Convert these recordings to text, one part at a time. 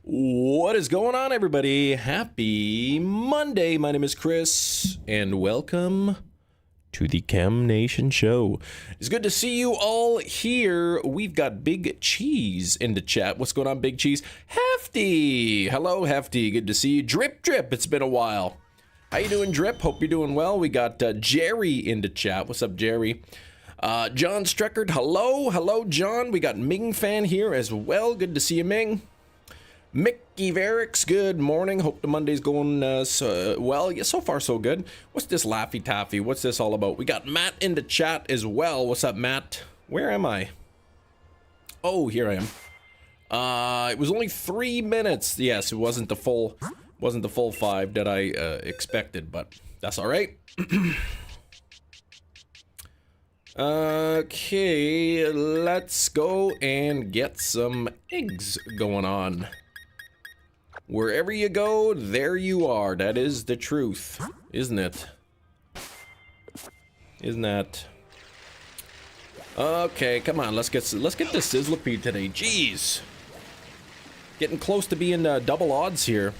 What is going on, everybody? Happy Monday. My name is Chris, and welcome to the Chem Nation Show. It's good to see you all here. We've got Big Cheese in the chat. What's going on, Big Cheese? Hefty! Hello, Hefty. Good to see you. Drip Drip, it's been a while. How you doing, Drip? Hope you're doing well. We got Jerry in the chat. What's up, Jerry? John Streckard, hello. Hello, John. We got Ming Fan here as well. Good to see you, Ming. Mickey Verix, good morning. Hope the Monday's going well. Yeah, so far so good. What's this Laffy Taffy? What's this all about? We got Matt in the chat as well. What's up, Matt? Where am I? Oh, here I am. It was only 3 minutes. Yes, it wasn't the full 5 that I expected, but that's all right. Okay, let's go and get some eggs going on. Wherever you go, there you are. That is the truth, isn't it? Isn't that? Okay, come on. Let's get the Sizzlipede today. Jeez, getting close to being double odds here.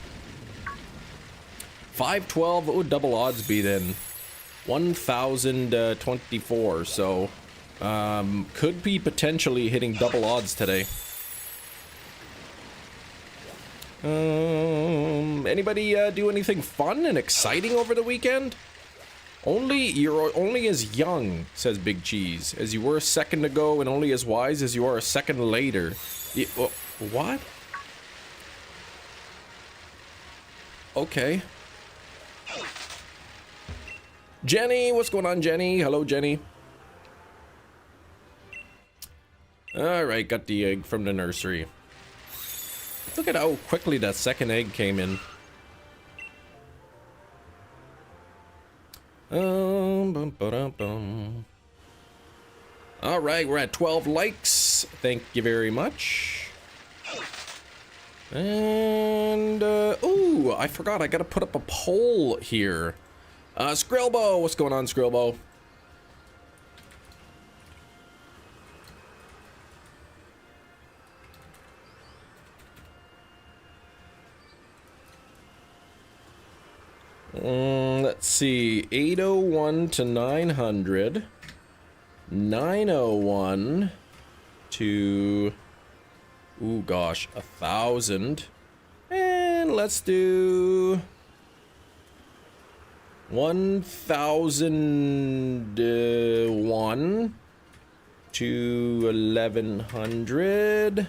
512. What would double odds be then? 1024. So, could be potentially hitting double odds today. Anybody do anything fun and exciting over the weekend? You're only as young, says Big Cheese, as you were a second ago, and only as wise as you are a second later. What? Okay. Jenny, what's going on, Jenny? Hello, Jenny. All right, got the egg from the nursery. Look at how quickly that second egg came in. All right, we're at 12 likes. Thank you very much. And, ooh, I forgot. I got to put up a poll here. Skrillbo, what's going on, Skrillbo? Let's see, 801 to 900, 901 to, ooh gosh, 1,000, and let's do 1,001 to 1,100,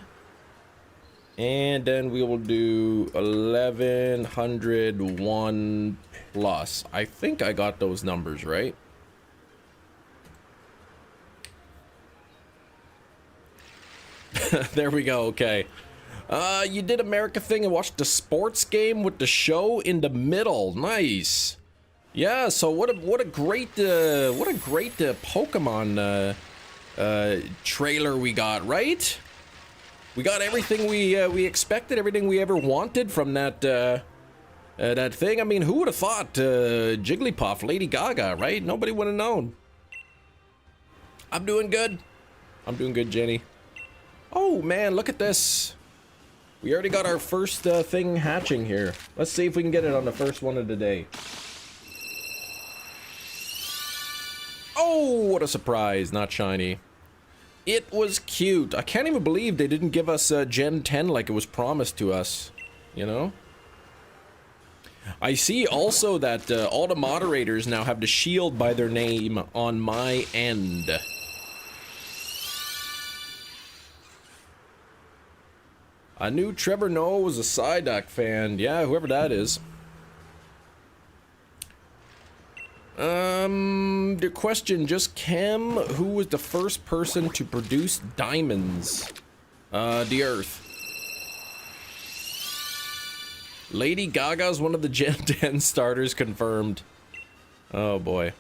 and then we will do 1,101 plus. I think I got those numbers right. There we go. Okay. You did America thing and watched the sports game with the show in the middle. Nice. Yeah, so what a great Pokemon trailer we got, right? We got everything we expected, everything we ever wanted from that that thing. I mean, who would have thought Jigglypuff, Lady Gaga, right? Nobody would have known. I'm doing good. I'm doing good, Jenny. Oh man, look at this. We already got our first thing hatching here. Let's see if we can get it on the first one of the day. Oh, what a surprise. Not shiny. It was cute. I can't even believe they didn't give us Gen 10 like it was promised to us. You know? I see also that all the moderators now have the shield by their name on my end. I knew Trevor Noah was a Psyduck fan. Yeah, whoever that is. The question, just Chem, who was the first person to produce diamonds? The Earth. Lady Gaga's one of the Gen 10 starters confirmed. Oh boy.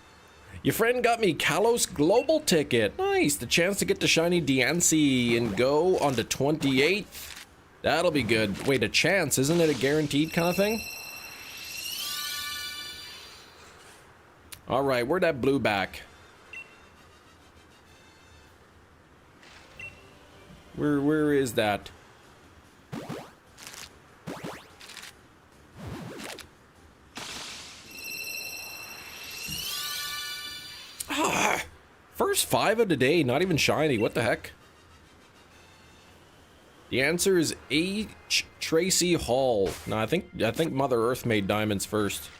Your friend got me Kalos Global ticket. Nice, the chance to get the shiny Diancie and go on the 28th. That'll be good. Wait, a chance, isn't it a guaranteed kind of thing? All right, where'd that blue back? Where is that? First 5 of the day, not even shiny. What the heck? The answer is H. Tracy Hall. No, I think Mother Earth made diamonds first.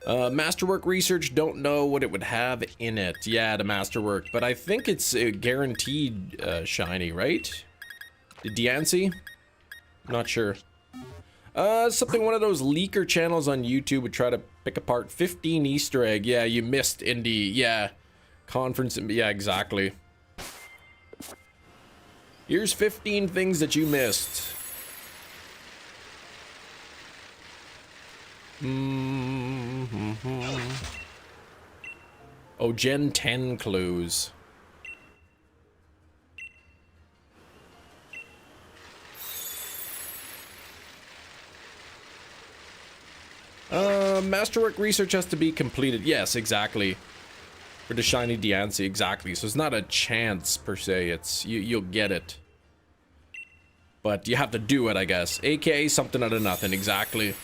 Masterwork research, don't know what it would have in it. Yeah, the Masterwork, but I think it's guaranteed shiny, right? The Diancie? Not sure. Something one of those leaker channels on YouTube would try to pick apart 15 Easter egg. Yeah, you missed in the, yeah, conference. Yeah, exactly. Here's 15 things that you missed. Oh, Gen 10 clues. Masterwork research has to be completed. Yes, exactly. For the shiny Diancie, exactly. So it's not a chance per se. It's you'll get it, but you have to do it, I guess. AKA something out of nothing. Exactly.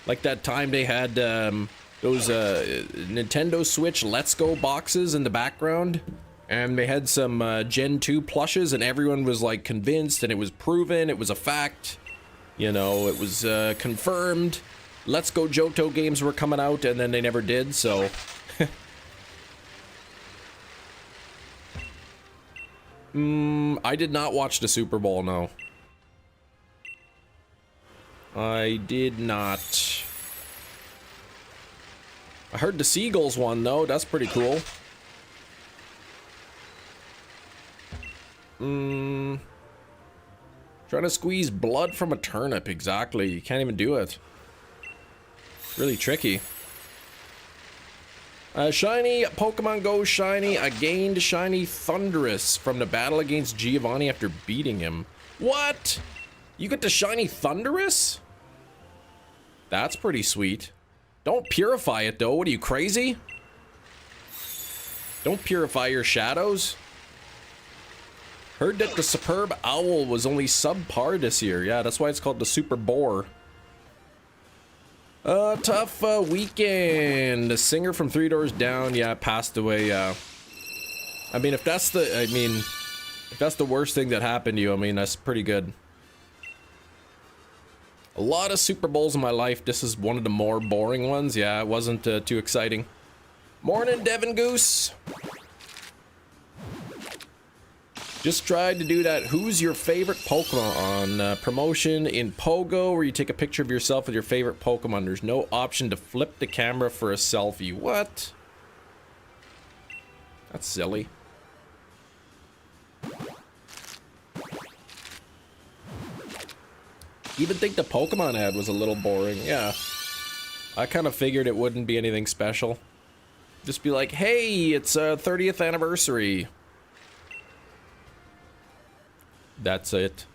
Like that time they had those Nintendo Switch Let's Go boxes in the background, and they had some Gen 2 plushes, and everyone was like convinced, and it was proven, it was a fact. You know, it was confirmed. Let's Go Johto games were coming out, and then they never did, so... I did not watch the Super Bowl, no. I did not. I heard the Seagulls won, though. That's pretty cool. Trying to squeeze blood from a turnip, exactly. You can't even do it. It's really tricky. Shiny, Pokemon Go shiny. I gained shiny Thundurus from the battle against Giovanni after beating him. What? You get the shiny Thundurus? That's pretty sweet. Don't purify it, though. What are you, crazy? Don't purify your shadows. Heard that the Superb Owl was only subpar this year. Yeah, that's why it's called the Super Boar. Tough weekend. The singer from Three Doors Down, yeah, passed away. I mean, if that's the worst thing that happened to you, I mean, that's pretty good. A lot of Super Bowls in my life. This is one of the more boring ones. Yeah, it wasn't too exciting. Morning, Devin Goose. Just tried to do that who's your favorite Pokemon promotion in Pogo, where you take a picture of yourself with your favorite Pokemon. There's no option to flip the camera for a selfie. What? That's silly. Even think the Pokemon ad was a little boring. Yeah. I kind of figured it wouldn't be anything special. Just be like, hey, it's a 30th anniversary. That's it.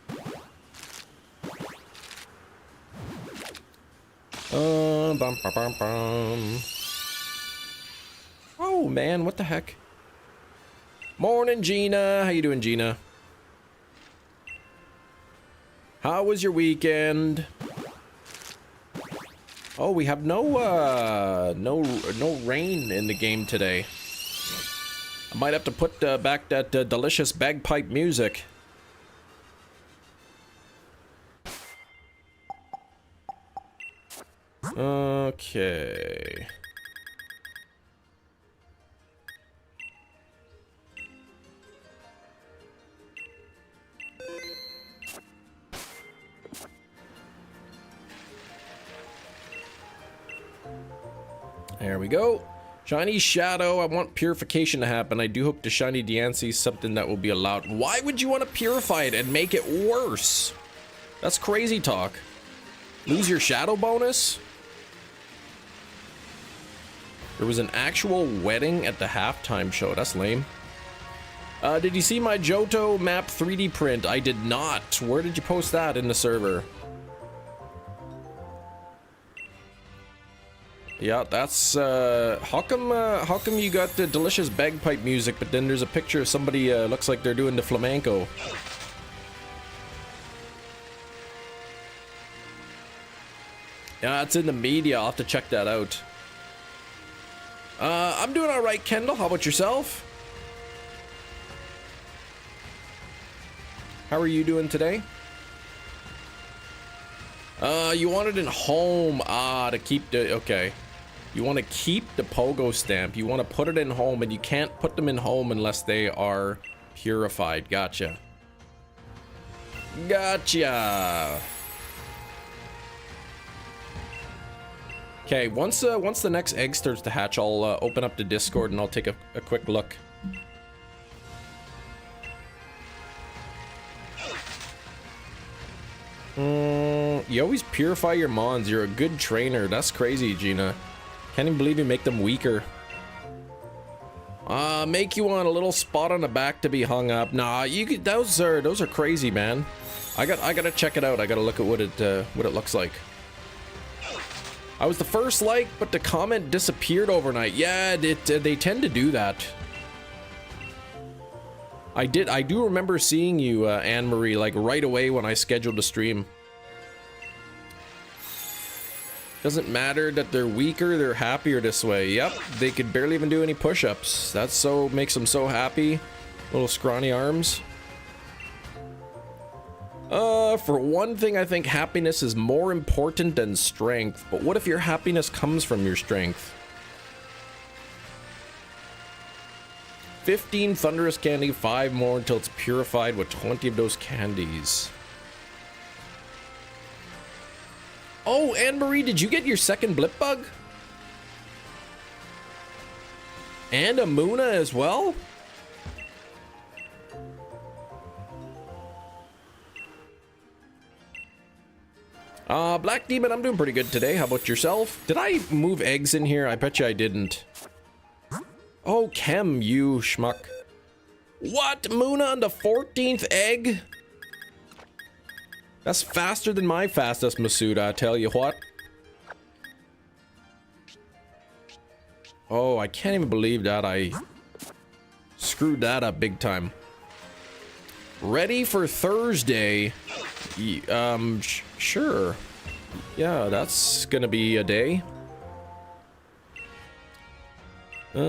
Bum, bum, bum, bum. Oh man, what the heck? Morning, Gina. How you doing, Gina? How was your weekend? Oh, we have no rain in the game today. I might have to put back that delicious bagpipe music. Okay. There we go. Shiny Shadow. I want purification to happen. I do hope the shiny Diancie is something that will be allowed. Why would you want to purify it and make it worse? That's crazy talk. Lose your shadow bonus? There was an actual wedding at the halftime show. That's lame. Did you see my Johto map 3D print? I did not. Where did you post that in the server? Yeah, that's how come you got the delicious bagpipe music, but then there's a picture of somebody looks like they're doing the flamenco. Yeah, it's in the media. I'll have to check that out. I'm doing all right, Kendall. How about yourself? How are you doing today? You want it in home. To keep the... Okay. You want to keep the pogo stamp. You want to put it in home, and you can't put them in home unless they are purified. Gotcha. Gotcha. Okay, once the next egg starts to hatch, I'll open up the Discord and I'll take a quick look. You always purify your mons. You're a good trainer. That's crazy, Gina. Can't even believe you make them weaker. Make you want a little spot on the back to be hung up. Nah, you could, those are crazy, man. I gotta check it out. I gotta look at what it looks like. I was the first like, but the comment disappeared overnight. Yeah, they tend to do that. I do remember seeing you, Anne-Marie, like right away when I scheduled a stream. Doesn't matter that they're weaker, they're happier this way. Yep, they could barely even do any push-ups. That's so, makes them so happy. Little scrawny arms. For one thing, I think happiness is more important than strength. But what if your happiness comes from your strength? 15 thunderous candy, 5 more until it's purified with 20 of those candies. Oh, Anne-Marie, did you get your second blip bug? And a Muna as well? Black Demon, I'm doing pretty good today. How about yourself? Did I move eggs in here? I bet you I didn't. Oh, Kem, you schmuck. What? Muna on the 14th egg? That's faster than my fastest Masuda, I tell you what. Oh, I can't even believe that I screwed that up big time. Ready for Thursday? Sure. Yeah, that's gonna be a day. The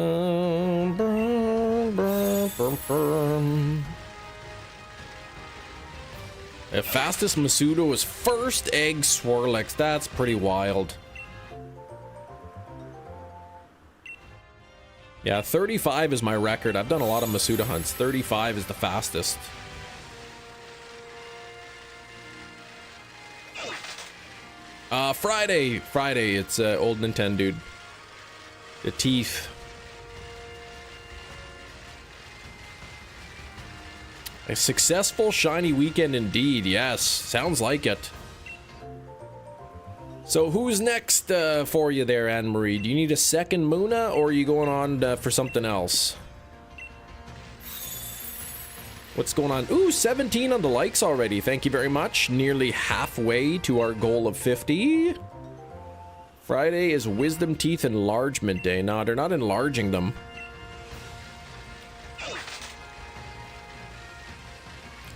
fastest Masuda was first egg Swirlix. That's pretty wild. Yeah, 35 is my record. I've done a lot of Masuda hunts. 35 is the fastest. Friday, it's old Nintendo dude. The teeth. A successful shiny weekend indeed. Yes, sounds like it. So who's next for you there, Anne-Marie? Do you need a second Muna, or are you going on for something else? What's going on? Ooh, 17 on the likes already. Thank you very much. Nearly halfway to our goal of 50. Friday is Wisdom Teeth Enlargement Day. No, they're not enlarging them.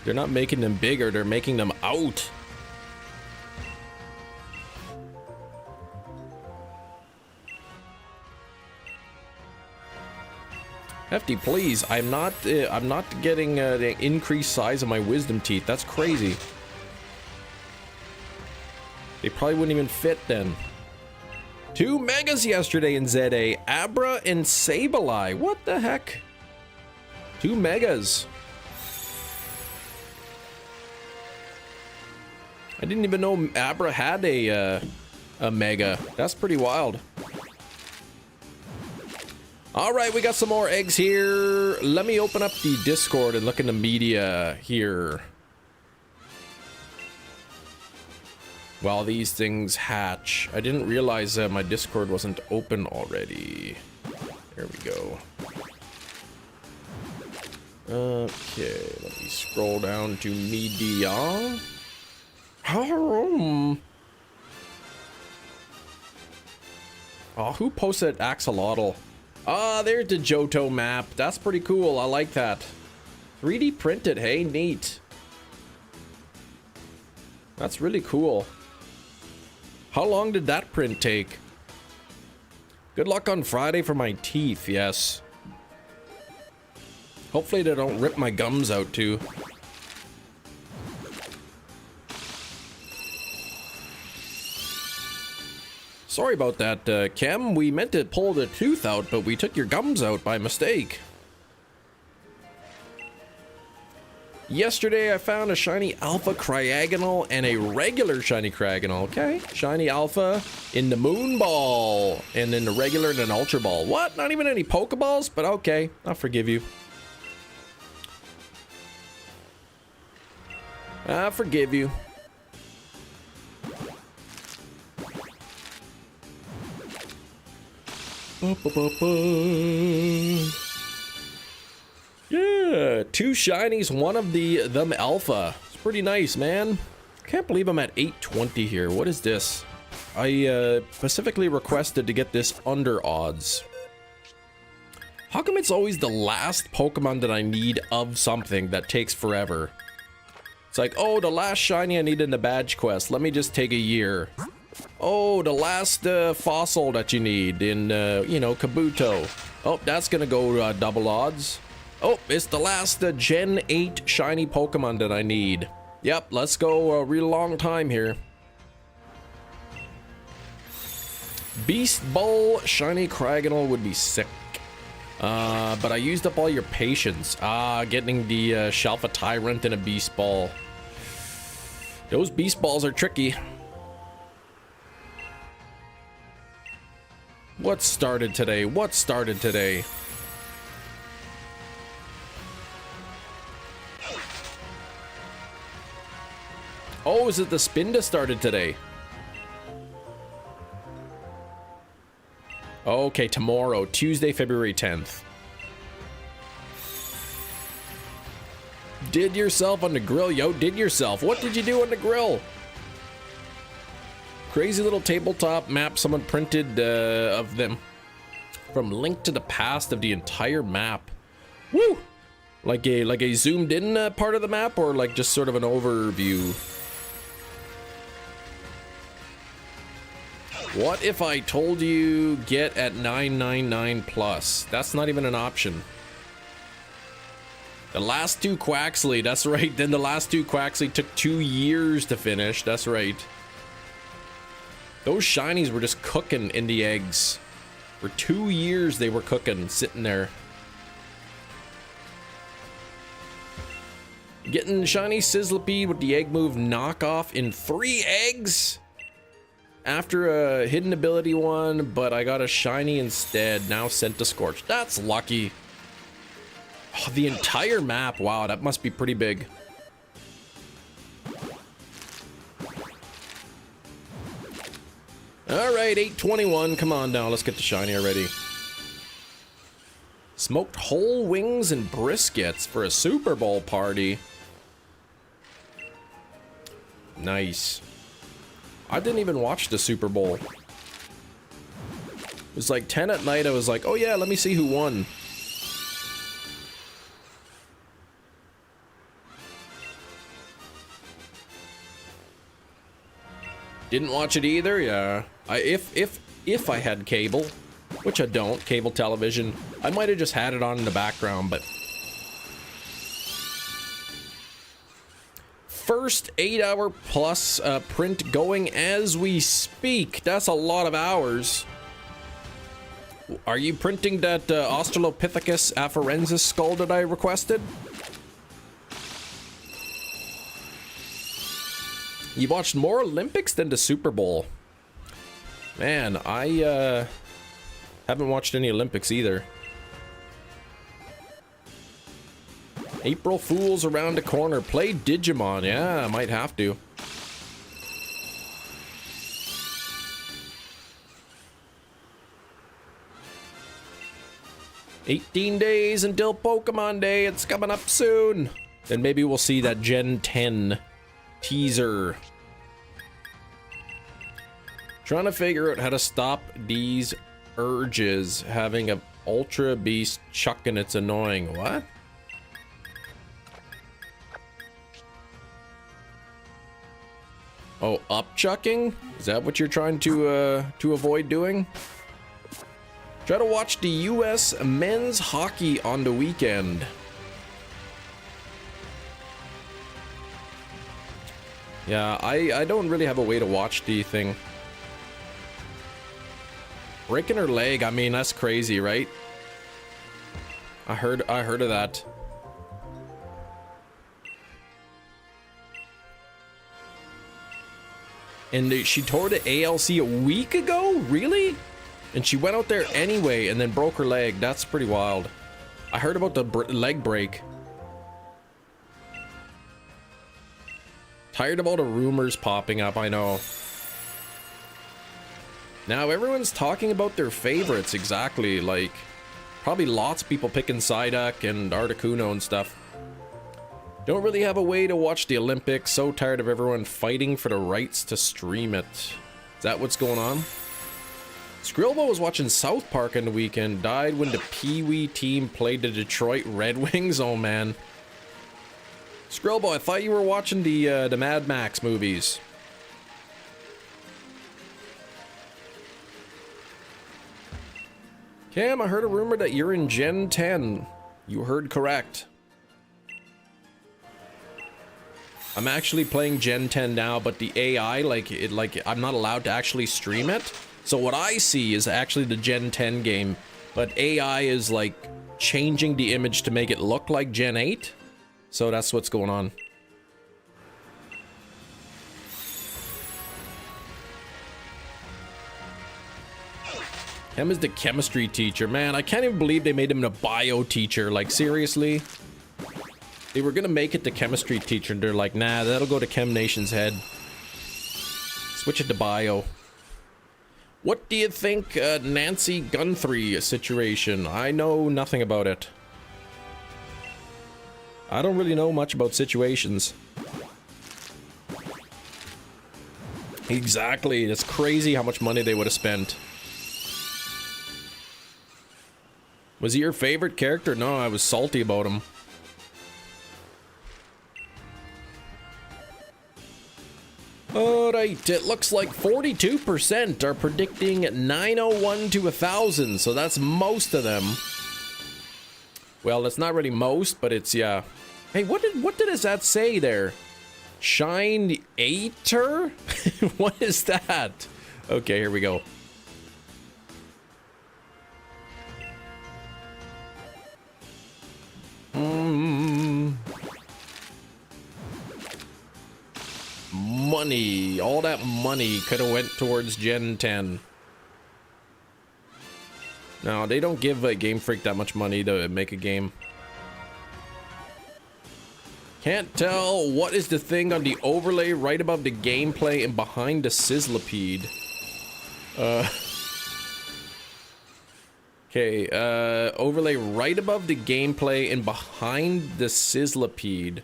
They're not making them bigger, they're making them out. Hefty, please. I'm not getting the increased size of my wisdom teeth. That's crazy. They probably wouldn't even fit then. 2 megas yesterday in ZA. Abra and Sableye. What the heck? 2 megas. I didn't even know Abra had a mega. That's pretty wild. All right, we got some more eggs here. Let me open up the Discord and look in the media here. While these things hatch. I didn't realize my Discord wasn't open already. There we go. Okay, let me scroll down to media. Oh, who posted Axolotl? Ah, there's the Johto map. That's pretty cool. I like that. 3D printed, hey, neat. That's really cool. How long did that print take? Good luck on Friday for my teeth, yes. Hopefully they don't rip my gums out too. Sorry about that, Kem. We meant to pull the tooth out, but we took your gums out by mistake. Yesterday, I found a shiny alpha cryagonal and a regular shiny cryagonal. Okay, shiny alpha in the moon ball, and then the regular and an ultra ball. What? Not even any Pokeballs? But okay, I'll forgive you. I forgive you. Yeah, 2 shinies, one of them alpha. It's pretty nice, man. Can't believe I'm at 820 here. What is this? I specifically requested to get this under odds. How come it's always the last Pokemon that I need of something that takes forever? It's like, oh, the last shiny I need in the badge quest. Let me just take a year. Oh, the last fossil that you need in, you know, Kabuto. Oh, that's gonna go double odds. Oh, it's the last Gen 8 shiny Pokemon that I need. Yep, let's go a real long time here. Beast Ball shiny Cryogonal would be sick. But I used up all your patience. Getting the Shalfa Tyrant and a Beast Ball. Those Beast Balls are tricky. What started today? What started today? Oh, is it the spin that started today? Okay, tomorrow, Tuesday, February 10th. Did yourself on the grill, yo, did yourself. What did you do on the grill? Crazy little tabletop map someone printed of them. From Link to the Past of the entire map. Woo! Like a zoomed in part of the map, or like just sort of an overview? What if I told you get at 999 plus? That's not even an option. The last 2 Quaxley, that's right. Then the last 2 Quaxley took 2 years to finish. That's right. Those shinies were just cooking in the eggs. For 2 years they were cooking, sitting there. Getting shiny Sizzlipede with the egg move knockoff in 3 eggs? After a hidden ability one, but I got a shiny instead. Now sent to Scorch. That's lucky. Oh, the entire map. Wow, that must be pretty big. All right, 821. Come on now. Let's get the shiny already. Smoked whole wings and briskets for a Super Bowl party. Nice. I didn't even watch the Super Bowl. It was like 10 at night. I was like, oh yeah, let me see who won. Didn't watch it either. Yeah. If I had cable, which I don't, cable television, I might have just had it on in the background, but first 8-hour plus print going as we speak. That's a lot of hours. Are you printing that Australopithecus afarensis skull that I requested? You watched more Olympics than the Super Bowl. Man, I haven't watched any Olympics either. April Fool's around the corner. Play Digimon. Yeah, I might have to. "18 days until Pokemon Day. It's coming up soon." Then maybe we'll see that Gen 10 teaser. Trying to figure out how to stop these urges. Having a Ultra Beast chucking, it's annoying. What? Oh, up chucking? Is that what you're trying to avoid doing? Try to watch the US men's hockey on the weekend. Yeah, I don't really have a way to watch the thing. Breaking her leg, I mean, that's crazy, right? I heard of that. And she tore the ALC a week ago? Really? And she went out there anyway and then broke her leg. That's pretty wild. I heard about the leg break. Tired of all the rumors popping up, I know. Now everyone's talking about their favorites, exactly. Like, probably lots of people picking Psyduck and Articuno and stuff. Don't really have a way to watch the Olympics. So tired of everyone fighting for the rights to stream it. Is that what's going on? Skrillbo was watching South Park on the weekend. Died when the Pee Wee team played the Detroit Red Wings. Oh man. Skrillbo, I thought you were watching the Mad Max movies. Cam, I heard a rumor that you're in Gen 10. You heard correct. I'm actually playing Gen 10 now, but the AI, I'm not allowed to actually stream it. So what I see is actually the Gen 10 game, but AI is like changing the image to make it look like Gen 8. So that's what's going on. Him is the chemistry teacher. Man, I can't even believe they made him a bio teacher. Like, seriously? They were gonna make it the chemistry teacher, and they're like, nah, that'll go to Chem Nation's head. Switch it to bio. What do you think, Nancy Guthrie situation? I know nothing about it. I don't really know much about situations. Exactly. That's crazy how much money they would have spent. Was he your favorite character? No, I was salty about him. Alright, it looks like 42% are predicting 901 to 1,000, so that's most of them. Well, that's not really most, but it's, yeah. Hey, what does that say there? Shine Eater? What is that? Okay, here we go. Money. All that money could have went towards Gen 10. No, they don't give Game Freak that much money to make a game. Can't tell what is the thing on the overlay right above the gameplay and behind the Sizzlipede. Okay, overlay right above the gameplay and behind the Sizzlipede.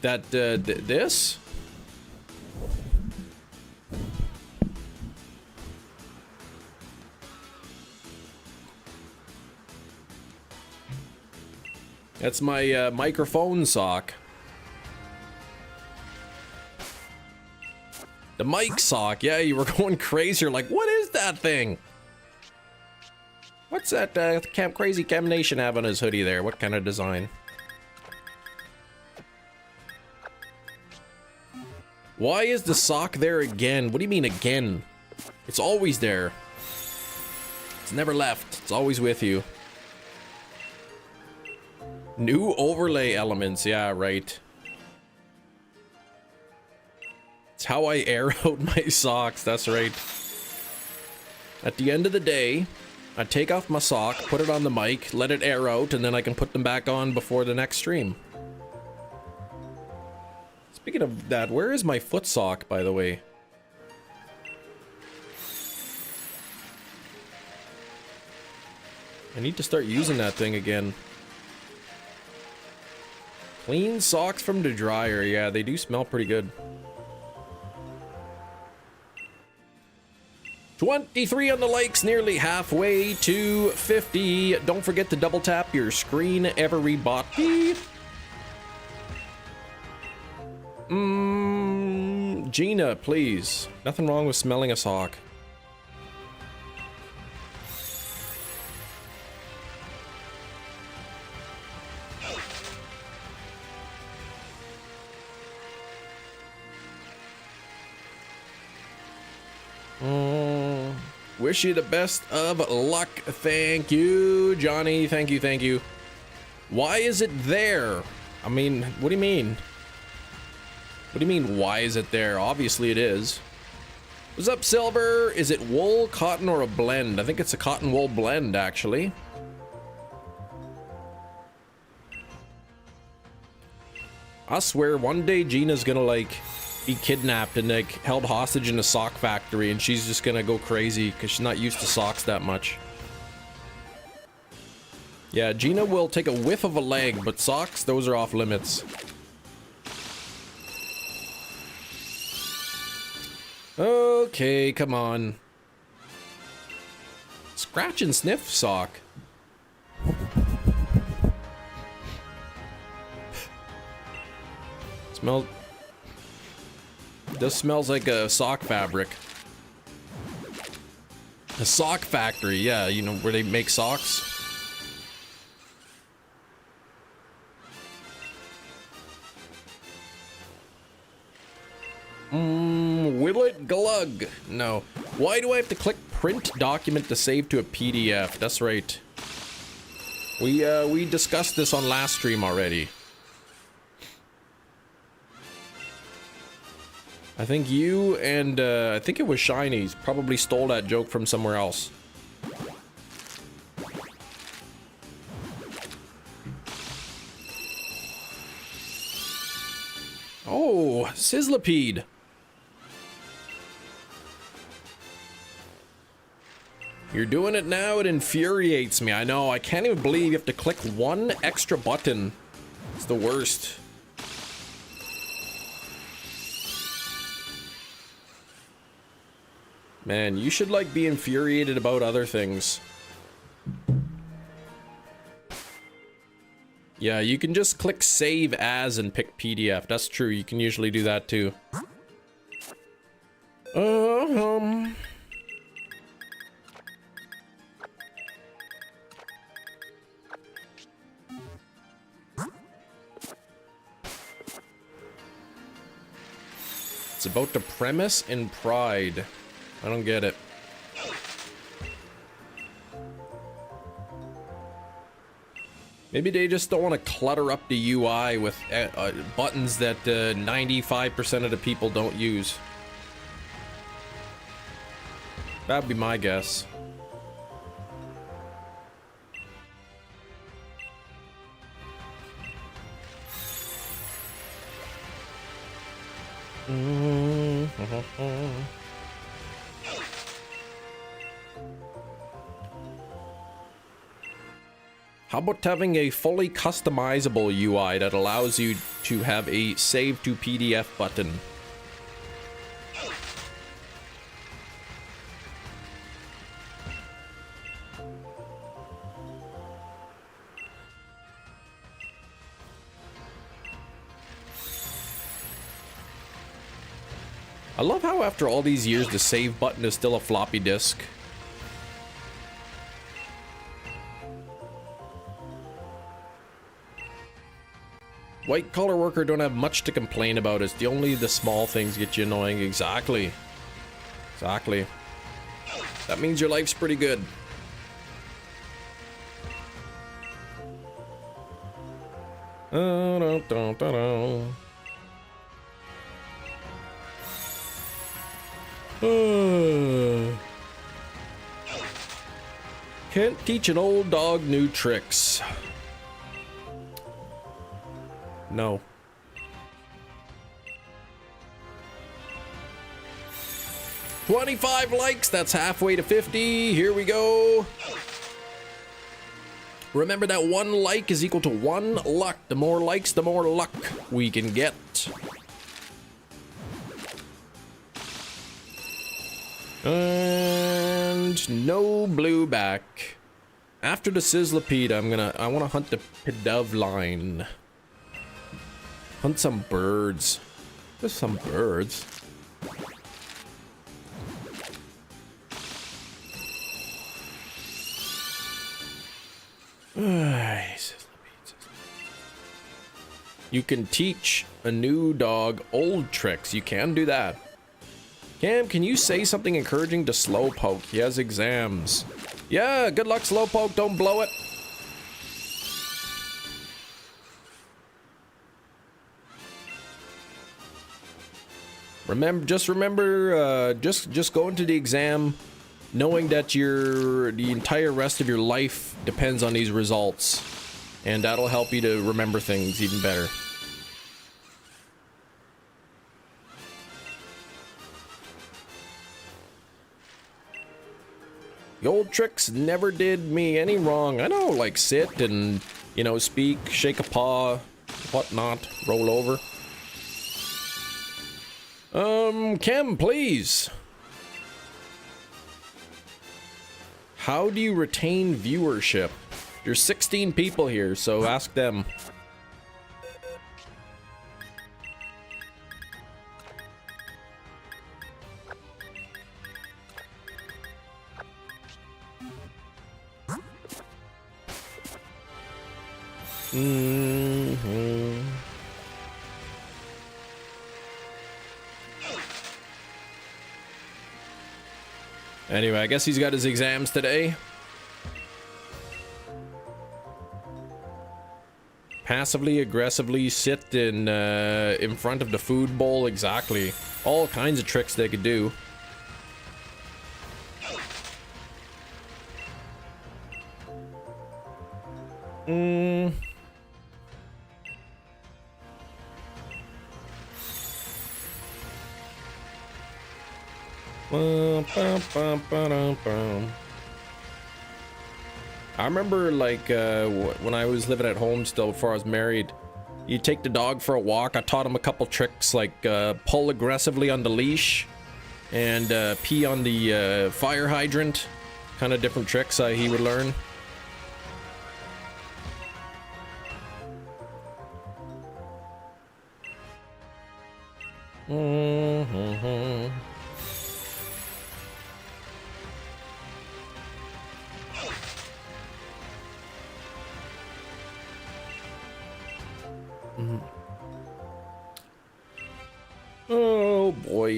That, this? That's my, microphone sock. The mic sock, yeah, you were going crazy. You're like, what is that thing? What's that, crazy Chem Nation have on his hoodie there? What kind of design? Why is the sock there again? What do you mean again? It's always there. It's never left. It's always with you. New overlay elements. Yeah, right. It's how I air out my socks. That's right. At the end of the day, I take off my sock, put it on the mic, let it air out, and then I can put them back on before the next stream. Speaking of that, where is my foot sock, by the way? I need to start using that thing again. Clean socks from the dryer. Yeah, they do smell pretty good. 23 on the likes, nearly halfway to 50. Don't forget to double tap your screen everybody. Gina, please. Nothing wrong with smelling a sock. Wish you the best of luck. Thank you, Johnny. Thank you, thank you. Why is it there? I mean, what do you mean? What do you mean, why is it there? Obviously it is. What's up, Silver? Is it wool, cotton, or a blend? I think it's a cotton wool blend, actually. I swear, one day Gina's gonna, like, be kidnapped and, like, held hostage in a sock factory, and she's just gonna go crazy because she's not used to socks that much. Yeah, Gina will take a whiff of a leg, but socks, those are off limits. Okay, come on. Scratch and sniff sock. This smells like a sock fabric. A sock factory, yeah, you know, where they make socks. Will it glug? No. Why do I have to click print document to save to a PDF? That's right. We discussed this on last stream already. I think you and, I think it was Shinies probably stole that joke from somewhere else. Oh, Sizzlipede. You're doing it now, it infuriates me. I know, I can't even believe you have to click one extra button. It's the worst. Man, you should, like, be infuriated about other things. Yeah, you can just click save as and pick PDF. That's true, you can usually do that too. It's about the premise and pride. I don't get it. Maybe they just don't want to clutter up the UI with buttons that 95% of the people don't use. That'd be my guess. How about having a fully customizable UI that allows you to have a save to PDF button? I love how after all these years the save button is still a floppy disk. White collar worker don't have much to complain about. It's the small things get you annoying. Exactly. Exactly. That means your life's pretty good. Can't teach an old dog new tricks. No. $25 likes, that's halfway to 50. Here we go. Remember that one like is equal to one luck. The more likes, the more luck we can get. And no blue back. After the Sizzlipede, I want to hunt the Pedovline. Hunt some birds. There's some birds. You can teach a new dog old tricks. You can do that. Cam, can you say something encouraging to Slowpoke? He has exams. Yeah, good luck, Slowpoke. Don't blow it. Just remember, just go into the exam knowing that the entire rest of your life depends on these results, and that'll help you to remember things even better. The old tricks never did me any wrong. I know, like sit and, you know, speak, shake a paw, whatnot, roll over. Chem, please. How do you retain viewership? There's 16 people here, so ask them. Anyway, I guess he's got his exams today. Passively, aggressively sit in front of the food bowl. Exactly. All kinds of tricks they could do. I remember, like, when I was living at home still before I was married, you take the dog for a walk. I taught him a couple tricks, like pull aggressively on the leash and pee on the fire hydrant. Kind of different tricks he would learn.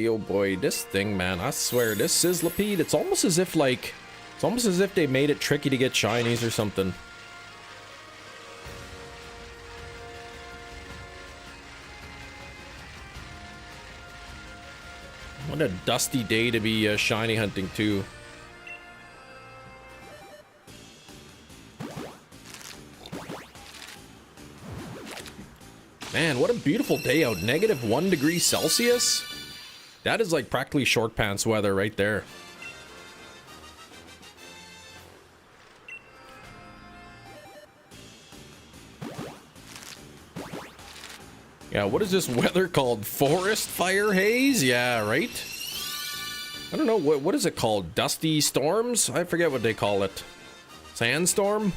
Oh boy, this thing, man, I swear, this Sizzlipede, it's almost as if they made it tricky to get shinies or something. What a dusty day to be shiny hunting too. Man, what a beautiful day out. -1 degree Celsius? That is like practically short pants weather right there. Yeah, what is this weather called? Forest fire haze? Yeah, right? I don't know, what is it called? Dusty storms? I forget what they call it. Sandstorm?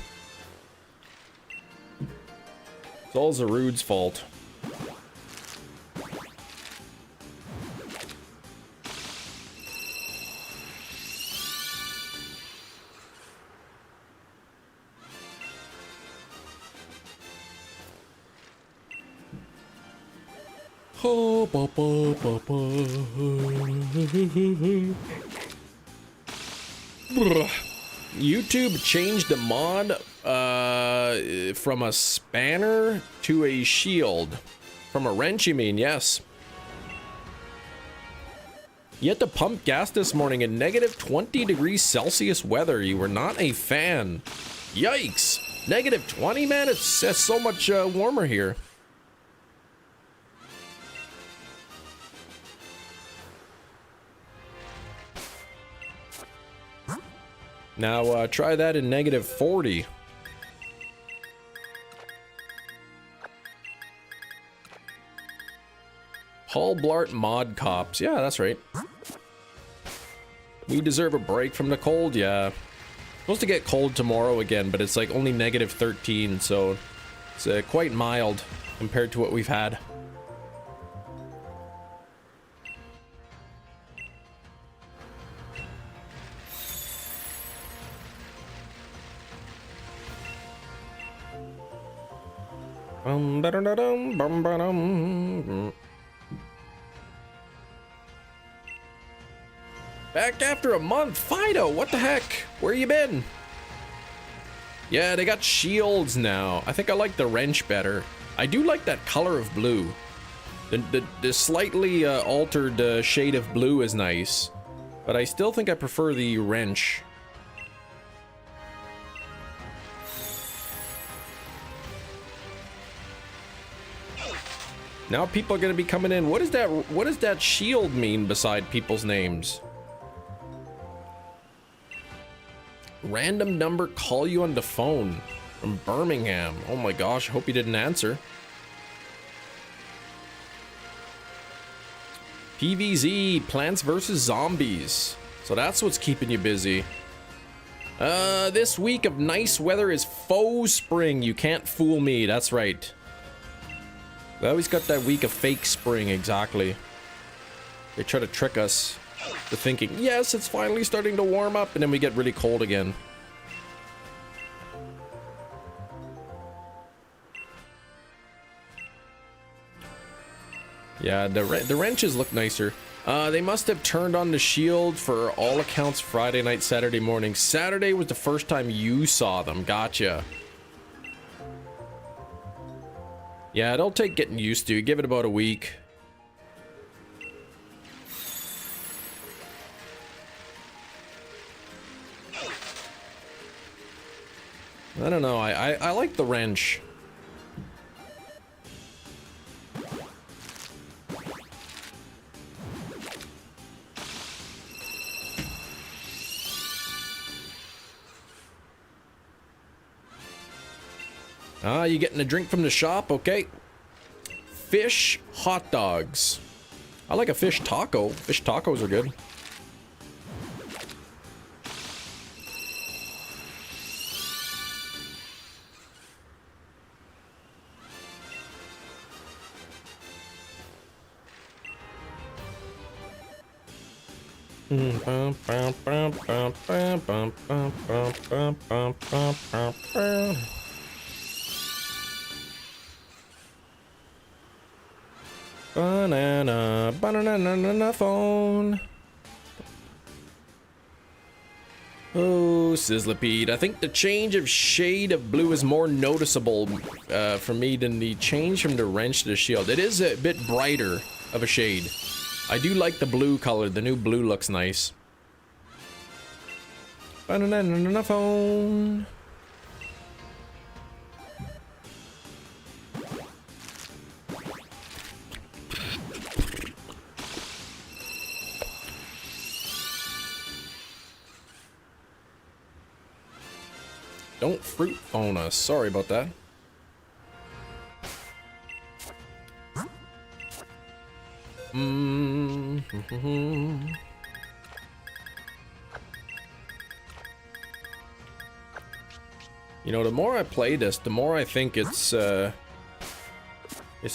It's all Zarude's fault. Oh, ba, ba, ba, ba. YouTube changed the mod from a spanner to a shield. From a wrench, you mean? Yes. You had to pump gas this morning in -20 degrees Celsius weather. You were not a fan. Yikes. -20, man? It's so much warmer here. Now, try that in -40. Paul Blart mod cops. Yeah, that's right. We deserve a break from the cold, yeah. Supposed to get cold tomorrow again, but it's like only -13, so it's quite mild compared to what we've had. Back after a month. Fido, what the heck? Where you been? Yeah, they got shields now. I think I like the wrench better. I do like that color of blue. The slightly altered shade of blue is nice. But I still think I prefer the wrench. Now people are gonna be coming in. What does that shield mean beside people's names? Random number call you on the phone from Birmingham. Oh my gosh, I hope you didn't answer. PVZ, Plants vs. Zombies. So that's what's keeping you busy. This week of nice weather is faux spring. You can't fool me, that's right. We always got that week of fake spring, exactly. They try to trick us to thinking, yes, it's finally starting to warm up, and then we get really cold again. Yeah, the wrenches look nicer. They must have turned on the shield for all accounts Friday night, Saturday morning. Saturday was the first time you saw them. Gotcha. Yeah, it'll take getting used to. Give it about a week. I don't know. I like the wrench. Ah, you getting a drink from the shop? Okay. Fish hot dogs. I like a fish taco. Fish tacos are good. Banana phone. Oh, Sizzlipede. I think the change of shade of blue is more noticeable for me than the change from the wrench to the shield. It is a bit brighter of a shade. I do like the blue color. The new blue looks nice. Banana phone. Don't fruit phone us. Sorry about that. You know, the more I play this, the more I think it's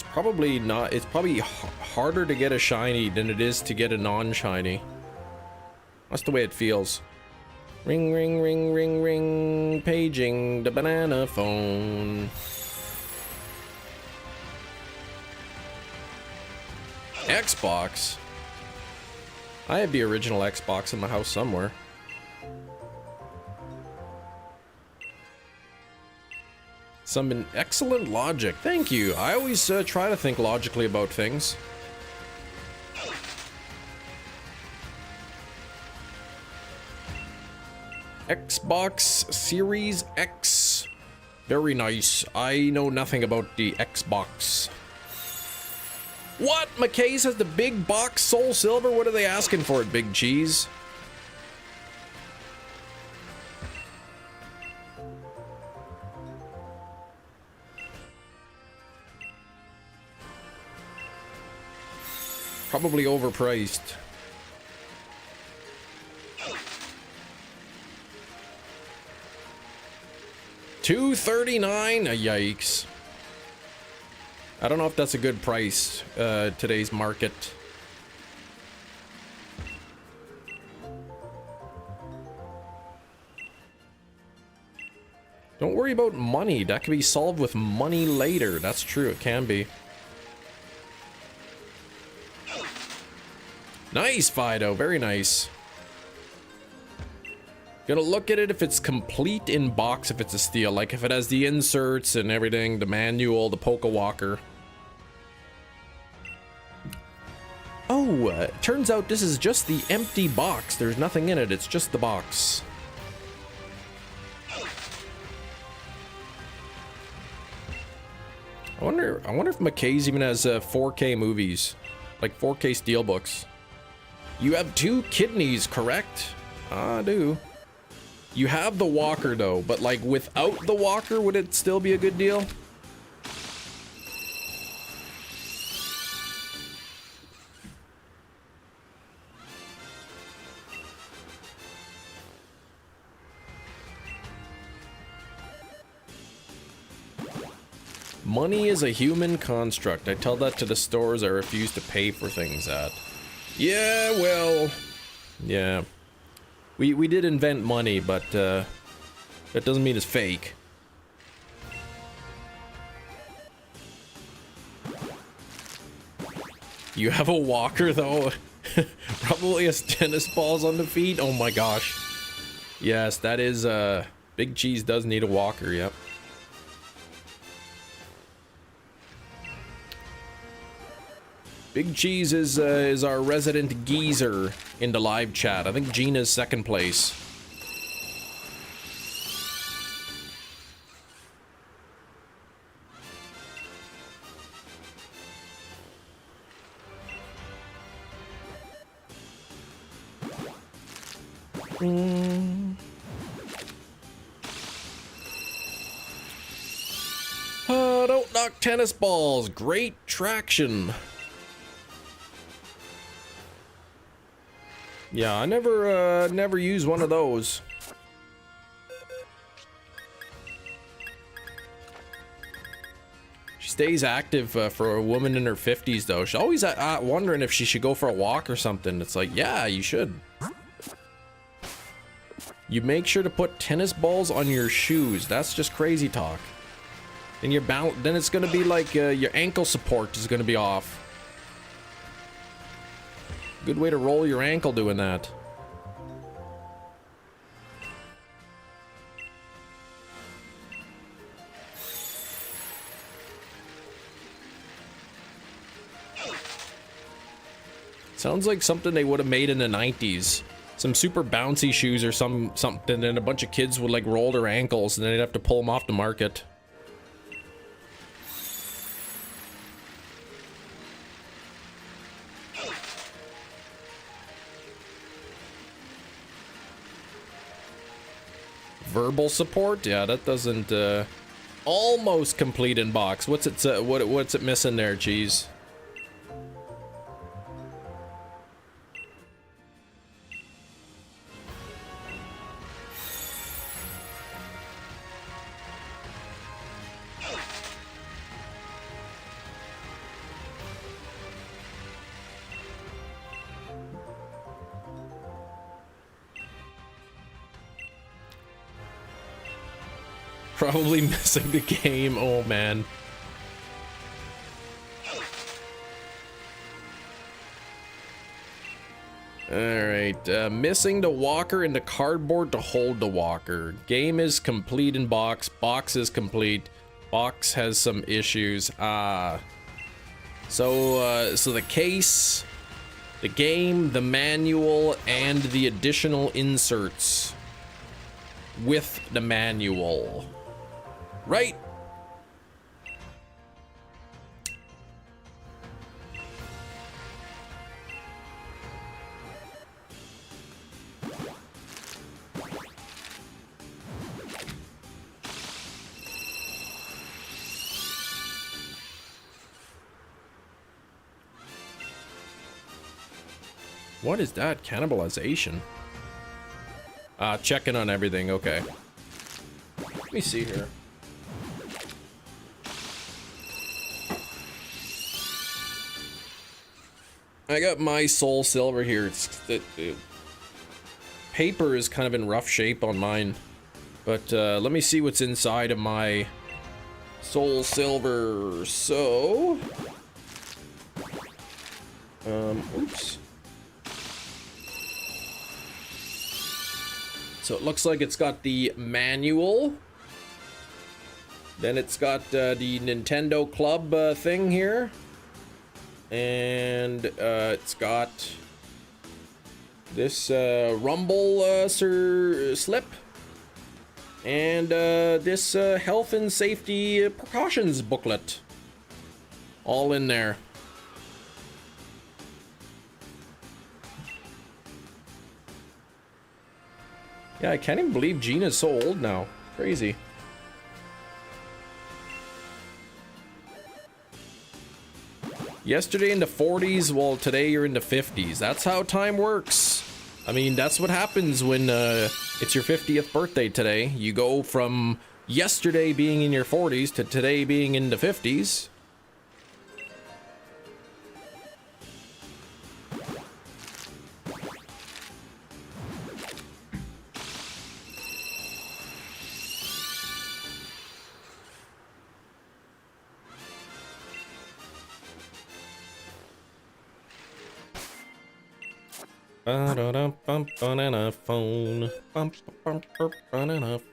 probably not. It's probably harder to get a shiny than it is to get a non-shiny. That's the way it feels. Ring, ring, ring, ring, ring, paging the banana phone. Xbox? I have the original Xbox in my house somewhere. Some excellent logic. Thank you. I always try to think logically about things. Xbox Series X. Very nice. I know nothing about the Xbox. What? McKay's has the big box Soul Silver? What are they asking for it, Big Cheese? Probably overpriced. $239. Yikes. I don't know if that's a good price, today's market. Don't worry about money. That can be solved with money later. That's true. It can be. Nice, Fido. Very nice. Gonna look at it if it's complete in box, if it's a steal. Like if it has the inserts and everything, the manual, the Poke Walker. Oh, turns out this is just the empty box. There's nothing in it. It's just the box. I wonder if McKay's even has 4K movies, like 4K steelbooks. You have 2 kidneys, correct? I do. You have the walker though, but like without the walker, would it still be a good deal? Money is a human construct. I tell that to the stores I refuse to pay for things at. Yeah, well, yeah. We did invent money, but that doesn't mean it's fake. You have a walker though? Probably has tennis balls on the feet. Oh my gosh. Yes, that is Big Cheese does need a walker, yep. Big Cheese is our resident geezer in the live chat. I think Gina's second place. Don't knock tennis balls. Great traction. Yeah, I never use one of those. She stays active for a woman in her 50s though. She's always wondering if she should go for a walk or something. It's like, yeah, you should. You make sure to put tennis balls on your shoes. That's just crazy talk. And then it's gonna be like your ankle support is gonna be off. Good way to roll your ankle doing that. Sounds like something they would have made in the 90s. Some super bouncy shoes or something, and a bunch of kids would like roll their ankles and then they'd have to pull them off the market. Verbal support? Yeah, that doesn't almost complete in box. What's it missing there, Cheese? Probably missing the game. Oh man. Alright, missing the walker and the cardboard to hold the walker. Game is complete in box. Box is complete. Box has some issues. So the case, the game, the manual, and the additional inserts with the manual. Right? What is that? Cannibalization? Checking on everything. Okay. Let me see here. I got my Soul Silver here. The paper is kind of in rough shape on mine, but let me see what's inside of my Soul Silver. So, oops. So it looks like it's got the manual. Then it's got the Nintendo Club thing here. And it's got this rumble slip. And this health and safety precautions booklet. All in there. Yeah, I can't even believe Gina's so old now. Crazy. Yesterday in the 40s, well, today you're in the 50s. That's how time works. I mean, that's what happens when it's your 50th birthday today. You go from yesterday being in your 40s to today being in the 50s.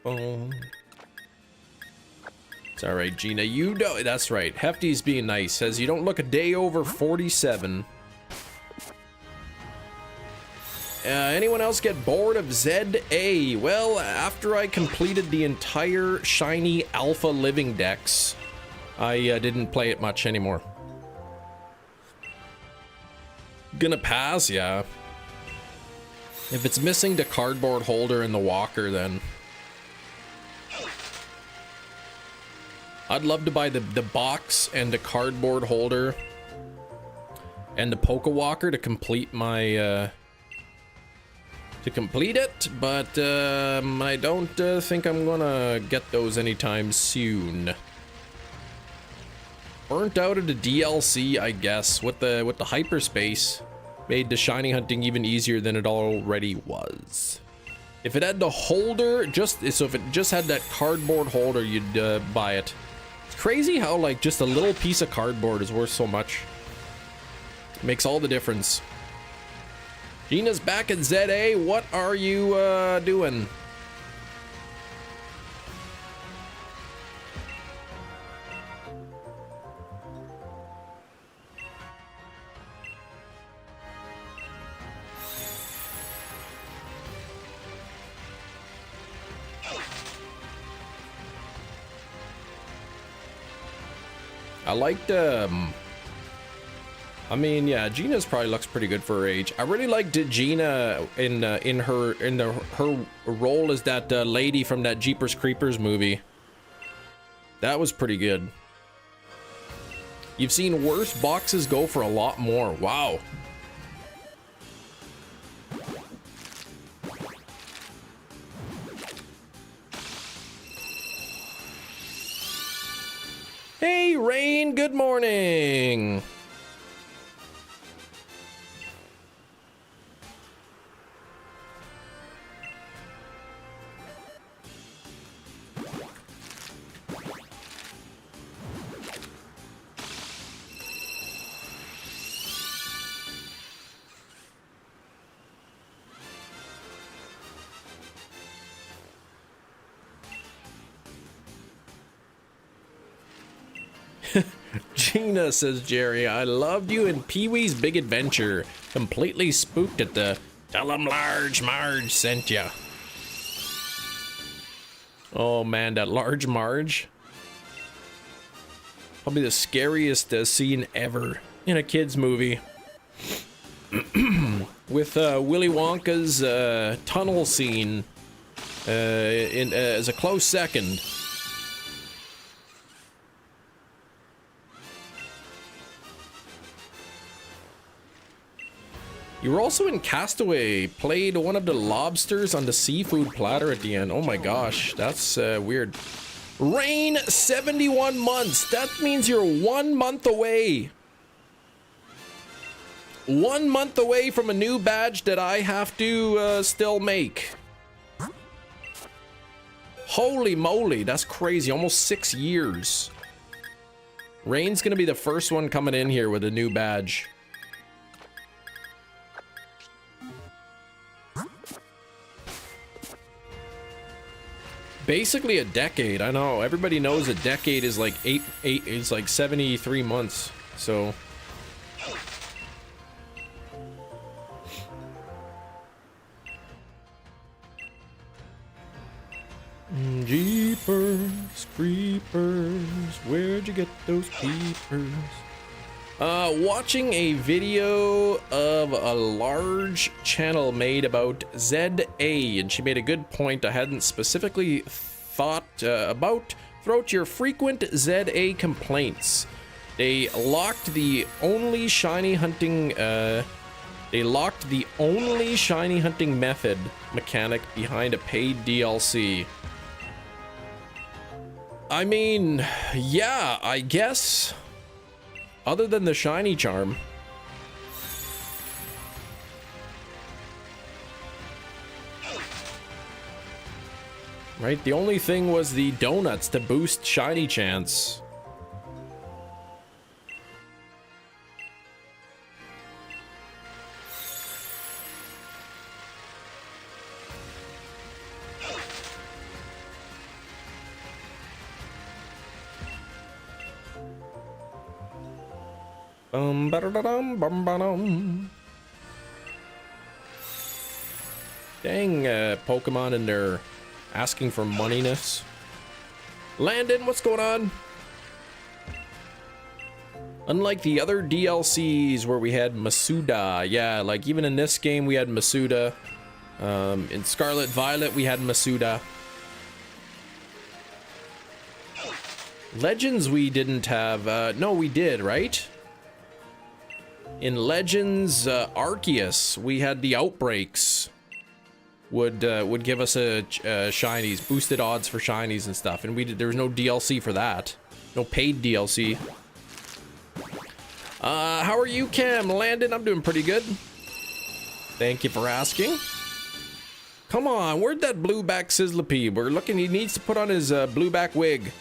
Phone. It's all right, Gina. You know that's right. Hefty's being nice. Says you don't look a day over 47. Anyone else get bored of ZA? Well, after I completed the entire Shiny Alpha Living Dex, I didn't play it much anymore. Gonna pass, yeah. If it's missing the cardboard holder and the walker, then I'd love to buy the box and the cardboard holder and the Poke Walker to complete my to complete it, but I don't think I'm gonna get those anytime soon. Burnt out of the DLC, I guess, with the hyperspace. Made the shiny hunting even easier than it already was. If it had the holder, if it just had that cardboard holder, you'd buy it. It's crazy how like just a little piece of cardboard is worth so much. It makes all the difference. Gina's back at ZA. What are you doing? I liked, I mean, yeah, Gina's probably looks pretty good for her age. I really liked Gina in her role as that lady from that Jeepers Creepers movie. That was pretty good. You've seen worse boxes go for a lot more. Wow. Hey, Rain, good morning. Gina, says Jerry, I loved you in Pee-wee's Big Adventure. Completely spooked at the tell 'em Large Marge sent ya. Oh man, that Large Marge. Probably the scariest scene ever in a kid's movie. With Willy Wonka's tunnel scene as a close second. You were also in Castaway, played one of the lobsters on the seafood platter at the end. Oh my gosh, that's weird. Rain, 71 months. That means you're 1 month away. 1 month away from a new badge that I have to still make. Holy moly, that's crazy. Almost 6 years. Rain's gonna be the first one coming in here with a new badge. Basically a decade. I know everybody knows a decade is like eight is like 73 months. So Jeepers creepers, where'd you get those peepers? Watching a video of a large channel made about ZA, and she made a good point I hadn't specifically thought about. Throughout your frequent ZA complaints, they locked the only shiny hunting method mechanic behind a paid DLC. I mean, yeah, I guess. Other than the shiny charm. Right, the only thing was the donuts to boost shiny chance. Dang, Pokemon and their asking for moneyness. Landon, what's going on? Unlike the other DLCs where we had Masuda, yeah, like even in this game we had Masuda. In Scarlet Violet we had Masuda. Legends we didn't have, no we did, right? In Legends Arceus, we had the outbreaks. Would give us a shinies, boosted odds for shinies and stuff, and there was no DLC for that, no paid DLC. How are you, Cam? Landon, I'm doing pretty good. Thank you for asking. Come on, where'd that blueback Sizzlipede? We're looking. He needs to put on his blueback wig.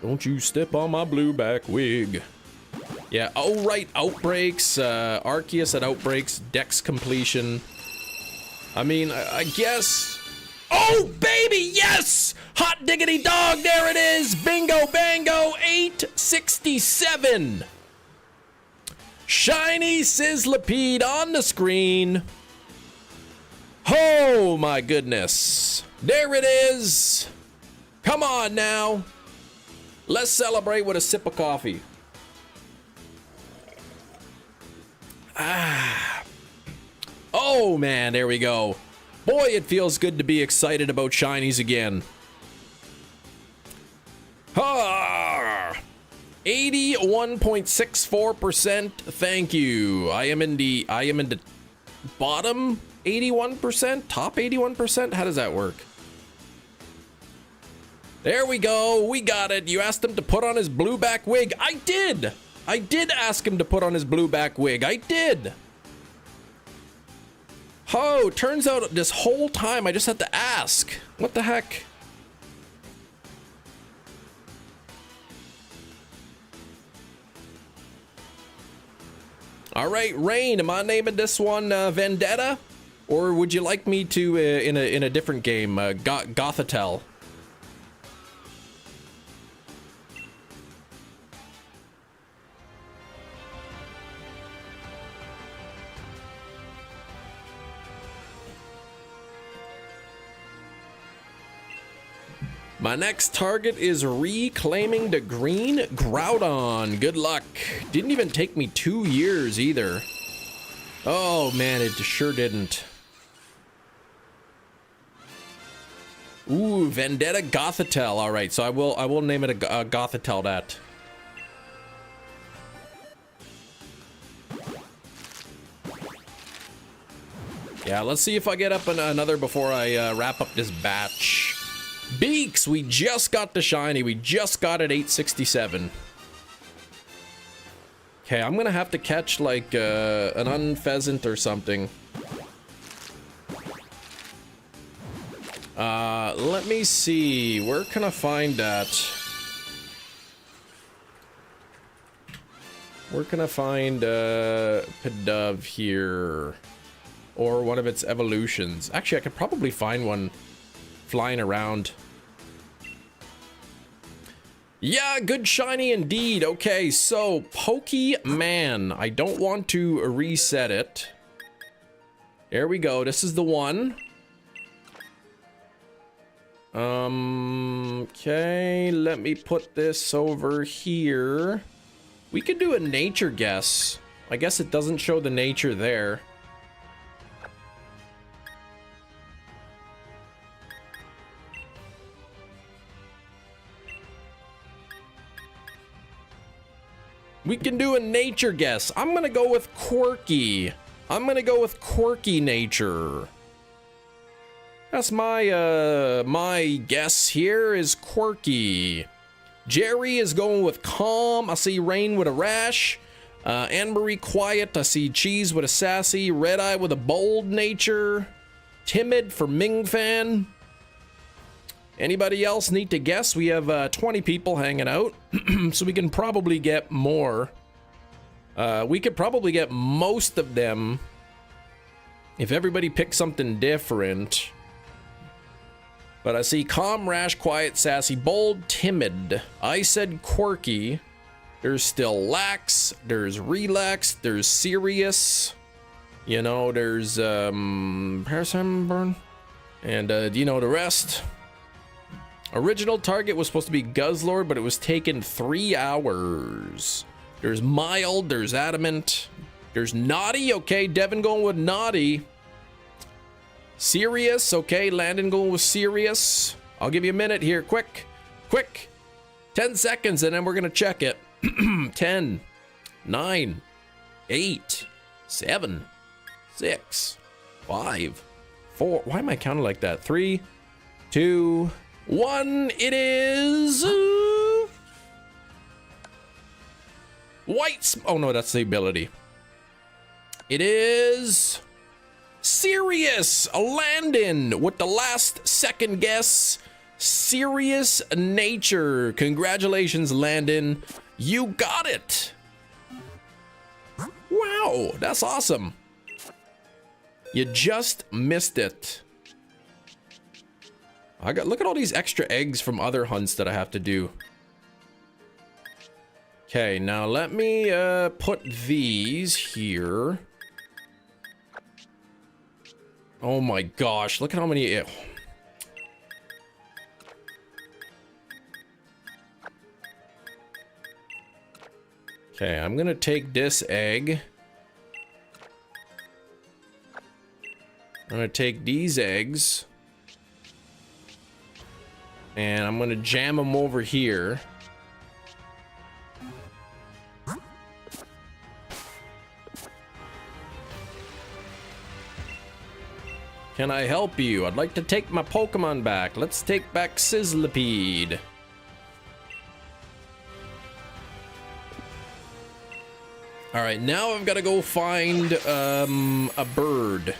Don't you step on my blueback wig. Yeah, oh right, Outbreaks, Arceus at Outbreaks, Dex completion. I mean, I guess... Oh, baby, yes! Hot diggity dog, there it is! Bingo, bango, 867! Shiny Sizzlipede on the screen. Oh, my goodness. There it is! Come on now. Let's celebrate with a sip of coffee. Ah. Oh man, there we go. Boy, it feels good to be excited about shinies again. Ah, 81.64%. Thank you. I am in the bottom 81%, top 81%. How does that work? There we go. We got it. You asked him to put on his blueback wig. I did. I did ask him to put on his blueback wig. I did. Oh, turns out this whole time I just had to ask. What the heck? All right, Rain, am I naming this one Vendetta? Or would you like me to in a different game, Gothitelle? My next target is reclaiming the green Groudon. Good luck. Didn't even take me 2 years either. Oh man, it sure didn't. Ooh, Vendetta Gothitelle. All right, so I will name it a Gothitelle that. Yeah, let's see if I get up another before I wrap up this batch. Beaks, we just got the shiny. We just got it 867. Okay, I'm gonna have to catch like an unpheasant or something. Let me see. Where can I find that? Where can I find Pidove here? Or one of its evolutions. Actually, I could probably find one flying around. Yeah, good shiny indeed. Okay, so Pokemon. I don't want to reset it. There we go. This is the one. Okay, let me put this over here. We could do a nature guess. I guess it doesn't show the nature there. We can do a nature guess. I'm gonna go with quirky. I'm gonna go with quirky nature. That's my my guess here is quirky. Jerry is going with calm. I see Rain with a rash. Anne-Marie quiet. I see Cheese with a sassy. Red Eye with a bold nature. Timid for Ming Fan. Anybody else need to guess? We have 20 people hanging out, so we can probably get more. We could probably get most of them if everybody picks something different. But I see calm, rash, quiet, sassy, bold, timid. I said quirky. There's still lax. There's relax. There's serious. You know, there's Parasite Burn. And do you know the rest? Original target was supposed to be Guzzlord, but it was taken 3 hours. There's mild, there's adamant, there's naughty. Okay, Devin going with naughty. Serious. Okay, Landon going with serious. I'll give you a minute here. Quick. 10 seconds, and then we're gonna check it. 10, 9, 8, 7, 6, 5, 4. Why am I counting like that? 3, 2, 1. It is white. Oh no, that's the ability. It is serious. Landon with the last second guess. Serious nature. Congratulations, Landon. You got it. Wow, that's awesome. You just missed it. Look at all these extra eggs from other hunts that I have to do. Okay, now let me put these here. Oh my gosh, look at how many. Okay, I'm gonna take this egg. I'm gonna take these eggs. And I'm gonna jam them over here. Can I help you? I'd like to take my Pokemon back. Let's take back Sizzlipede. Alright, now I've got to go find a bird.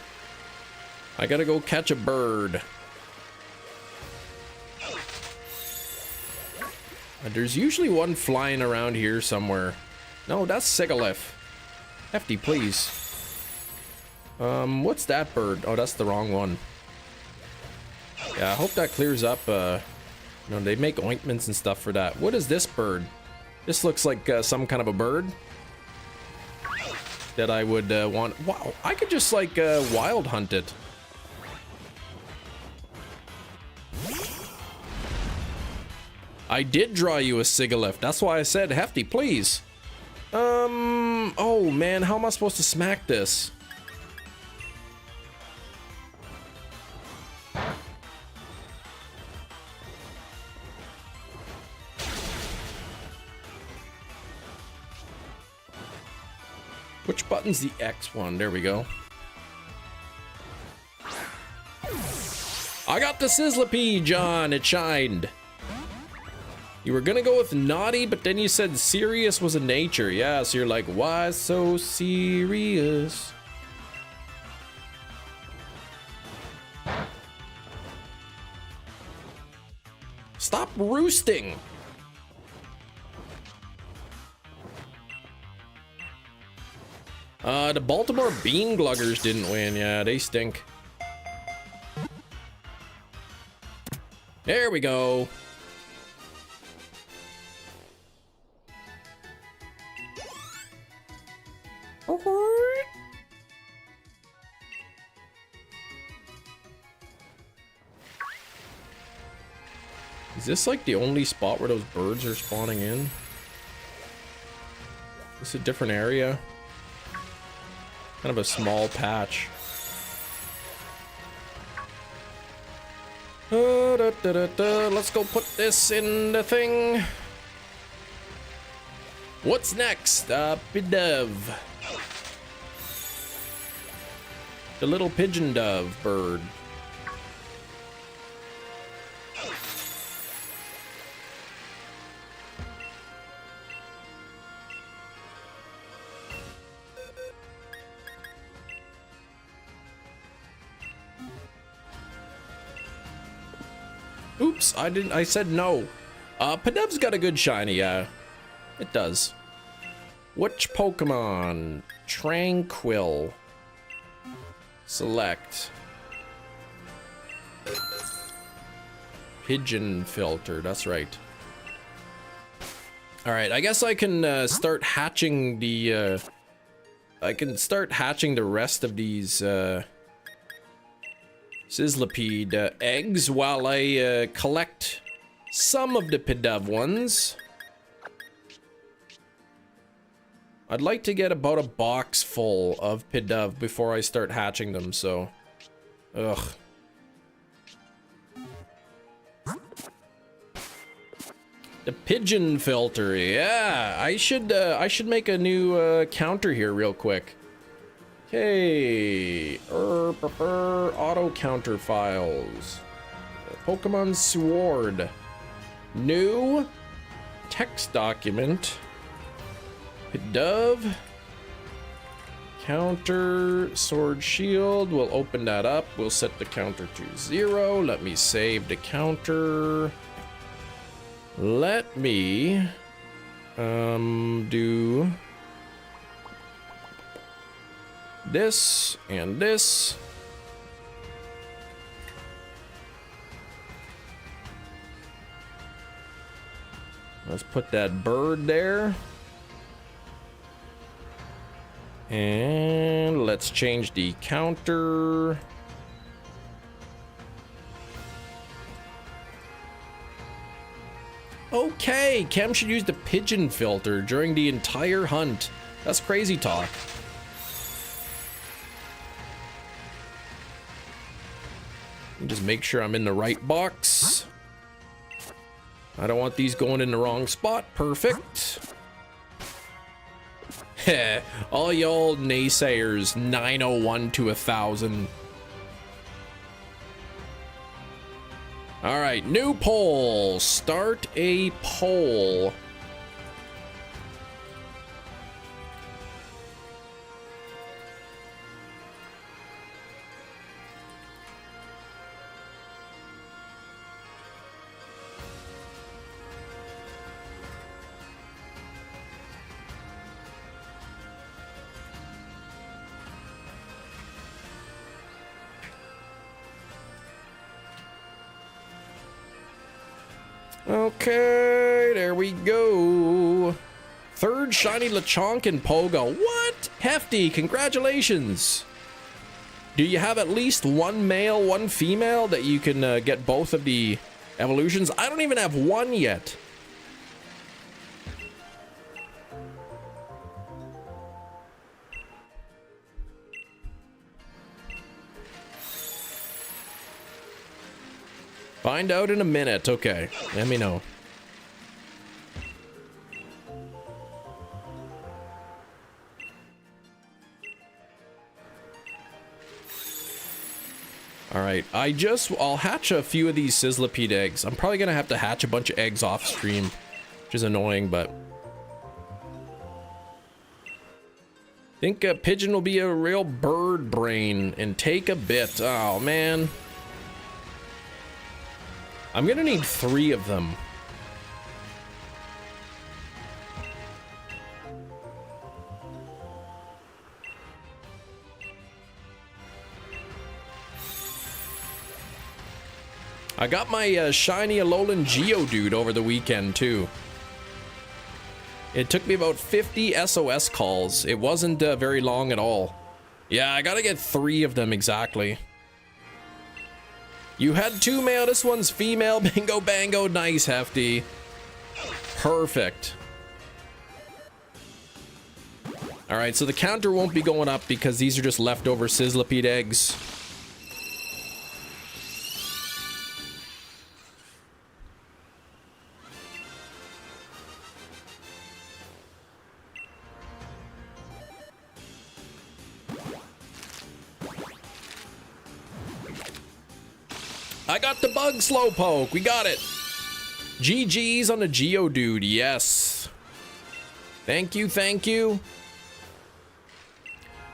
I gotta go catch a bird. There's usually one flying around here somewhere. No, that's Sigalith. Hefty, please. What's that bird? Oh, that's the wrong one. Yeah, I hope that clears up. You know, they make ointments and stuff for that. What is this bird? This looks like some kind of a bird that I would want. Wow, I could just like wild hunt it. I did draw you a Sigalith. That's why I said Hefty, please. Oh man, how am I supposed to smack this? Which button's the X one? There we go. I got the Sizzlipede, John. It shined. You were gonna go with naughty, but then you said serious was a nature. Yeah, so you're like, why so serious? Stop roosting. The Baltimore Bean Gluggers didn't win. Yeah, they stink. There we go. Is this like the only spot where those birds are spawning in? Is this a different area? Kind of a small patch. Let's go put this in the thing. What's next? Pidove. The little pigeon dove bird. Oops, I said no. Pidove's got a good shiny, yeah. It does. Which Pokemon? Tranquil. Select. Pigeon filter, that's right. Alright, I guess I can start hatching the rest of these Sizzlipede eggs while I collect some of the Pidove ones. I'd like to get about a box full of Pidove before I start hatching them, so... Ugh. The pigeon filter, yeah! I should make a new counter here real quick. Okay, auto counter files. Pokemon Sword. New text document. Pidove. Counter Sword Shield. We'll open that up. We'll set the counter to 0. Let me save the counter. Let me do this and this. Let's put that bird there. And let's change the counter. Okay, Chem should use the pigeon filter during the entire hunt. That's crazy talk. Just make sure I'm in the right box. I don't want these going in the wrong spot. Perfect. Heh, all y'all naysayers, 901 to 1,000. All right, new poll. Start a poll. Okay, there we go. Third shiny Lechonk and Pogo. What? Hefty, congratulations. Do you have at least one male, one female that you can get both of the evolutions? I don't even have one yet. Find out in a minute. Okay, let me know. All right, I'll hatch a few of these Sizzlipede eggs. I'm probably gonna have to hatch a bunch of eggs off stream, which is annoying, but I think a pigeon will be a real bird brain and take a bit. Oh man. I'm gonna need 3 of them. I got my shiny Alolan Geodude over the weekend too. It took me about 50 SOS calls. It wasn't very long at all. Yeah, I gotta get 3 of them exactly. You had 2 male, this one's female. Bingo bango, nice, Hefty. Perfect. Alright, so the counter won't be going up because these are just leftover Sizzlipede eggs. I got the bug Slowpoke. We got it. GG's on the Geodude. Yes. Thank you. Thank you.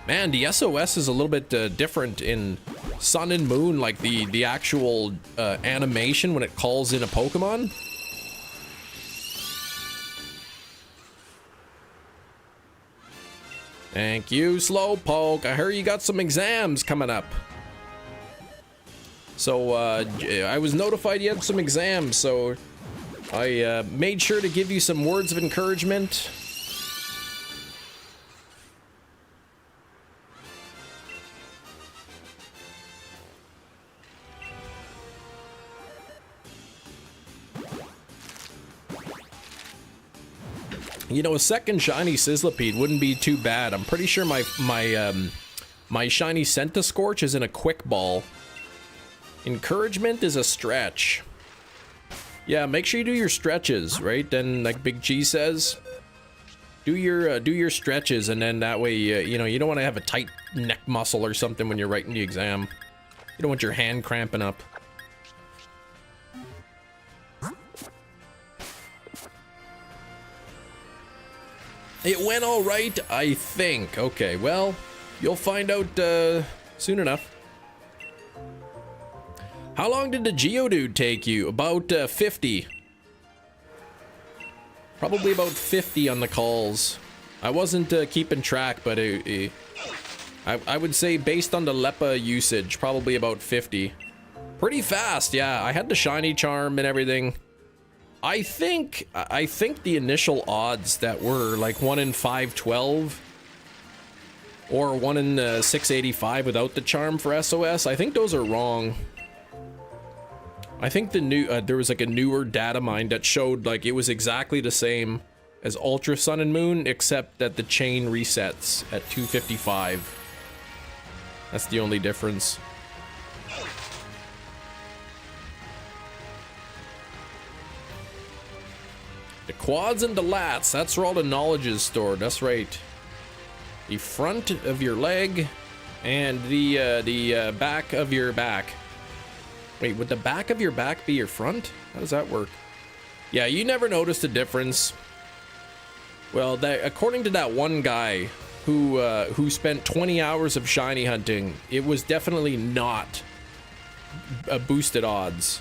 Man, the SOS is a little bit different in Sun and Moon, like the actual animation when it calls in a Pokemon. Thank you, Slowpoke. I heard you got some exams coming up. So, I was notified you had some exams, so I made sure to give you some words of encouragement. You know, a second shiny Sizzlipede wouldn't be too bad. I'm pretty sure my shiny Centiskorch is in a Quick Ball. Encouragement is a stretch. Yeah, make sure you do your stretches, right? Then, like Big G says, do your stretches, and then that way, you know, you don't want to have a tight neck muscle or something when you're writing the exam. You don't want your hand cramping up. It went all right, I think. Okay, well, you'll find out soon enough. How long did the Geodude take you? About 50. Probably about 50 on the calls. I wasn't keeping track, but I would say based on the Lepa usage, probably about 50. Pretty fast, yeah. I had the shiny charm and everything. I think the initial odds that were like 1 in 512 or 1 in 685 without the charm for SOS, I think those are wrong. I think the new there was like a newer data mine that showed like it was exactly the same as Ultra Sun and Moon, except that the chain resets at 255. That's the only difference. The quads and the lats, that's where all the knowledge is stored. That's right. The front of your leg and the back of your back. Wait, would the back of your back be your front? How does that work? Yeah, you never noticed a difference. Well, according to that one guy who spent 20 hours of shiny hunting, it was definitely not a boosted odds.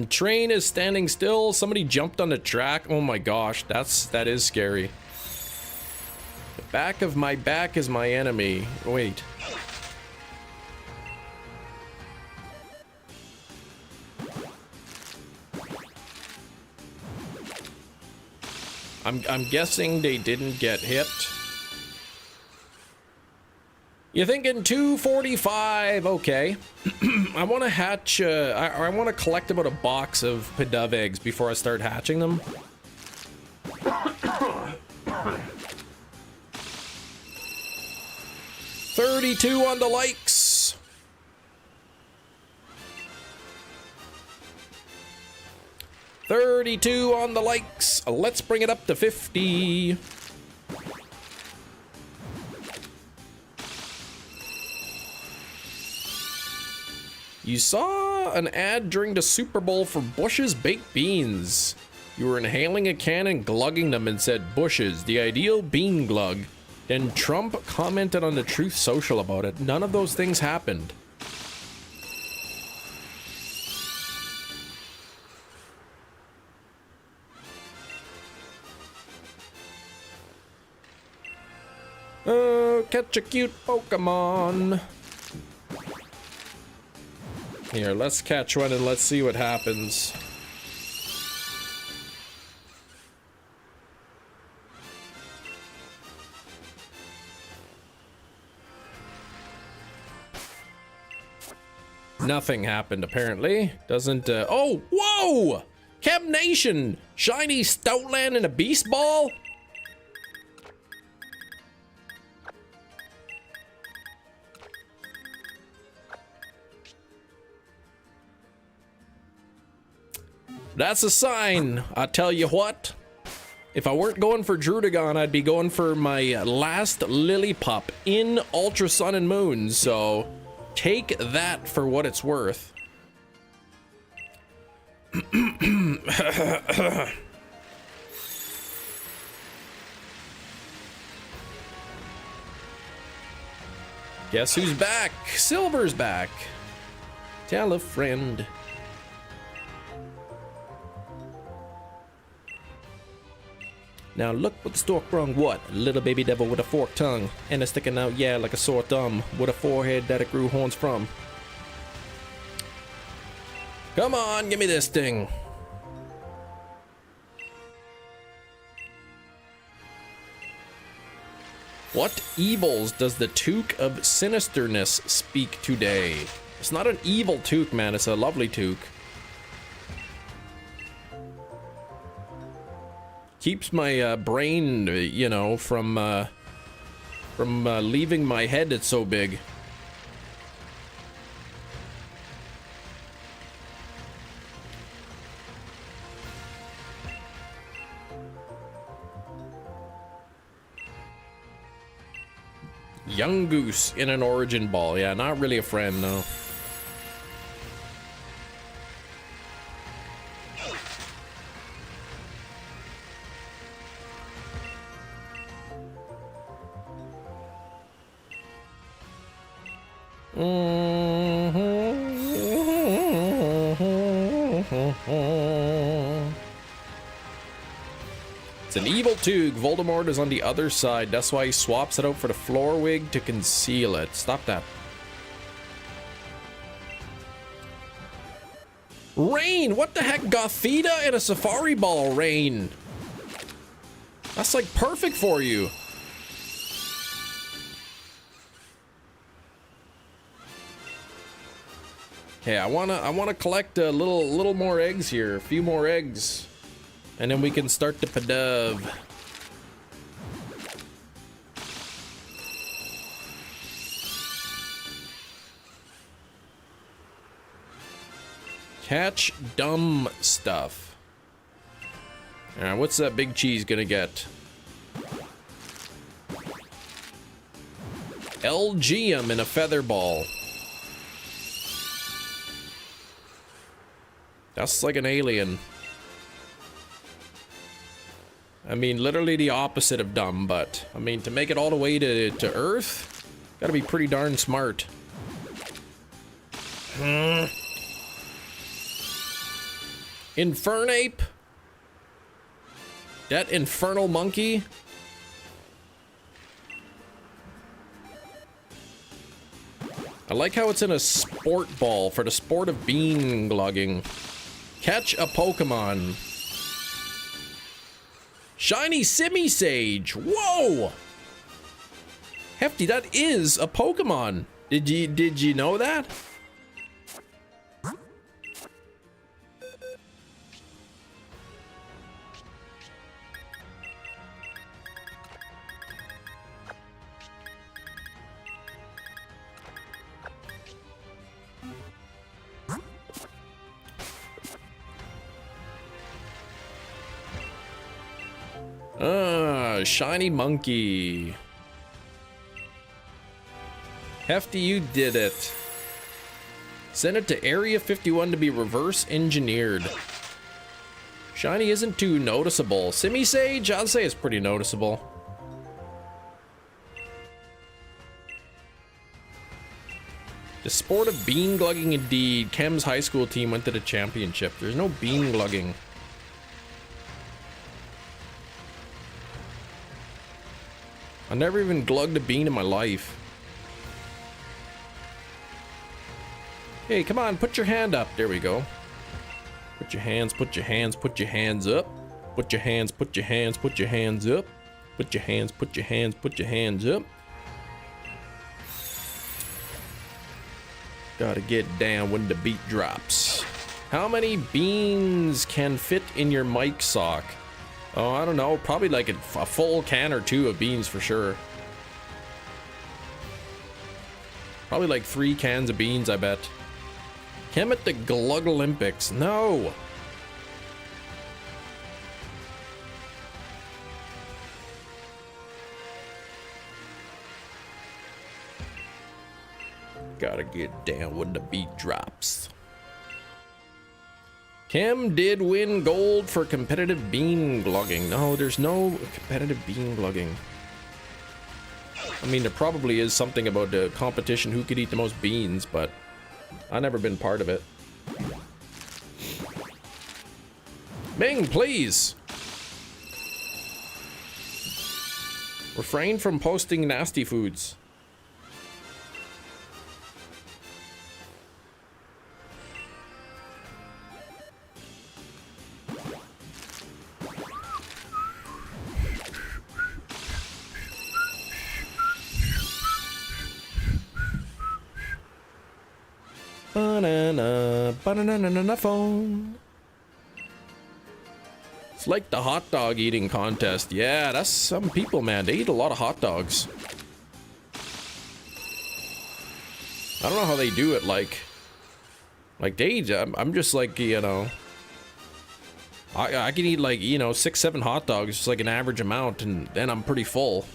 Train is standing still. Somebody jumped on the track. Oh my gosh, that is scary. The back of my back is my enemy. Wait. I'm guessing they didn't get hit. You're thinking 245, okay. I want to hatch, I want to collect about a box of Pidove eggs before I start hatching them. $32 on the likes. $32 on the likes. Let's bring it up to 50. You saw an ad during the Super Bowl for Bush's Baked Beans. You were inhaling a can and glugging them and said, Bush's, the ideal bean glug. Then Trump commented on the Truth Social about it. None of those things happened. Oh, catch a cute Pokemon. Here, let's catch one and let's see what happens. Nothing happened, apparently. Doesn't, oh, whoa! Chem Nation! Shiny Stoutland and a Beast Ball? That's a sign. I tell you what. If I weren't going for Drudagon, I'd be going for my last Lillipup in Ultra Sun and Moon, so take that for what it's worth. Guess who's back? Silver's back. Tell a friend. Now look what the stork brung. What? A little baby devil with a forked tongue and a sticking out, yeah, like a sore thumb, with a forehead that it grew horns from. Come on, give me this thing. What evils does the Toque of Sinisterness speak today? It's not an evil toque, man. It's a lovely toque. Keeps my brain, you know, from leaving my head. It's so big. Young Goose in an Origin Ball. Yeah, not really a friend, no. It's an evil Toque. Voldemort is on the other side. That's why he swaps it out for the floor wig to conceal it. Stop that. Rain! What the heck? Gothita and a Safari Ball, Rain. That's like perfect for you. Okay, I wanna collect a little more eggs here, a few more eggs, and then we can start the Pidove. Catch dumb stuff. All right, what's that big cheese gonna get? LGM in a feather ball. That's like an alien. I mean, literally the opposite of dumb, but I mean, to make it all the way to Earth, gotta be pretty darn smart. Infernape? That infernal monkey? I like how it's in a sport ball for the sport of bean glugging. Catch a Pokemon. Shiny Simisage. Whoa! Hefty, that is a Pokemon. Did you know that? Shiny monkey. Hefty, you did it. Send it to Area 51 to be reverse engineered. Shiny isn't too noticeable. Simisage, I'd say it's pretty noticeable. The sport of bean glugging indeed. Chem's high school team went to the championship. There's no bean glugging. I never even glugged a bean in my life. Hey, come on, put your hand up. There we go. Put your hands, put your hands, put your hands up. Put your hands, put your hands, put your hands up. Put your hands, put your hands, put your hands up. Gotta get down when the beat drops. How many beans can fit in your mic sock? Oh, I don't know. Probably like a full can or two of beans for sure. Probably like 3 cans of beans, I bet. Chem at the Glug Olympics. No. Gotta get down when the beat drops. Kim did win gold for competitive bean glugging. No, there's no competitive bean glugging. I mean, there probably is something about the competition who could eat the most beans, but I've never been part of it. Ming, please! Refrain from posting nasty foods. Banana, banana phone. It's like the hot dog eating contest. Yeah, that's some people, man. They eat a lot of hot dogs. I don't know how they do it. Like they, I'm just like, you know, I can eat like, you know, 6, 7 hot dogs, just like an average amount, and then I'm pretty full.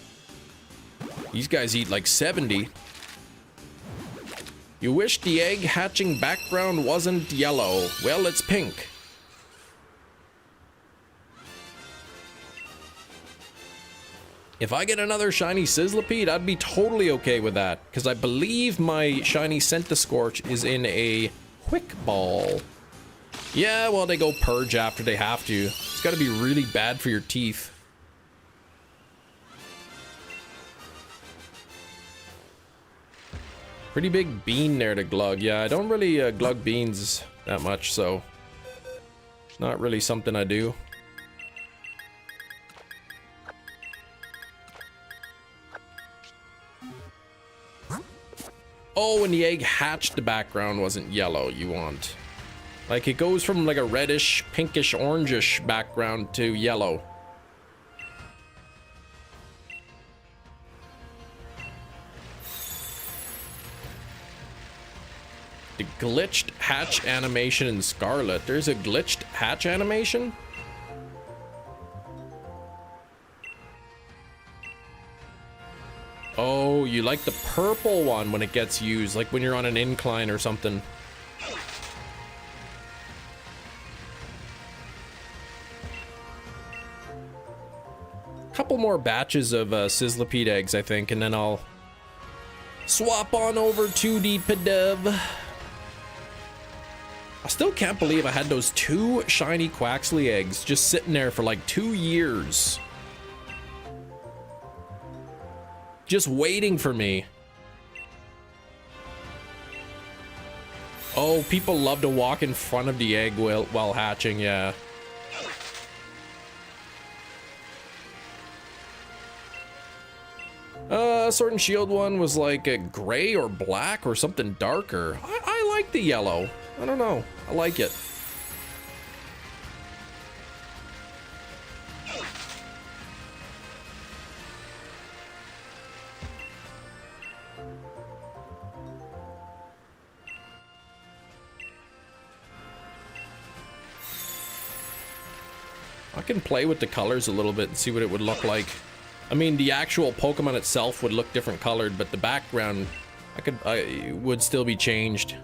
These guys eat like 70. You wish the egg hatching background wasn't yellow. Well, it's pink. If I get another shiny Sizzlipede, I'd be totally okay with that, because I believe my shiny Scentiscorch is in a Quick Ball. Yeah, well, they go purge after they have to. It's got to be really bad for your teeth. Pretty big bean there to glug. Yeah, I don't really glug beans that much, so it's not really something I do. Oh, when the egg hatched, the background wasn't yellow. You want, like, it goes from like a reddish, pinkish, orangish background to yellow. The glitched hatch animation in Scarlet. There's a glitched hatch animation? Oh, you like the purple one when it gets used, like when you're on an incline or something. Couple more batches of Sizzlipede eggs, I think, and then I'll swap on over to the Pidove. I still can't believe I had those 2 shiny Quaxley eggs just sitting there for like 2 years. Just waiting for me. Oh, people love to walk in front of the egg while hatching, yeah. Sword and Shield one was like a gray or black or something darker. I like the yellow. I don't know. I like it. I can play with the colors a little bit and see what it would look like. I mean, the actual Pokemon itself would look different colored, but the background, I would still be changed.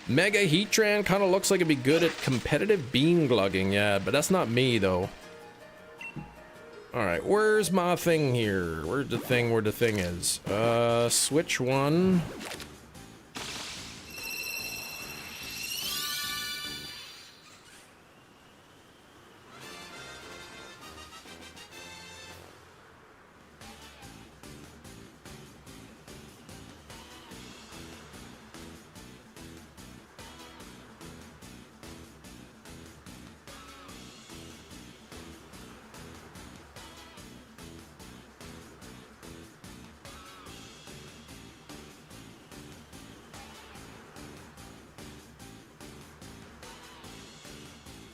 Mega Heatran kind of looks like it'd be good at competitive bean glugging, yeah, but that's not me though. All right, where's my thing here? Where's the thing where the thing is? Switch one.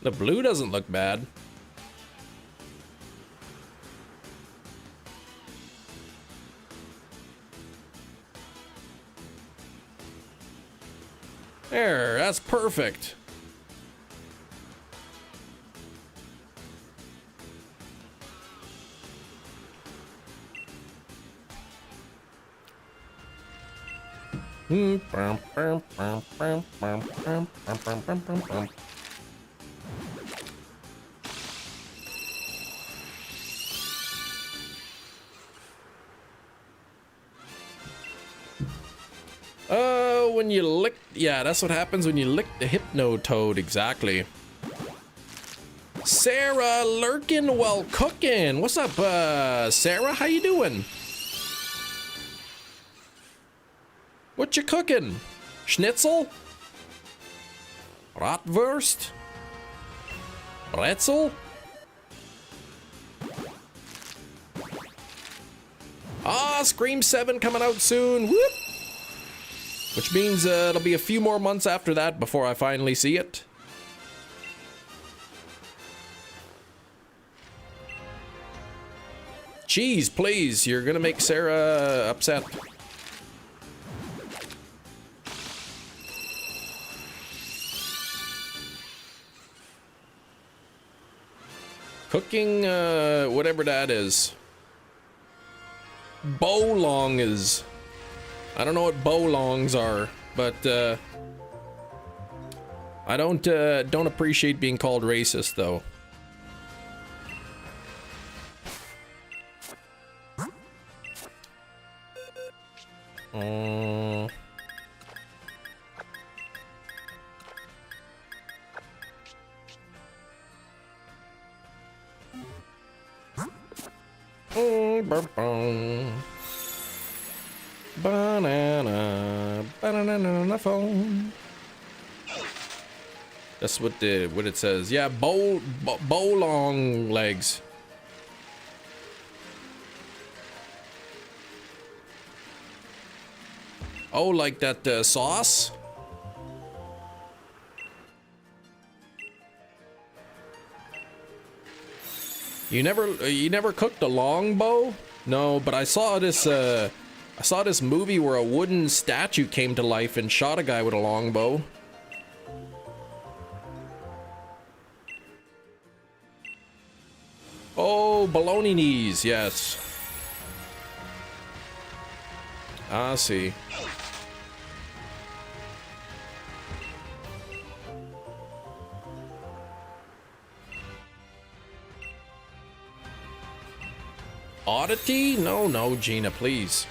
The blue doesn't look bad. There, that's perfect. When you lick, yeah, that's what happens when you lick the Hypno Toad, exactly. Sarah lurking while cooking. What's up, Sarah? How you doing? What you cooking? Schnitzel? Bratwurst? Brezel? Ah, Scream 7 coming out soon. Whoop! Which means it'll be a few more months after that before I finally see it. Jeez, please, you're gonna make Sarah upset. Cooking, whatever that is. Bolong is. I don't know what bolongs are, but I don't appreciate being called racist though. Banana phone. That's what it says. Yeah, bolong legs. Oh, like that sauce? You never cooked a longbow? No, but I saw this movie where a wooden statue came to life and shot a guy with a longbow. Oh, baloney knees, yes. I see. Oddity? No, Gina, please.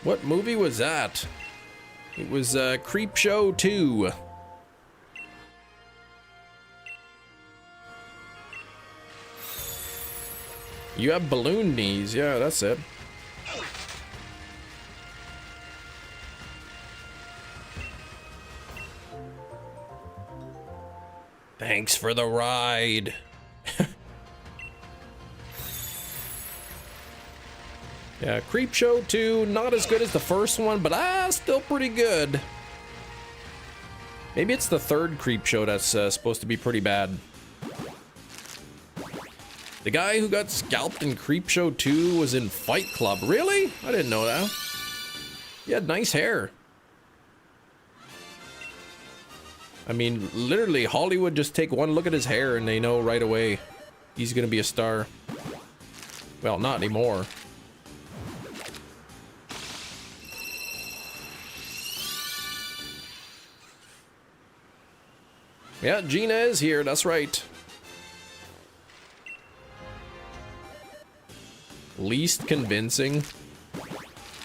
What movie was that? It was Creepshow 2. You have balloon knees, yeah, that's it. Thanks for the ride. Yeah, Creepshow 2, not as good as the first one, but still pretty good. Maybe it's the third Creepshow that's supposed to be pretty bad. The guy who got scalped in Creepshow 2 was in Fight Club. Really? I didn't know that. He had nice hair. I mean, literally, Hollywood just take one look at his hair and they know right away he's gonna be a star. Well, not anymore. Yeah, Gina is here, that's right. Least convincing.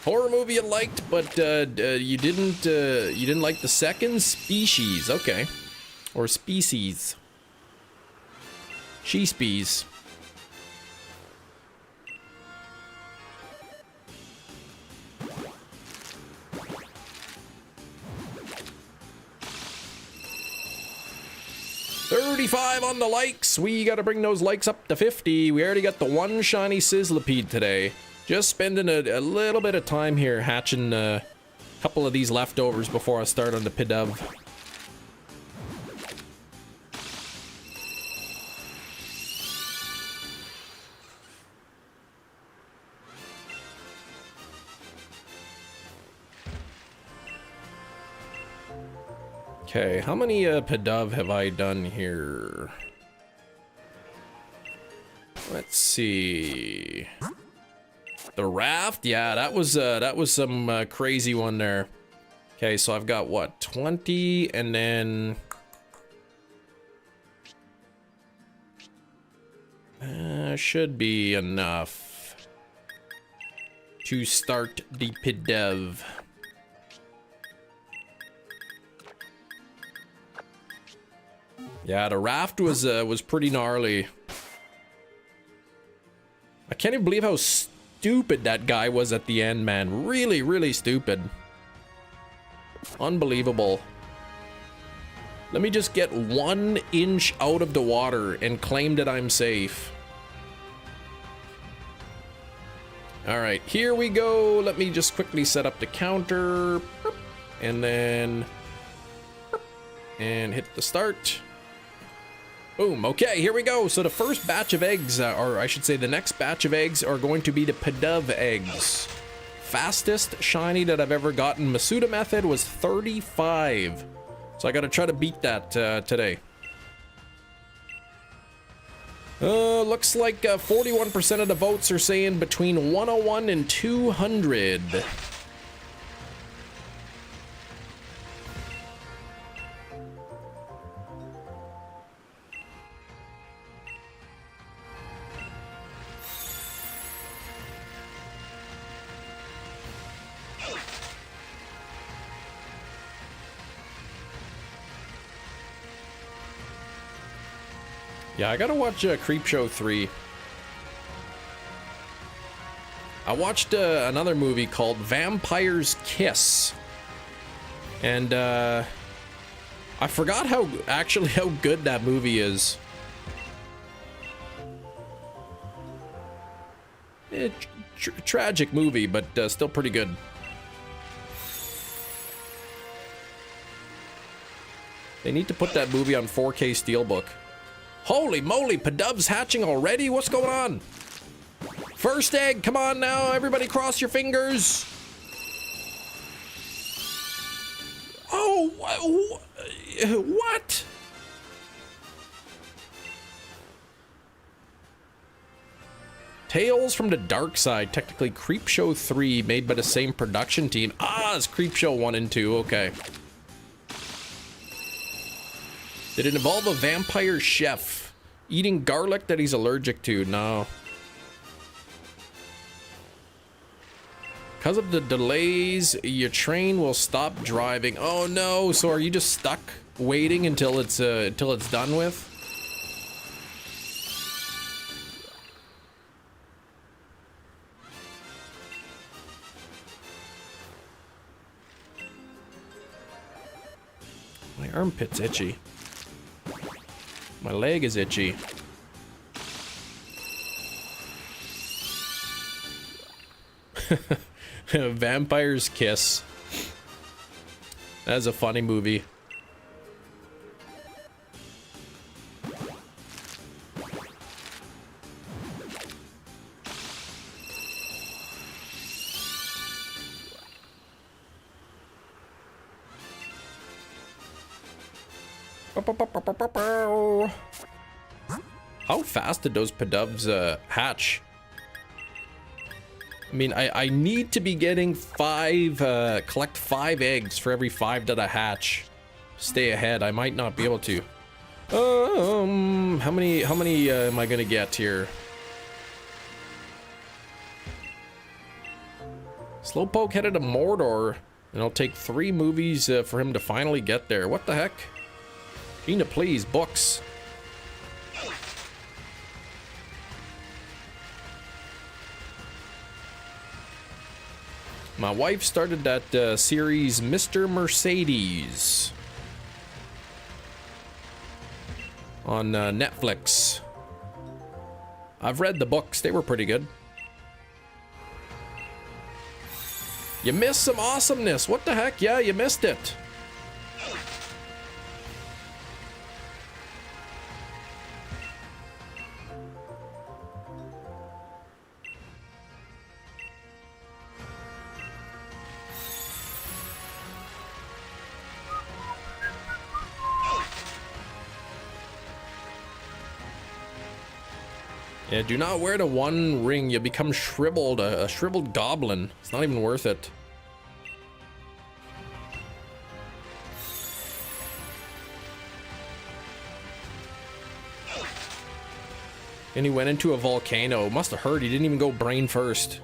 Horror movie you liked, but you didn't like the second? Species, okay. Or species. She-spees. $35 on the likes. We gotta bring those likes up to 50. We already got the one shiny Sizzlipede today. Just spending a little bit of time here hatching Couple of these leftovers before I start on the POKEDEX. Okay, how many POKEDEX have I done here? Let's see. The raft, yeah, that was some crazy one there. Okay, so I've got what, 20, and then should be enough to start the POKEDEX. Yeah, the raft was pretty gnarly. I can't even believe how stupid that guy was at the end, man. Really, really stupid. Unbelievable. Let me just get 1 inch out of the water and claim that I'm safe. All right, here we go. Let me just quickly set up the counter. And then... and hit the start. Boom. Okay, here we go. So the first batch of eggs, or I should say the next batch of eggs, are going to be the POKEDEX eggs. Fastest shiny that I've ever gotten. Masuda method was 35. So I got to try to beat that today. Looks like 41% of the votes are saying between 101 and 200. Yeah, I gotta watch Creepshow 3. I watched another movie called Vampire's Kiss. And I forgot how good that movie is. Tragic movie, but still pretty good. They need to put that movie on 4K Steelbook. Holy moly, POKEDEX hatching already? What's going on? First egg, come on now, everybody cross your fingers. Oh, what? Tales from the Dark Side, technically Creepshow 3, made by the same production team. Ah, it's Creepshow 1 and 2, okay. Did it involve a vampire chef eating garlic that he's allergic to? No. Because of the delays, your train will stop driving. Oh no, so are you just stuck waiting until it's done with? My armpit's itchy. My leg is itchy. Vampire's Kiss. That's a funny movie. How fast did those POKEDEX hatch? I mean, I need to be getting collect 5 eggs for every 5 that I hatch. Stay ahead. I might not be able to. How many am I gonna get here? Slowpoke headed to Mordor, and it'll take 3 movies for him to finally get there. What the heck? Gina, please, books. My wife started that series, Mr. Mercedes, on Netflix. I've read the books. They were pretty good. You missed some awesomeness. What the heck? Yeah, you missed it. Yeah, do not wear the one ring. You become shriveled, a shriveled goblin. It's not even worth it. And he went into a volcano. Must have hurt. He didn't even go brain first.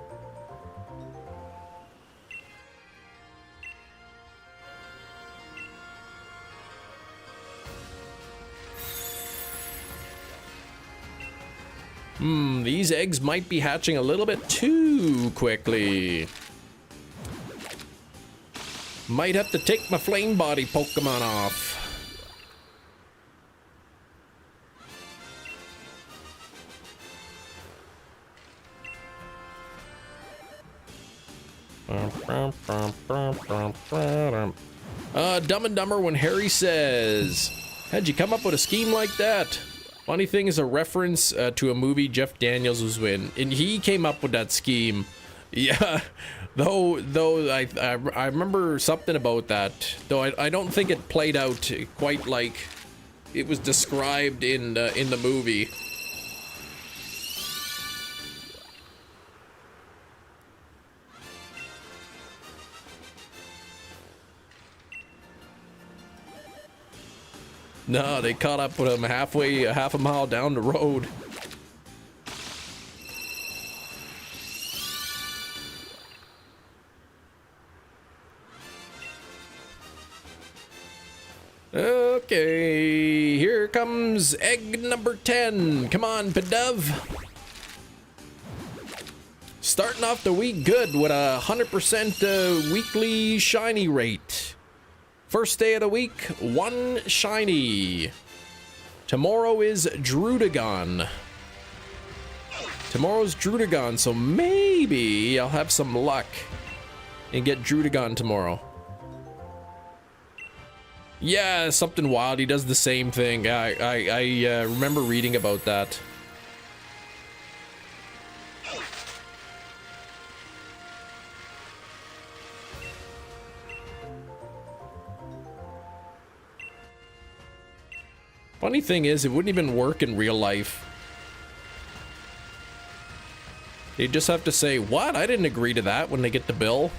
These eggs might be hatching a little bit too quickly. Might have to take my flame body Pokemon off. Dumb and Dumber when Harry says, "How'd you come up with a scheme like that?" Funny thing is a reference to a movie Jeff Daniels was in, and he came up with that scheme. Yeah, though I remember something about that. Though I don't think it played out quite like it was described in the movie. No, they caught up with him half a mile down the road. Okay, here comes egg number 10. Come on, Pidove. Starting off the week good with a 100% weekly shiny rate. First day of the week, 1 shiny. Tomorrow is Drudagon. Tomorrow's Drudagon, so maybe I'll have some luck and get Drudagon tomorrow. Yeah, something wild. He does the same thing. I remember reading about that. Funny thing is, it wouldn't even work in real life. They just have to say, "What? I didn't agree to that," when they get the bill.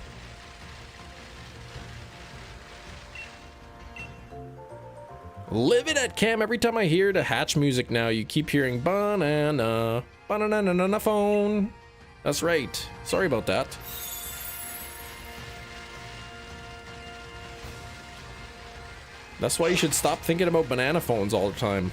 Live it at Cam. Every time I hear the Hatch music now, you keep hearing banana, banana phone. That's right. Sorry about that. That's why you should stop thinking about banana phones all the time.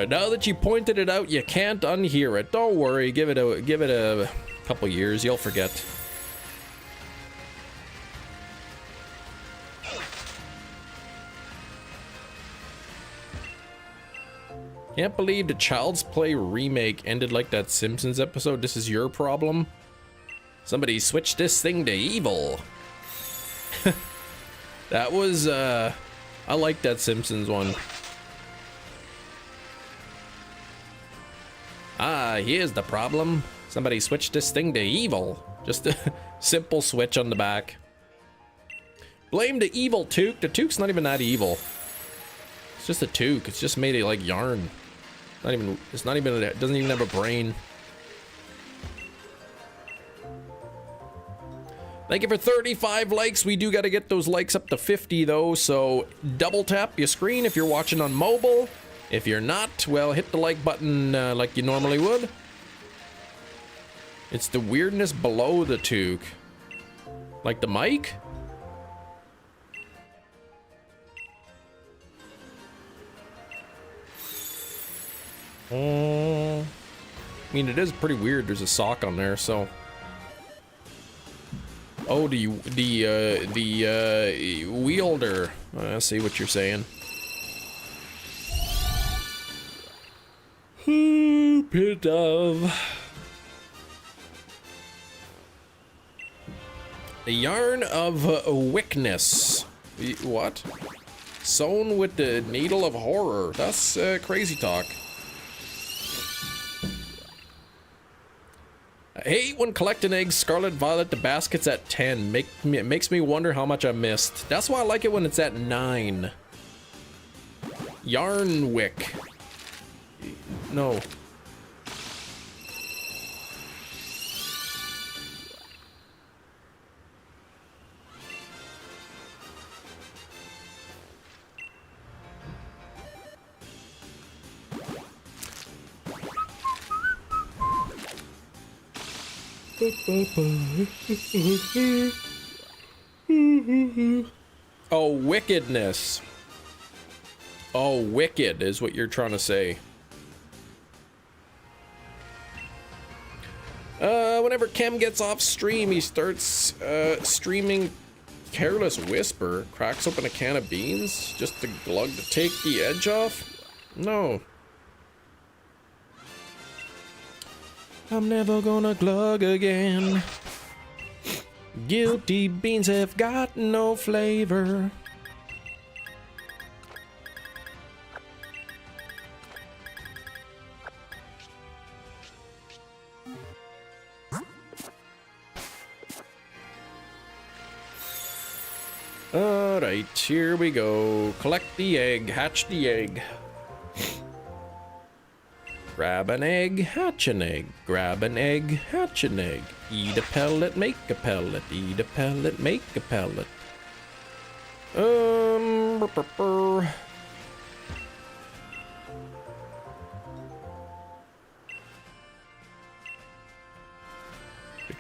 Now that you pointed it out, you can't unhear it. Don't worry, give it a couple years, you'll forget. Can't believe the Child's Play remake ended like that Simpsons episode. This is your problem. Somebody switched this thing to evil. That was I like that Simpsons one. Ah, here's the problem. Somebody switched this thing to evil. Just a simple switch on the back. Blame the evil toque. The toque's not even that evil. It's just a toque. It's just made of like yarn. It doesn't even have a brain. Thank you for 35 likes. We do got to get those likes up to 50 though, so double tap your screen if you're watching on mobile. If you're not, well, hit the like button like you normally would. It's the weirdness below the toque. Like the mic? I mean, it is pretty weird. There's a sock on there, so. Oh, the wielder. I see what you're saying. Bit of. The yarn of wickness. What? Sewn with the needle of horror. That's crazy talk. I hate when collecting eggs, Scarlet Violet, the basket's at 10. It makes me wonder how much I missed. That's why I like it when it's at 9. Yarn wick. No. Oh, wickedness. Oh, wicked is what you're trying to say. Whenever Kem gets off stream, he starts streaming Careless Whisper, cracks open a can of beans just to glug to take the edge off. No. I'm never gonna glug again. Guilty beans have got no flavor. Alright, here we go. Collect the egg, hatch the egg. Grab an egg, hatch an egg. Grab an egg, hatch an egg. Eat a pellet, make a pellet. Eat a pellet, make a pellet. The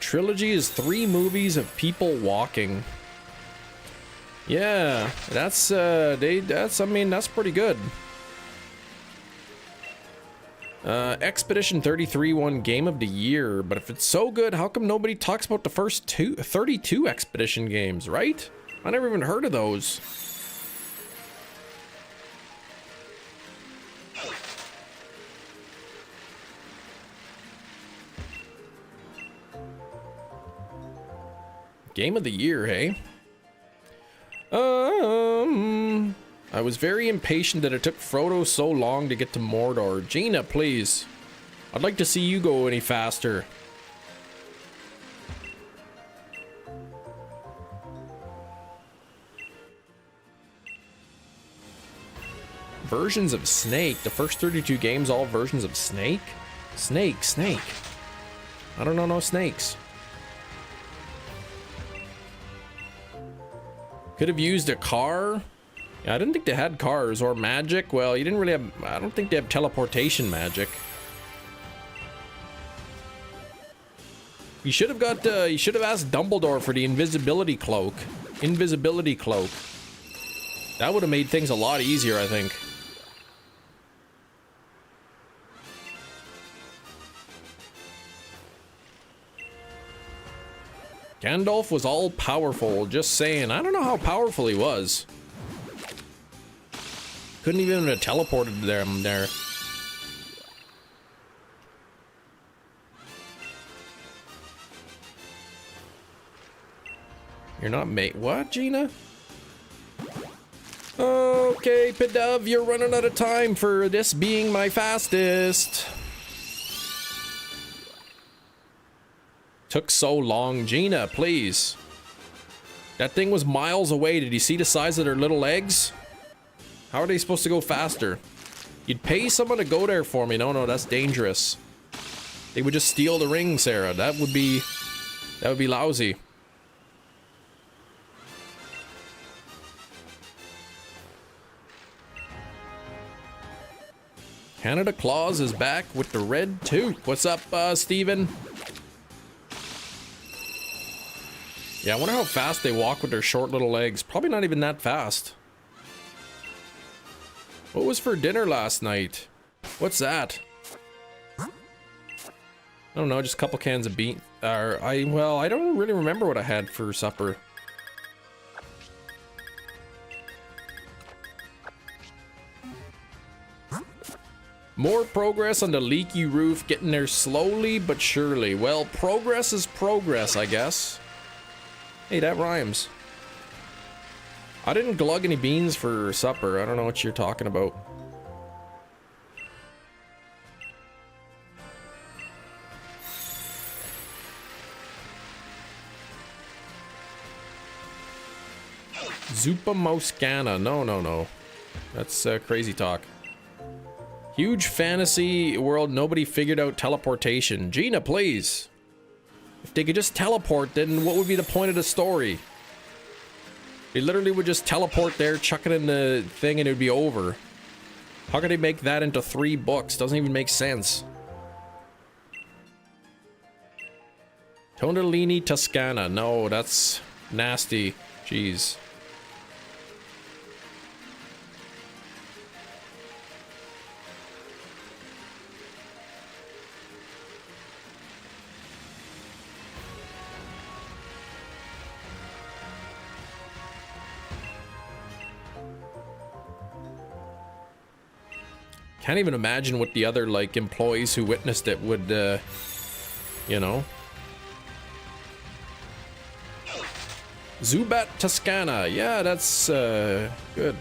trilogy is 3 movies of people walking. Yeah, that's I mean, that's pretty good. Expedition 33 won Game of the Year, but if it's so good, how come nobody talks about the first 32 Expedition games, right? I never even heard of those. Game of the Year, hey? I was very impatient that it took Frodo so long to get to Mordor. Gina, please. I'd like to see you go any faster. Versions of Snake. The first 32 games, all versions of Snake? Snake. I don't know no snakes. Could have used a car. Yeah, I didn't think they had cars or magic. Well, you didn't really have. I don't think they have teleportation magic. You should have got. You should have asked Dumbledore for the invisibility cloak. Invisibility cloak. That would have made things a lot easier, I think. Gandalf was all powerful, just saying. I don't know how powerful he was. Couldn't even have teleported them there. You're not what, Gina? Okay, Pidove, you're running out of time for this being my fastest. Took so long. Gina, please. That thing was miles away. Did you see the size of their little legs? How are they supposed to go faster? You'd pay someone to go there for me. No, that's dangerous. They would just steal the ring, Sarah. That would be lousy. Canada Claus is back with the red toque. What's up, Steven? Yeah, I wonder how fast they walk with their short little legs. Probably not even that fast. What was for dinner last night? What's that? I don't know, just a couple cans of beans. Well, I don't really remember what I had for supper. More progress on the leaky roof, getting there slowly but surely. Well, progress is progress, I guess. Hey, that rhymes. I didn't glug any beans for supper. I don't know what you're talking about. Zupa Moscana. No. That's crazy talk. Huge fantasy world, nobody figured out teleportation. Gina, please. If they could just teleport, then what would be the point of the story? They literally would just teleport there, chuck it in the thing, and it would be over. How could they make that into 3 books? Doesn't even make sense. Tonellini Toscana. No, that's nasty. Jeez. Can't even imagine what the other, like, employees who witnessed it would, you know. Zubat Toscana. Yeah, that's, good.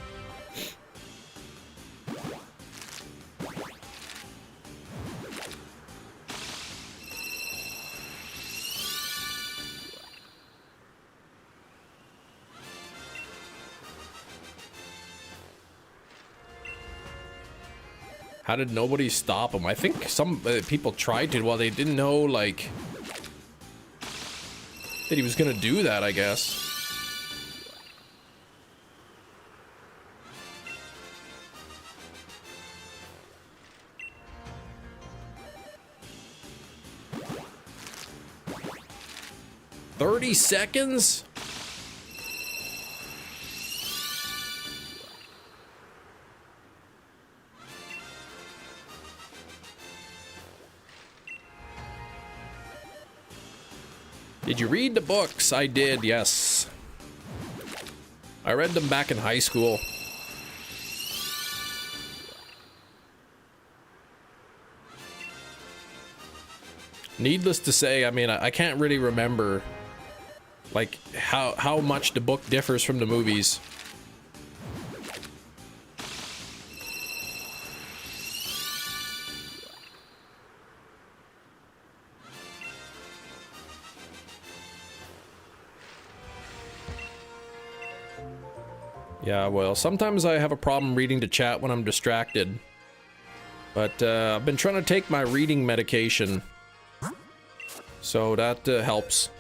How did nobody stop him? I think some people tried to. Well, they didn't know, like, that he was gonna do that, I guess. "30 seconds? Did you read the books? I did, yes. I read them back in high school. Needless to say, I mean, I can't really remember, like, how much the book differs from the movies. Yeah, well, sometimes I have a problem reading the chat when I'm distracted. But I've been trying to take my reading medication. So that helps.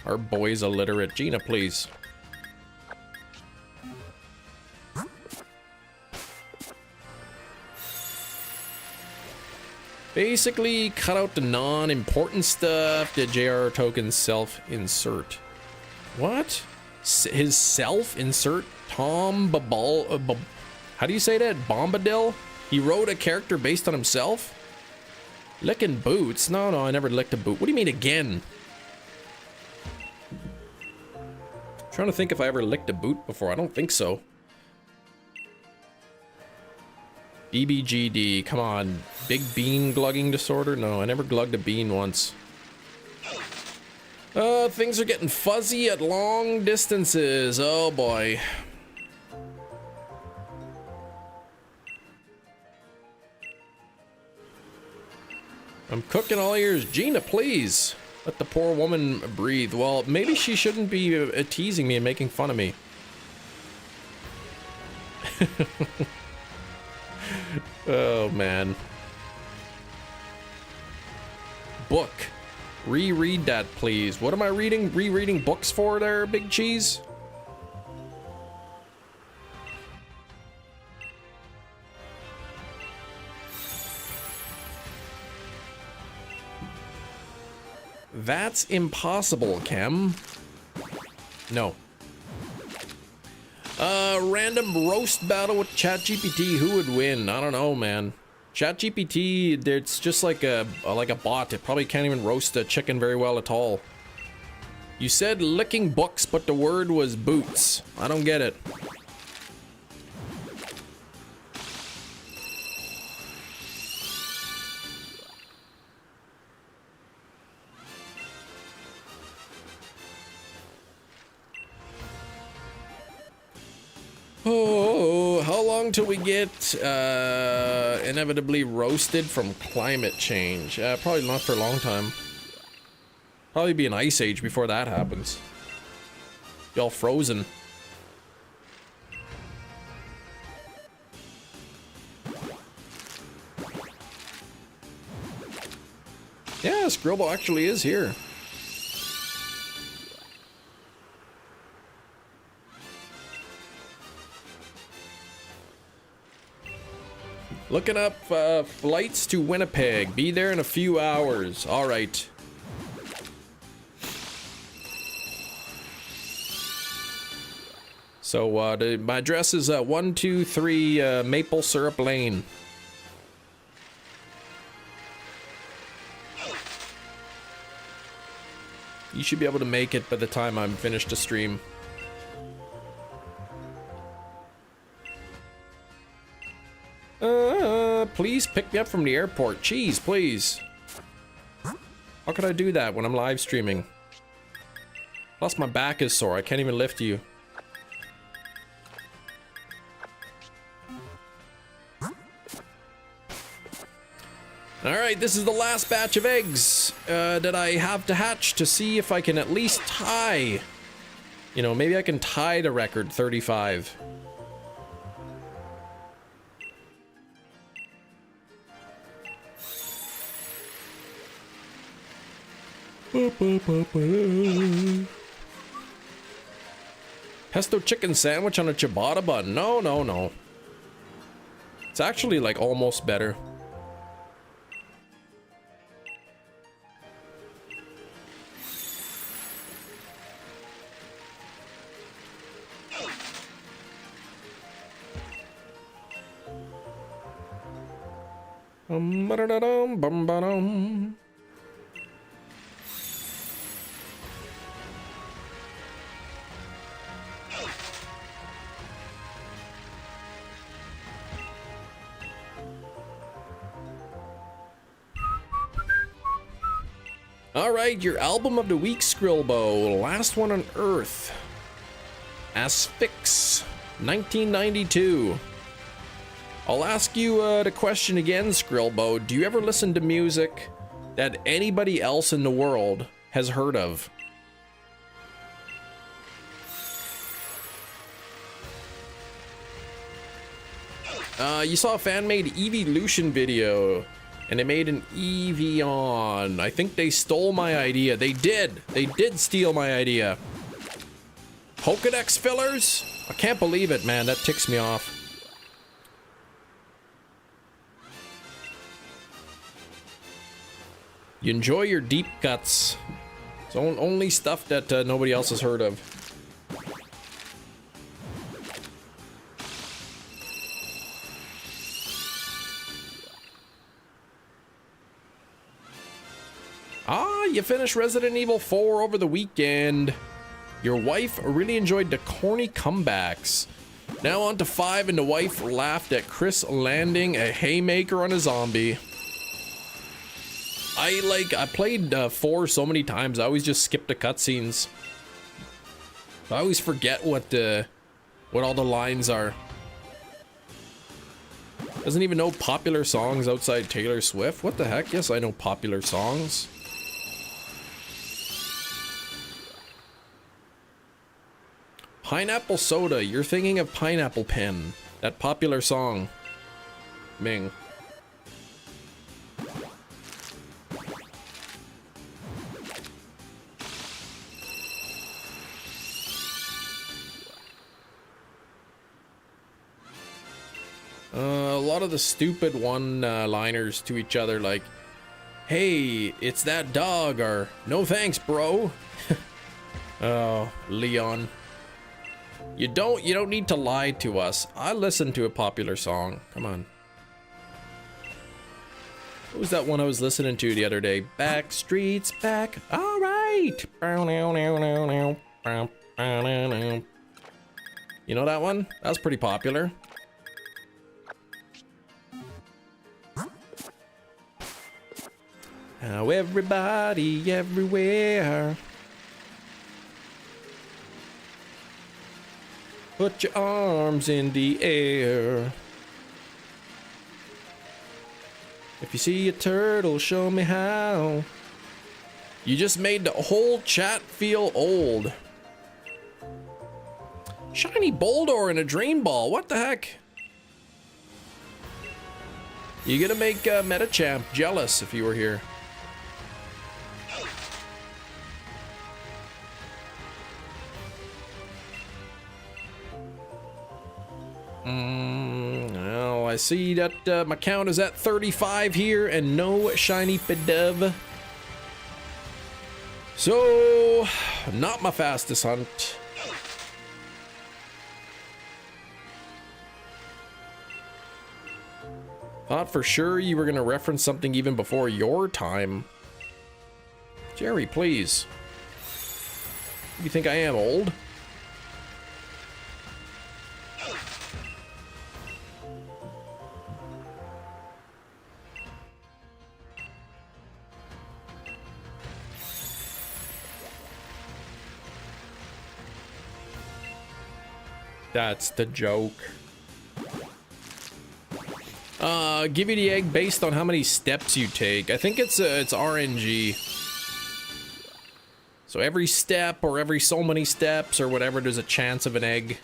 Our boy's illiterate. Gina, please. Basically, cut out the non-important stuff. The JR token self-insert. What? His self-insert? Tom Babal... how do you say that? Bombadil? He wrote a character based on himself? Licking boots? No, I never licked a boot. What do you mean again? I'm trying to think if I ever licked a boot before. I don't think so. BBGD, come on. Big bean glugging disorder? No, I never glugged a bean once. Things are getting fuzzy at long distances. Oh boy. I'm cooking all ears. Gina, please. Let the poor woman breathe. Well, maybe she shouldn't be teasing me and making fun of me. Oh, man. Book. Reread that, please. What am I reading? Rereading books for there, Big Cheese? That's impossible, Chem. No. Random roast battle with ChatGPT. Who would win? I don't know, man. ChatGPT, it's just like a bot. It probably can't even roast a chicken very well at all. You said licking books, but the word was boots. I don't get it. Oh, how long till we get inevitably roasted from climate change? Probably not for a long time. Probably be an ice age before that happens. Be all frozen. Yeah, Scribble actually is here. Looking up flights to Winnipeg. Be there in a few hours. All right. So my address is 123 Maple Syrup Lane. You should be able to make it by the time I'm finished to stream. Please pick me up from the airport. Jeez, please. How could I do that when I'm live streaming? Plus my back is sore. I can't even lift you. Alright, this is the last batch of eggs that I have to hatch to see if I can at least tie. You know, maybe I can tie the record 35. Pesto chicken sandwich on a ciabatta bun. No, no, no. It's actually like almost better. Alright, your album of the week, Skrillbo. Last one on Earth. Asphyx, 1992. I'll ask you the question again, Skrillbo. Do you ever listen to music that anybody else in the world has heard of? You saw a fan-made Evolution video, and they made an Evian. I think they stole my idea. They did. They did steal my idea. POKEDEX fillers? I can't believe it, man. That ticks me off. You enjoy your deep cuts. It's only stuff that nobody else has heard of. Ah, you finished Resident Evil 4 over the weekend. Your wife really enjoyed the corny comebacks. Now on to 5, and the wife laughed at Chris landing a haymaker on a zombie. I played 4 so many times, I always just skip the cutscenes. I always forget what all the lines are. Doesn't even know popular songs outside Taylor Swift. What the heck? Yes, I know popular songs. Pineapple Soda. You're thinking of Pineapple Pen. That popular song. Ming. A lot of the stupid one-liners to each other, like, Hey, it's that dog, or no thanks, bro. Oh, Leon. You don't need to lie to us. I listened to a popular song. Come on. What was that one I was listening to the other day? Back streets back. All right. You know that one? That was pretty popular. Now everybody everywhere, put your arms in the air. If you see a turtle, show me how. You just made the whole chat feel old. Shiny Boldor and a Dream Ball, what the heck? You gonna make Metachamp jealous if you were here. Well, I see that my count is at 35 here and no shiny Pidove. So, not my fastest hunt. Thought for sure you were gonna reference something even before your time. Jerry, please. You think I am old? That's the joke. Give you the egg based on how many steps you take. I think it's RNG. So every step or every so many steps or whatever, there's a chance of an egg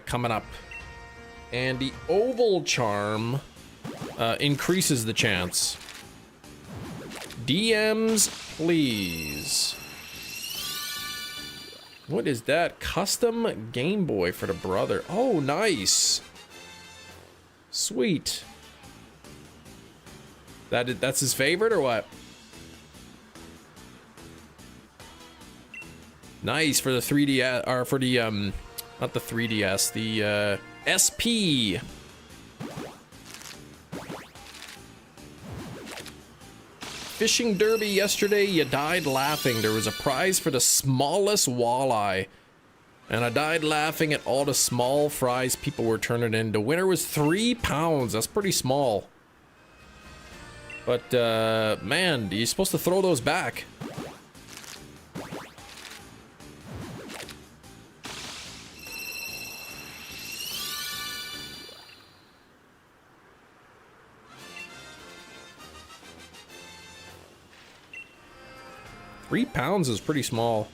coming up. And the oval charm increases the chance. DMs, please. What is that? Custom Game Boy for the brother. Oh, nice. Sweet. That's his favorite or what? Nice for the 3DS, or for the not the 3DS, the SP. Fishing derby yesterday, you died laughing. There was a prize for the smallest walleye. And I died laughing at all the small fries people were turning in. The winner was 3 pounds. That's pretty small. But, man, you're supposed to throw those back. £3 is pretty small.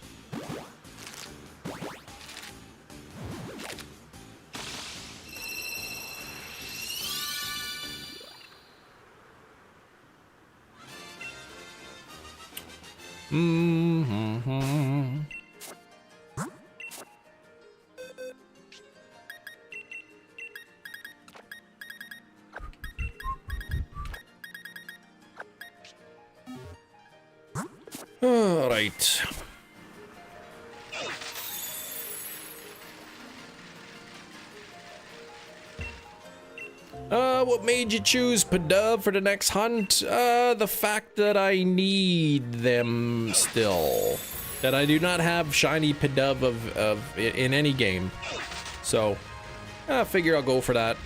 All right. What made you choose Pidove for the next hunt? The fact that I need them still. That I do not have shiny Pidove in any game. So, I figure I'll go for that.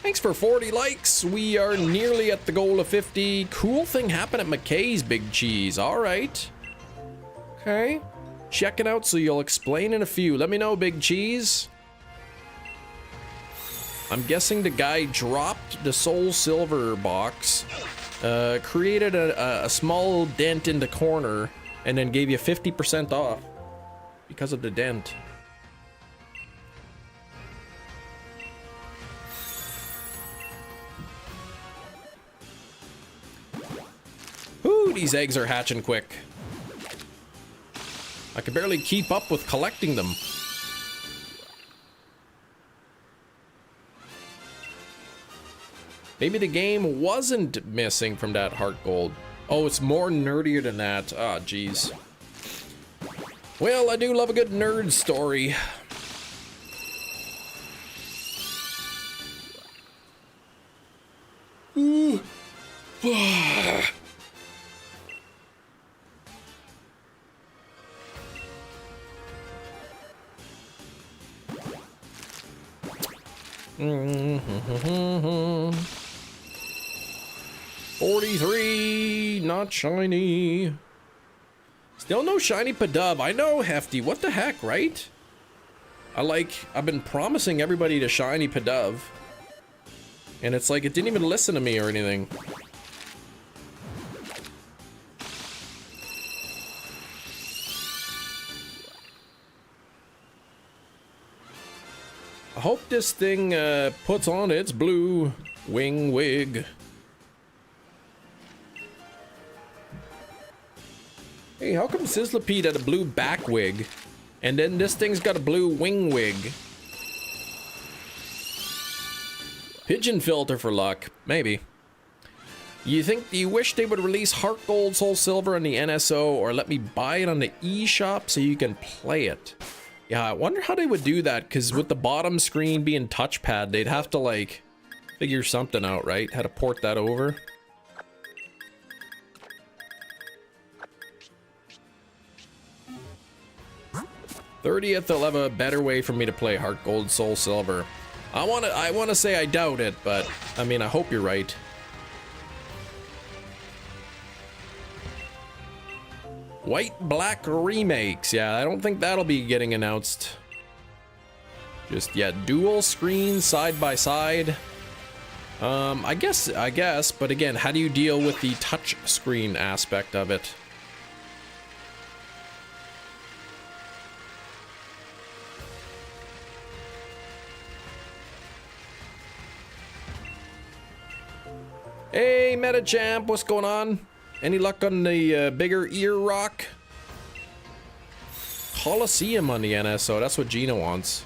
Thanks for 40 likes. We are nearly at the goal of 50. Cool thing happened at McKay's, Big Cheese. All right. Okay. Check it out so you'll explain in a few. Let me know, Big Cheese. I'm guessing the guy dropped the Soul Silver box, created a small dent in the corner, and then gave you 50% off because of the dent. Ooh, these eggs are hatching quick. I can barely keep up with collecting them. Maybe the game wasn't missing from that heart gold. Oh, it's more nerdier than that. Ah, oh, jeez. Well, I do love a good nerd story. Ooh. Mm-hmm. 43, not shiny. Still no shiny Pidove. I know, Hefty. What the heck, right? I've been promising everybody to shiny Pidove. And it's like, it didn't even listen to me or anything. I hope this thing puts on its blue wing wig. Hey, how come Sizzlipede had a blue back wig, and then this thing's got a blue wing wig? Pigeon filter for luck, maybe. You wish they would release Heart Gold, Soul Silver on the NSO, or let me buy it on the eShop so you can play it? Yeah, I wonder how they would do that, because with the bottom screen being touchpad, they'd have to, like, figure something out, right? How to port that over. "30th, they'll have a better way for me to play Heart Gold, Soul Silver." I wanna say I doubt it, but I mean, I hope you're right. White Black remakes. Yeah, I don't think that'll be getting announced just yet. Dual screen side by side. I guess, but again, how do you deal with the touch screen aspect of it? Hey, Metachamp, what's going on? Any luck on the bigger ear rock? Coliseum on the NSO, that's what Gina wants.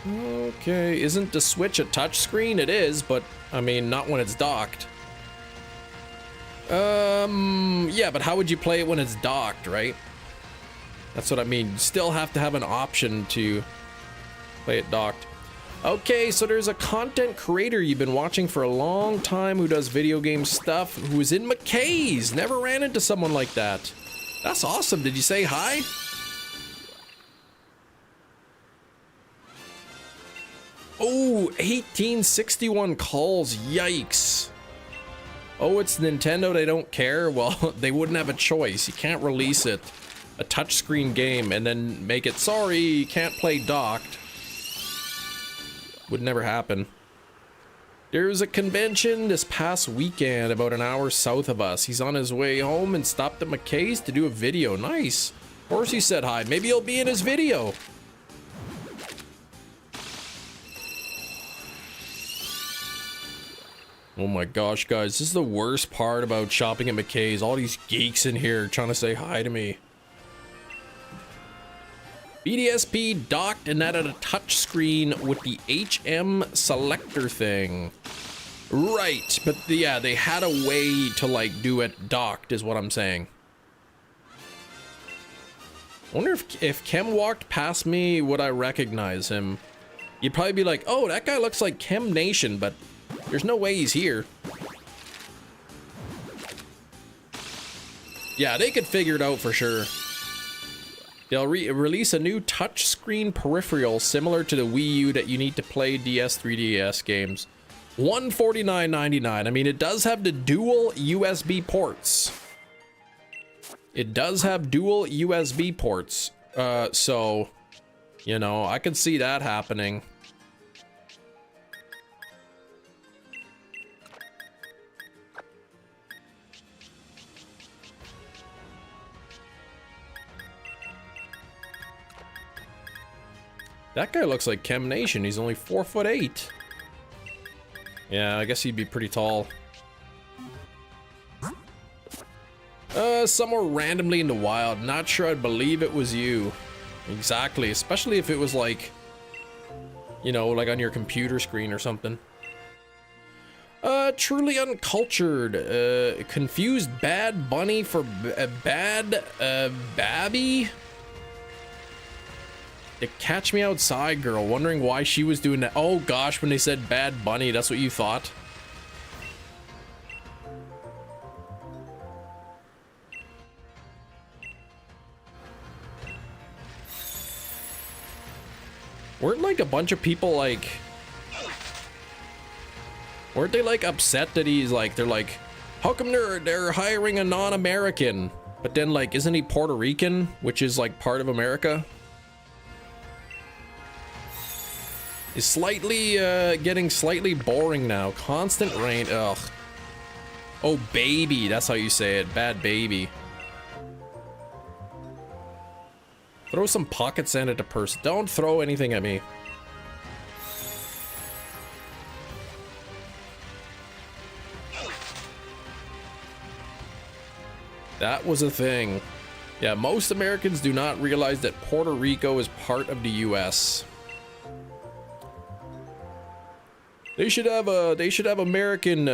Okay, isn't the Switch a touchscreen? It is, but I mean, not when it's docked. Yeah, but how would you play it when it's docked, right? That's what I mean. You still have to have an option to play it docked. Okay, so there's a content creator you've been watching for a long time who does video game stuff, who is in McKay's. Never ran into someone like that. That's awesome. Did you say hi? Oh, 1861 calls. Yikes. Oh, it's Nintendo. They don't care. Well, they wouldn't have a choice. You can't release it. A touchscreen game and then make it, sorry, you can't play docked. Would never happen. There was a convention this past weekend about an hour south of us. He's on his way home and stopped at McKay's to do a video. Nice. Of course he said hi. Maybe he'll be in his video. Oh my gosh, guys. This is the worst part about shopping at McKay's. All these geeks in here trying to say hi to me. BDSP docked and that at a touch screen with the HM selector thing. Right, but yeah, they had a way to like do it docked is what I'm saying. I wonder if Kem walked past me, would I recognize him? You'd probably be like, oh, that guy looks like Chem Nation, but there's no way he's here. Yeah, they could figure it out for sure. They'll release a new touchscreen peripheral similar to the Wii U that you need to play DS, 3DS games. $149.99. I mean, it does have the dual USB ports. It does have dual USB ports, so, you know, I could see that happening. That guy looks like Chem Nation. He's only 4'8". Yeah, I guess he'd be pretty tall. Somewhere randomly in the wild. Not sure I'd believe it was you. Exactly, especially if it was like, you know, like on your computer screen or something. Truly uncultured. Confused Bad Bunny for Bad Babby. The Catch Me Outside girl, wondering why she was doing that. Oh gosh, when they said Bad Bunny, that's what you thought? Weren't like a bunch of people like... Weren't they like upset that he's like, they're like, how come they're hiring a non-American? But then like, isn't he Puerto Rican, which is like part of America? Is slightly, getting slightly boring now. Constant rain, ugh. Oh, baby, that's how you say it. Bad baby. Throw some pocket sand at the person. Don't throw anything at me. That was a thing. Yeah, most Americans do not realize that Puerto Rico is part of the US. They should have American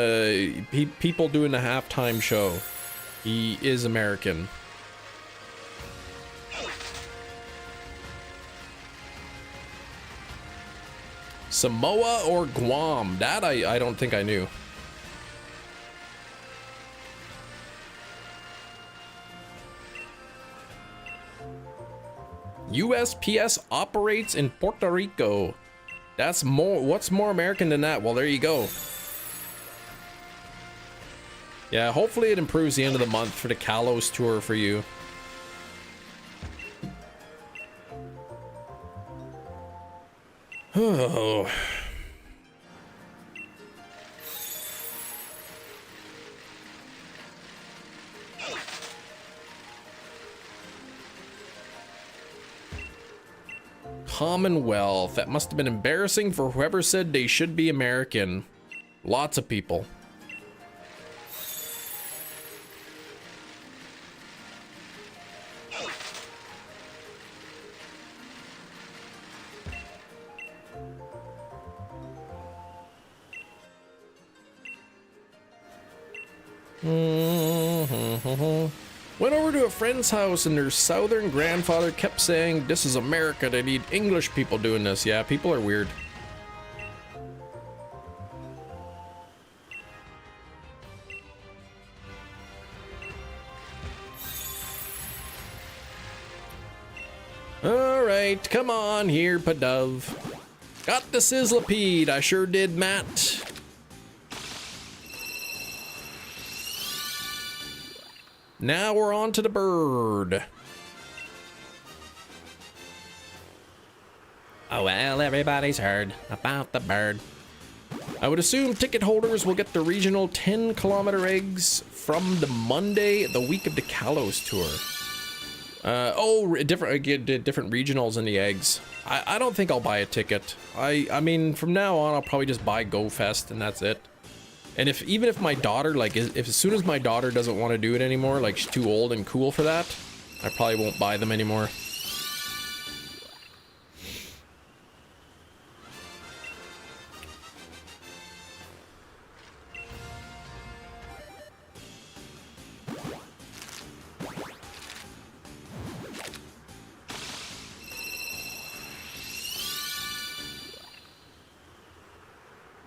people doing the halftime show. He is American. Samoa or Guam? That I don't think I knew. USPS operates in Puerto Rico. That's more, what's more American than that? Well, there you go. Yeah, hopefully it improves the end of the month for the Kalos tour for you. Oh. Commonwealth. That must have been embarrassing for whoever said they should be American. Lots of people. Went over to a friend's house and their southern grandfather kept saying, "This is America, they need English people doing this." Yeah, people are weird. Alright, come on here, Padove. Got the Sizzlipede, I sure did, Matt. Now we're on to the bird. Oh well, everybody's heard about the bird. I would assume ticket holders will get the regional 10-kilometer eggs from the Monday, the week of the Kalos tour. Different regionals in the eggs. I don't think I'll buy a ticket. I mean, from now on, I'll probably just buy GoFest and that's it. And even if my daughter, like, if as soon as my daughter doesn't want to do it anymore, like she's too old and cool for that, I probably won't buy them anymore.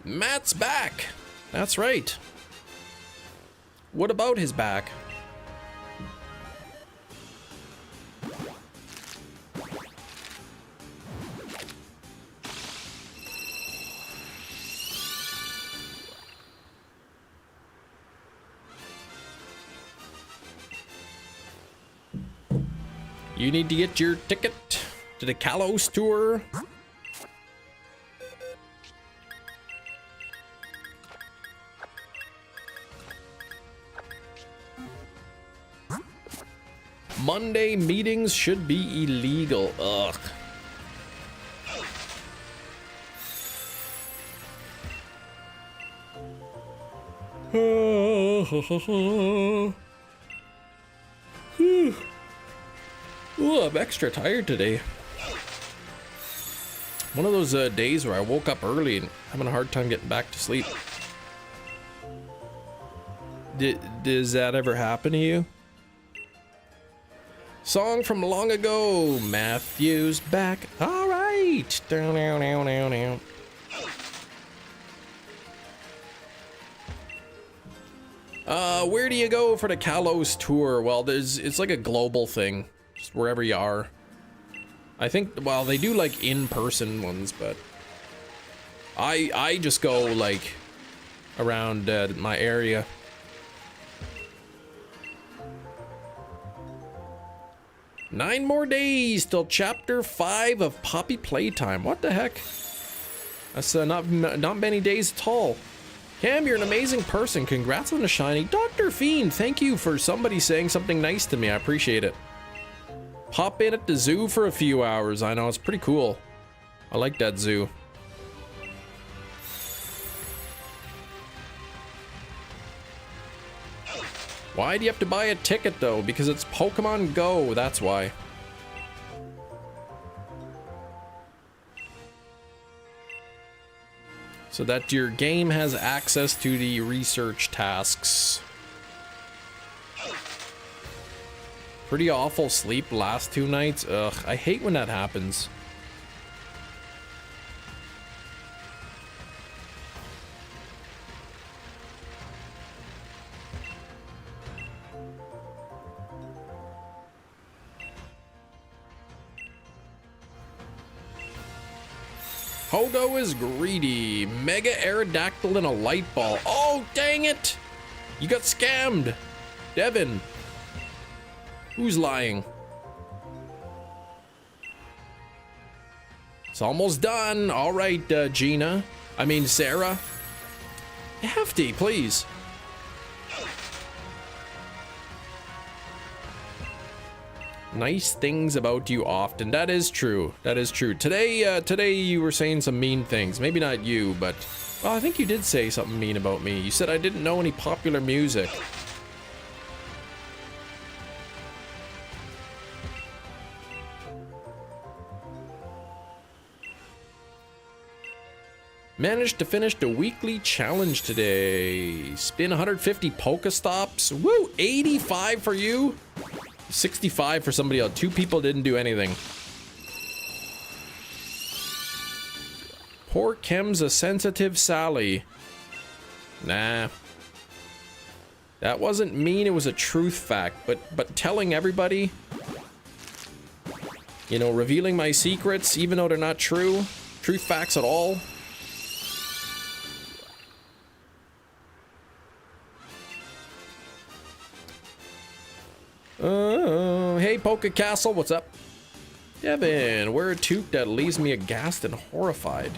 Matt's back. That's right. What about his back? You need to get your ticket to the Kalos tour. Monday meetings should be illegal. Ugh. Ooh, I'm extra tired today. One of those days where I woke up early and having a hard time getting back to sleep. Does that ever happen to you? Song from long ago. Matthew's back. All right. Down, down, down, down, down. Where do you go for the Kalos tour? Well, it's like a global thing, just wherever you are. I think, well, they do like in-person ones, but I just go like around my area. Nine more days till chapter 5 of Poppy Playtime. What the heck? That's not many days at all. Cam, you're an amazing person. Congrats on the shiny. Dr. Fiend, thank you for somebody saying something nice to me. I appreciate it. Pop in at the zoo for a few hours. I know, it's pretty cool. I like that zoo. Why do you have to buy a ticket though? Because it's Pokemon Go, that's why. So that your game has access to the research tasks. Pretty awful sleep last 2 nights. Ugh, I hate when that happens. Hogo is greedy. Mega Aerodactyl and a light ball. Oh, dang it! You got scammed. Devin. Who's lying? It's almost done. All right, Gina. I mean, Sarah. Hefty, please. Nice things about you often. That is true. That is true. Today you were saying some mean things. Maybe not you, but well, I think you did say something mean about me. You said I didn't know any popular music. Managed to finish the weekly challenge today. Spin 150 Pokestops. Woo! 85 for you. 65 for somebody else. 2 people didn't do anything. Poor Kim's a sensitive Sally. Nah. That wasn't mean, it was a truth fact. But telling everybody, you know, revealing my secrets, even though they're not true, truth facts at all. Hey, Poke Castle, what's up? Devin, wear a toque that leaves me aghast and horrified.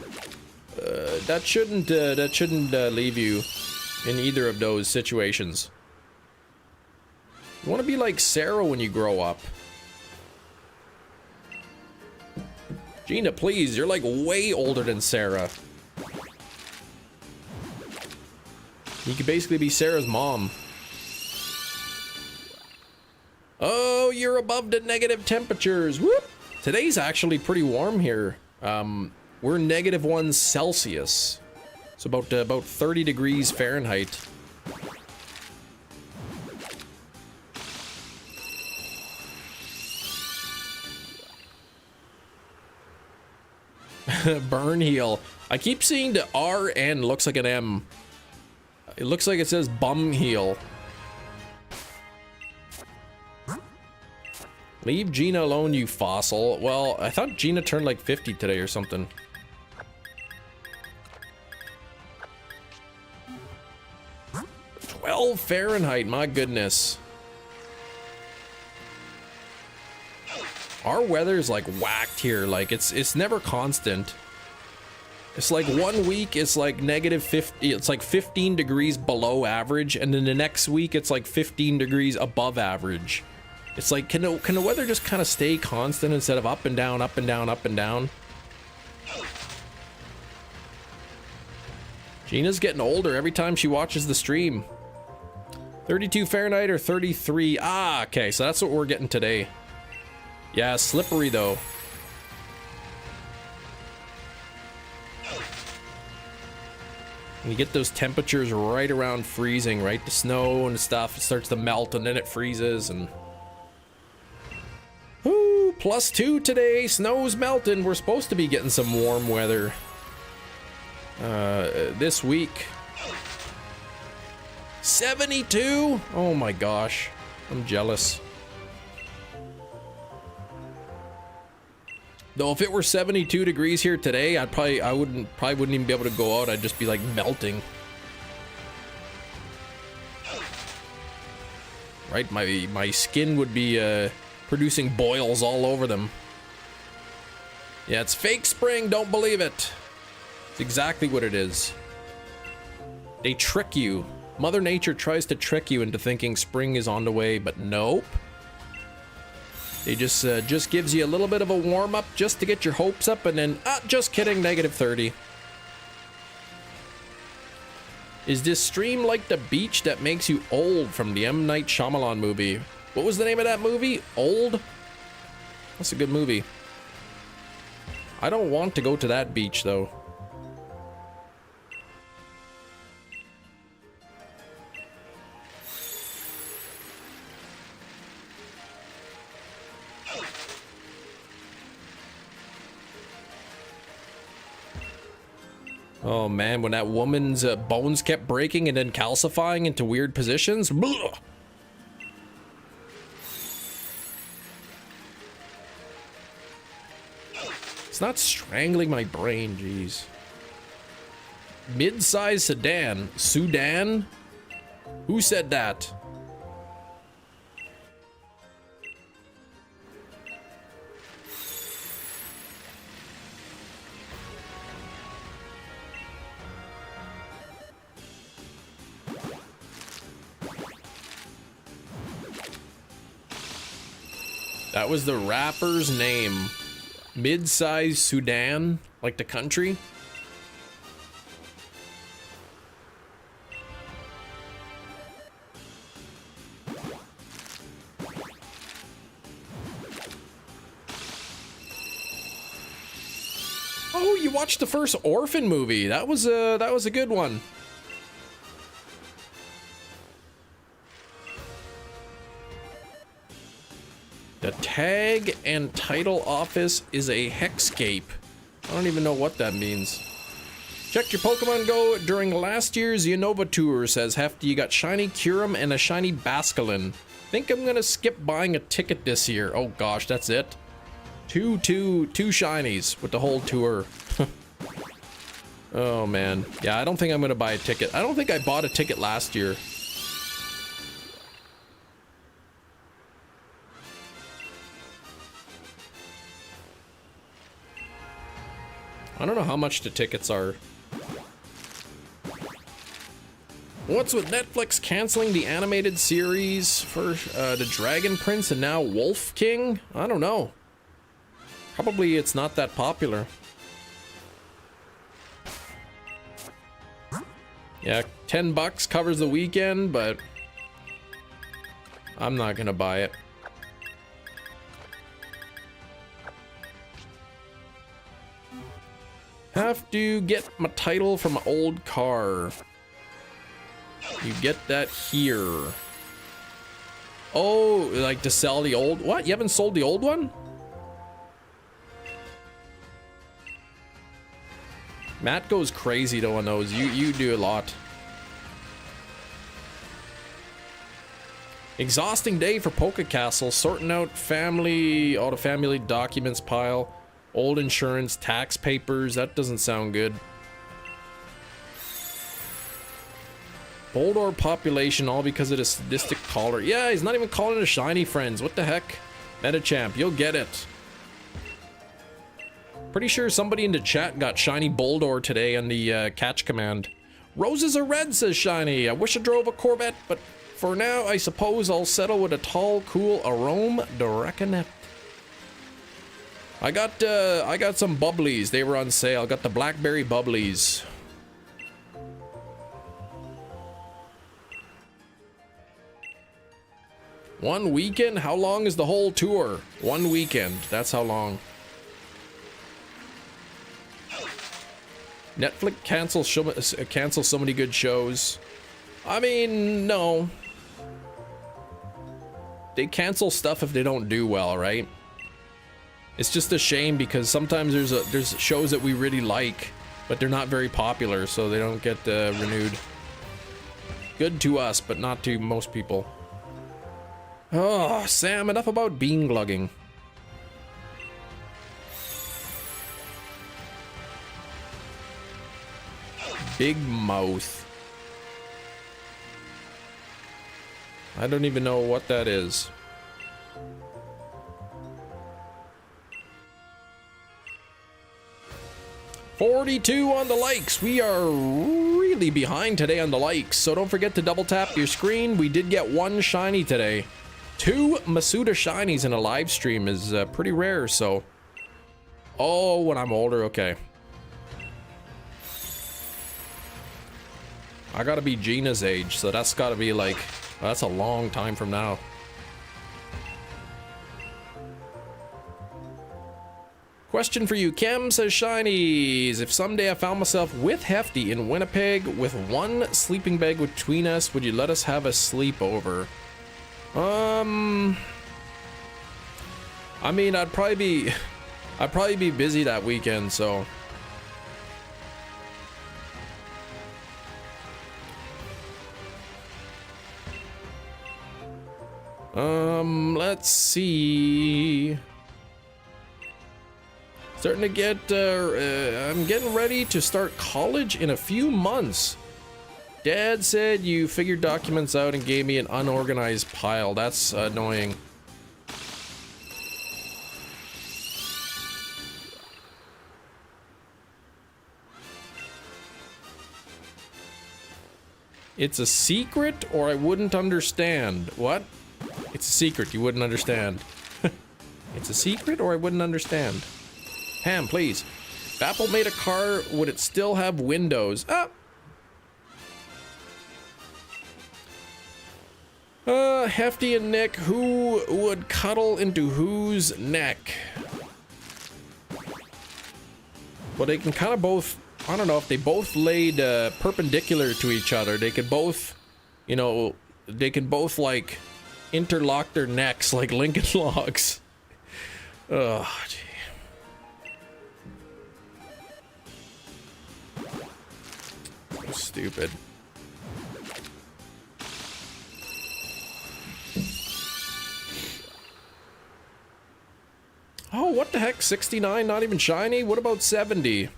That shouldn't leave you in either of those situations. You want to be like Sarah when you grow up. Gina, please, you're like way older than Sarah. You could basically be Sarah's mom. Oh, you're above the negative temperatures. Whoop! Today's actually pretty warm here. We're -1 Celsius. So about 30 degrees Fahrenheit. Burn heal. I keep seeing the RN looks like an M. It looks like it says bum heal. Leave Gina alone, you fossil. Well, I thought Gina turned like 50 today or something. Fahrenheit, my goodness. Our weather's like whacked here. Like it's never constant. It's like 1 week it's like -50, it's like 15 degrees below average, and then the next week it's like 15 degrees above average. It's like, can the weather just kind of stay constant instead of up and down, up and down, up and down? Gina's getting older every time she watches the stream. 32 Fahrenheit or 33? Ah, okay, so that's what we're getting today. Yeah, slippery though. You get those temperatures right around freezing, right? The snow and stuff, it starts to melt and then it freezes and... Ooh, +2 today, snow's melting. We're supposed to be getting some warm weather this week. 72? Oh my gosh, I'm jealous. Though if it were 72 degrees here today, I wouldn't even be able to go out. I'd just be like melting. Right, my skin would be producing boils all over them. Yeah, it's fake spring, don't believe it. It's exactly what it is. They trick you. Mother Nature tries to trick you into thinking spring is on the way, but nope. They just gives you a little bit of a warm up just to get your hopes up, and then just kidding, -30. Is this stream like the beach that makes you old from the M. Night Shyamalan movie? What was the name of that movie? Old? That's a good movie. I don't want to go to that beach though. Oh man, when that woman's bones kept breaking and then calcifying into weird positions. Blah. It's not strangling my brain, jeez. Mid-size sedan. Sudan? Who said that? That was the rapper's name. Mid-size Sudan, like the country. Oh, you watched the first Orphan movie. That was a good one. The tag and title office is a hexscape. I don't even know what that means. Check your Pokemon Go during last year's Unova tour, says Hefty. You got Shiny Kyurem and a Shiny Basculin. Think I'm gonna skip buying a ticket this year. Oh gosh, that's it. Two Shinies with the whole tour. Oh man. Yeah, I don't think I'm gonna buy a ticket. I don't think I bought a ticket last year. I don't know how much the tickets are. What's with Netflix canceling the animated series for the Dragon Prince and now Wolf King? I don't know. Probably it's not that popular. Yeah, $10 covers the weekend, but I'm not gonna buy it. Have to get my title from an old car. You get that here. Oh, like to sell the old... What? You haven't sold the old one? Matt goes crazy though on those. You do a lot. Exhausting day for Poke Castle. Sorting out all the family documents pile. Old insurance, tax papers, that doesn't sound good. Boldor population, all because of the sadistic caller. Yeah, he's not even calling it a shiny, friends. What the heck? Metachamp, you'll get it. Pretty sure somebody in the chat got Shiny Boldor today on the catch command. Roses are red, says Shiny. I wish I drove a Corvette, but for now, I suppose I'll settle with a tall, cool Arome de Reconnect. I got some bubblies. They were on sale. I got the blackberry bubblies. One weekend? How long is the whole tour? One weekend. That's how long. Netflix cancel so many good shows. I mean, no. They cancel stuff if they don't do well, right? It's just a shame because sometimes there's shows that we really like, but they're not very popular, so they don't get renewed. Good to us, but not to most people. Oh, Sam, enough about bean glugging. Big mouth. I don't even know what that is. $42 on the likes. We are really behind today on the likes, so don't forget to double tap your screen. We did get one shiny today. 2 Masuda shinies in a live stream is pretty rare, so. Oh, when I'm older, okay. I gotta be Gina's age, so that's gotta be like, that's a long time from now. Question for you, Kem, says Shinies. If someday I found myself with Hefty in Winnipeg with one sleeping bag between us, would you let us have a sleepover? I mean, I'd probably be busy that weekend, so. Let's see. Starting to get, I'm getting ready to start college in a few months. Dad said you figured documents out and gave me an unorganized pile. That's annoying. It's a secret or I wouldn't understand. What? It's a secret, you wouldn't understand. It's a secret or I wouldn't understand. Ham, please. If Apple made a car, would it still have windows? Hefty and Nick, who would cuddle into whose neck? Well, they can kind of both, I don't know, if they both laid perpendicular to each other, they could both, you know, they can both like interlock their necks like Lincoln Logs. Oh, gee. So stupid. Oh, what the heck? 69, not even shiny? What about 70?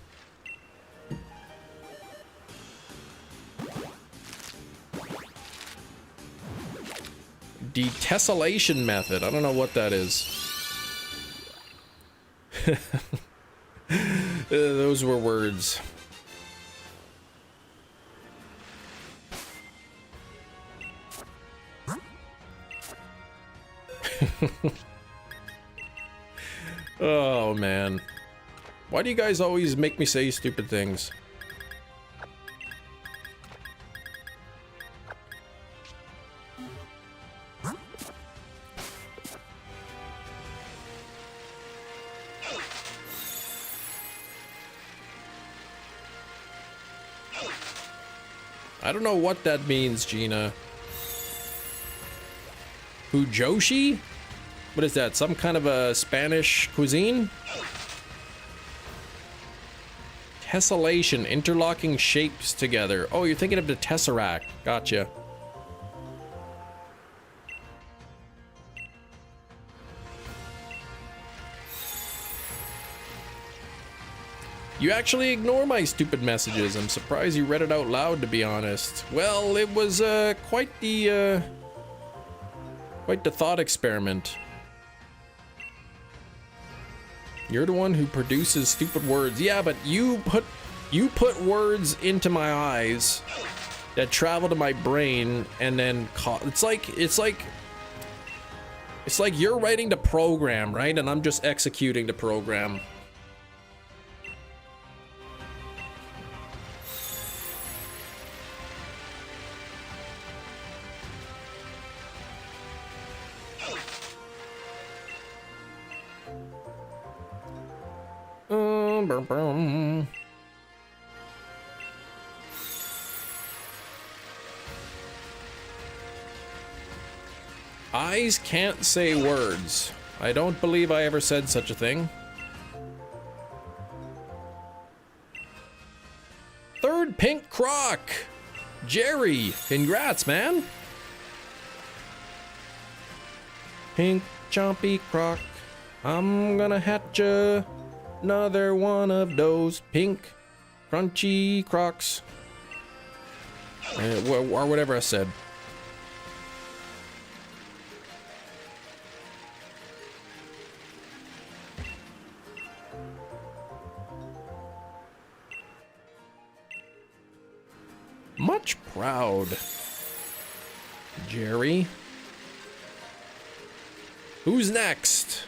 Detessellation method. I don't know what that is. Those were words. Oh, man. Why do you guys always make me say stupid things? I don't know what that means, Gina. Fujoshi? What is that? Some kind of a Spanish cuisine? Tessellation, interlocking shapes together. Oh, you're thinking of the Tesseract. Gotcha. You actually ignore my stupid messages. I'm surprised you read it out loud, to be honest. Well, it was quite the thought experiment. You're the one who produces stupid words. Yeah, but you put words into my eyes that travel to my brain and then it's like you're writing the program, right? And I'm just executing the program. Eyes can't say words. I don't believe I ever said such a thing. Third pink croc. Jerry, congrats, man. Pink chompy croc. I'm gonna hatch another one of those pink crunchy crocs. Or whatever I said. Much proud, Jerry. Who's next?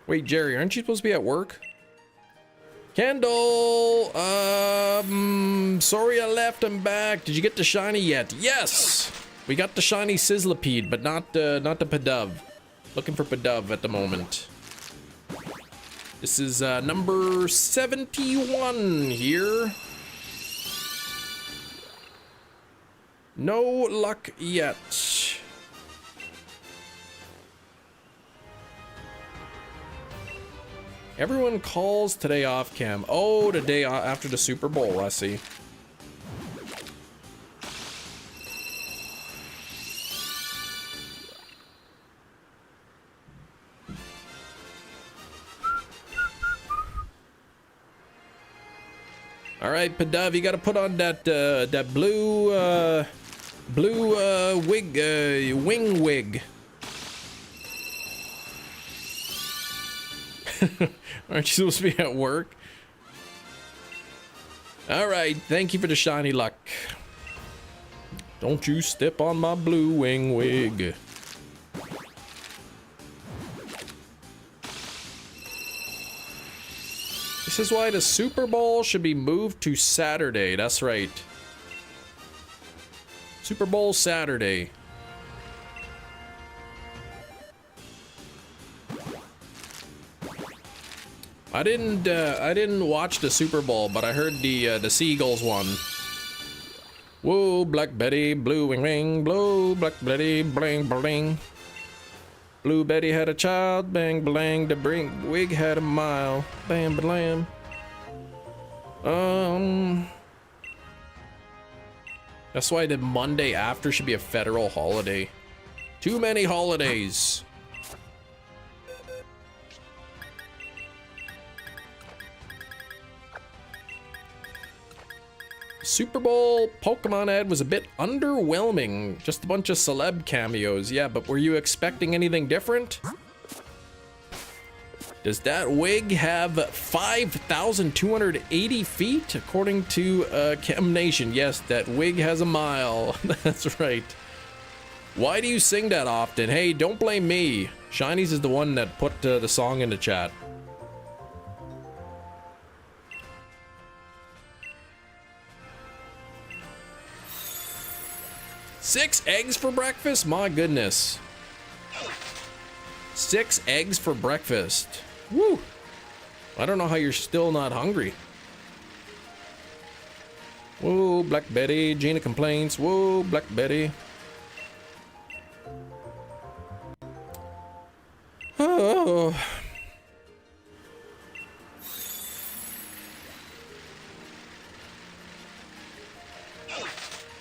Wait, Jerry, aren't you supposed to be at work? Kendall, sorry I left. I'm back. Did you get the shiny yet? Yes, we got the shiny Sizzlipede, but not the Pidove. Looking for Pidove at the moment. This is number 71 here. No luck yet. Everyone calls today off cam. Oh, the day after the Super Bowl, I see. All right, Pidove, you got to put on that that blue wig, wing wig. Aren't you supposed to be at work? All right, thank you for the shiny luck. Don't you step on my blue wing wig. This is why the Super Bowl should be moved to Saturday. That's right. Super Bowl Saturday. I didn't watch the Super Bowl, but I heard the Seagulls won. Whoa, Black Betty, blue wing wing, blow, Black Betty, bling bling. Blue Betty had a child, bang blang, the brink wig had a mile, bam blam. That's why the Monday after should be a federal holiday. Too many holidays. Super Bowl Pokemon ad was a bit underwhelming. Just a bunch of celeb cameos. Yeah, but were you expecting anything different? Does that wig have 5,280 feet? According to Chem Nation, yes, that wig has a mile. That's right. Why do you sing that often? Hey, don't blame me. Shinies is the one that put the song in the chat. Six eggs for breakfast? My goodness. 6 eggs for breakfast. Woo! I don't know how you're still not hungry. Whoa, Black Betty. Gina complains. Whoa, Black Betty. Oh.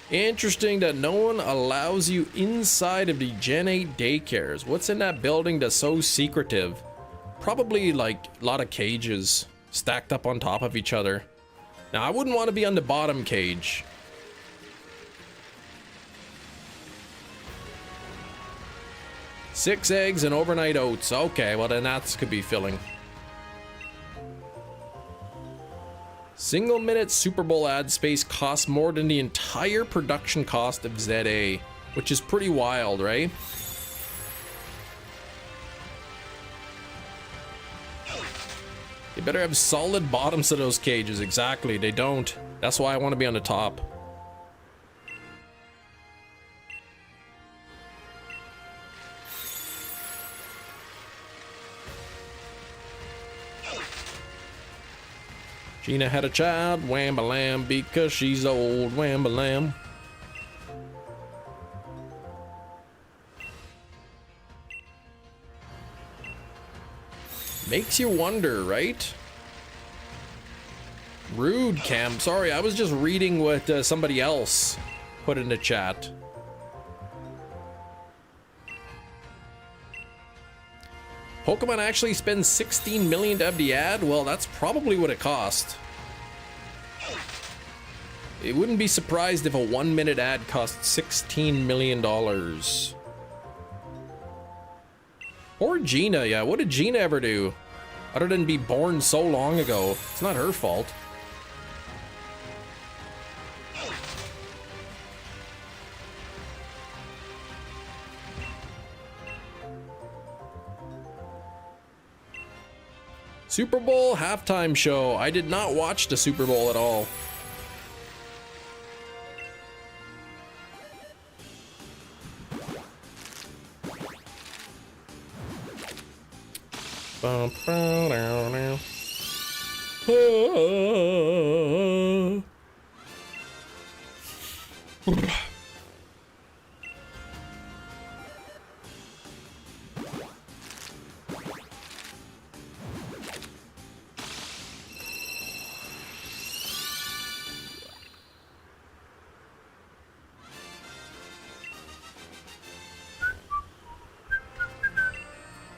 Interesting that no one allows you inside of the Gen 8 daycares. What's in that building that's so secretive? Probably like a lot of cages stacked up on top of each other. Now I wouldn't want to be on the bottom cage. 6 eggs and overnight oats. Okay, well then that could be filling. Single minute Super Bowl ad space costs more than the entire production cost of ZA, which is pretty wild, right? You better have solid bottoms to those cages. Exactly, they don't. That's why I want to be on the top. Gina had a child, wham-a-lam, because she's old, wham-a-lam. Makes you wonder, right? Rude, Cam. Sorry, I was just reading what somebody else put in the chat. Pokemon actually spends 16 million to have the ad? Well, that's probably what it cost. It wouldn't be surprised if a 1-minute ad cost $16 million. Poor Gina, yeah. What did Gina ever do? Other than be born so long ago. It's not her fault. Super Bowl halftime show. I did not watch the Super Bowl at all.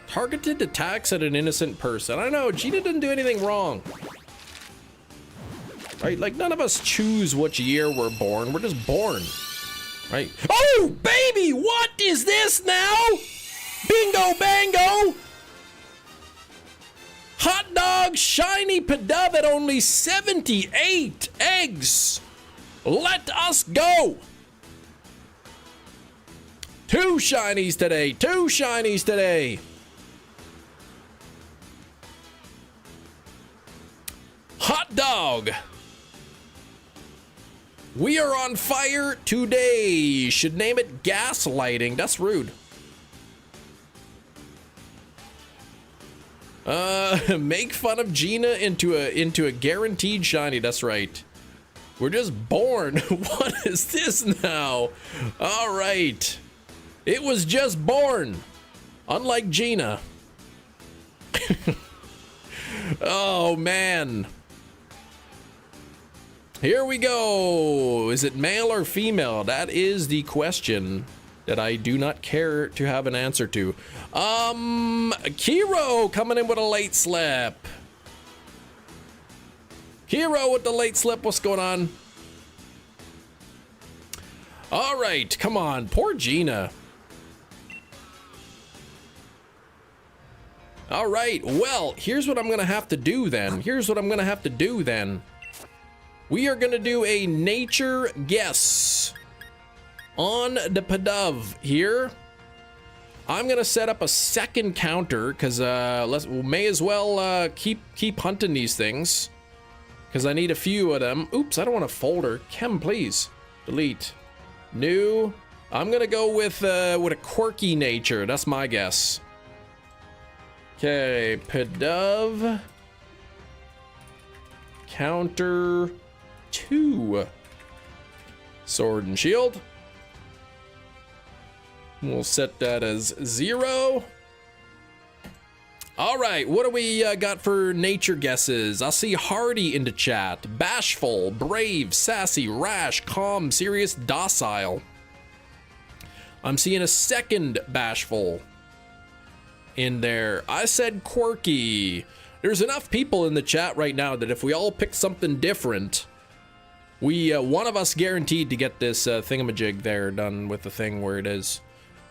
Targeted attacks at an innocent person. I know, Gina didn't do anything wrong. Right? Like, none of us choose which year we're born. We're just born. Right? Oh, baby! What is this now? Bingo bango! Hot dog shiny Pidove at only 78 eggs. Let us go! 2 shinies today. 2 shinies today. Hot dog. We are on fire today. Should name it gaslighting. That's rude. Make fun of Gina into a guaranteed shiny. That's right. We're just born. What is this now? All right. It was just born. Unlike Gina. Oh man. Here we go. Is it male or female? That is the question that I do not care to have an answer to. Kiro coming in with a late slip. Kiro with the late slip. What's going on? All right, come on. Poor Gina. All right, well, here's what I'm gonna have to do then. We are gonna do a nature guess on the Pidove here. I'm gonna set up a second counter because we may as well keep hunting these things because I need a few of them. Oops, I don't want a folder. Chem, please delete. New. I'm gonna go with a quirky nature. That's my guess. Okay, Pidove counter 2. Sword and shield. We'll set that as 0. All right, what do we got for nature guesses? I see Hardy in the chat. Bashful, brave, sassy, rash, calm, serious, docile. I'm seeing a second bashful in there. I said quirky. There's enough people in the chat right now that if we all pick something different, we one of us guaranteed to get this thingamajig there done with the thing where it is.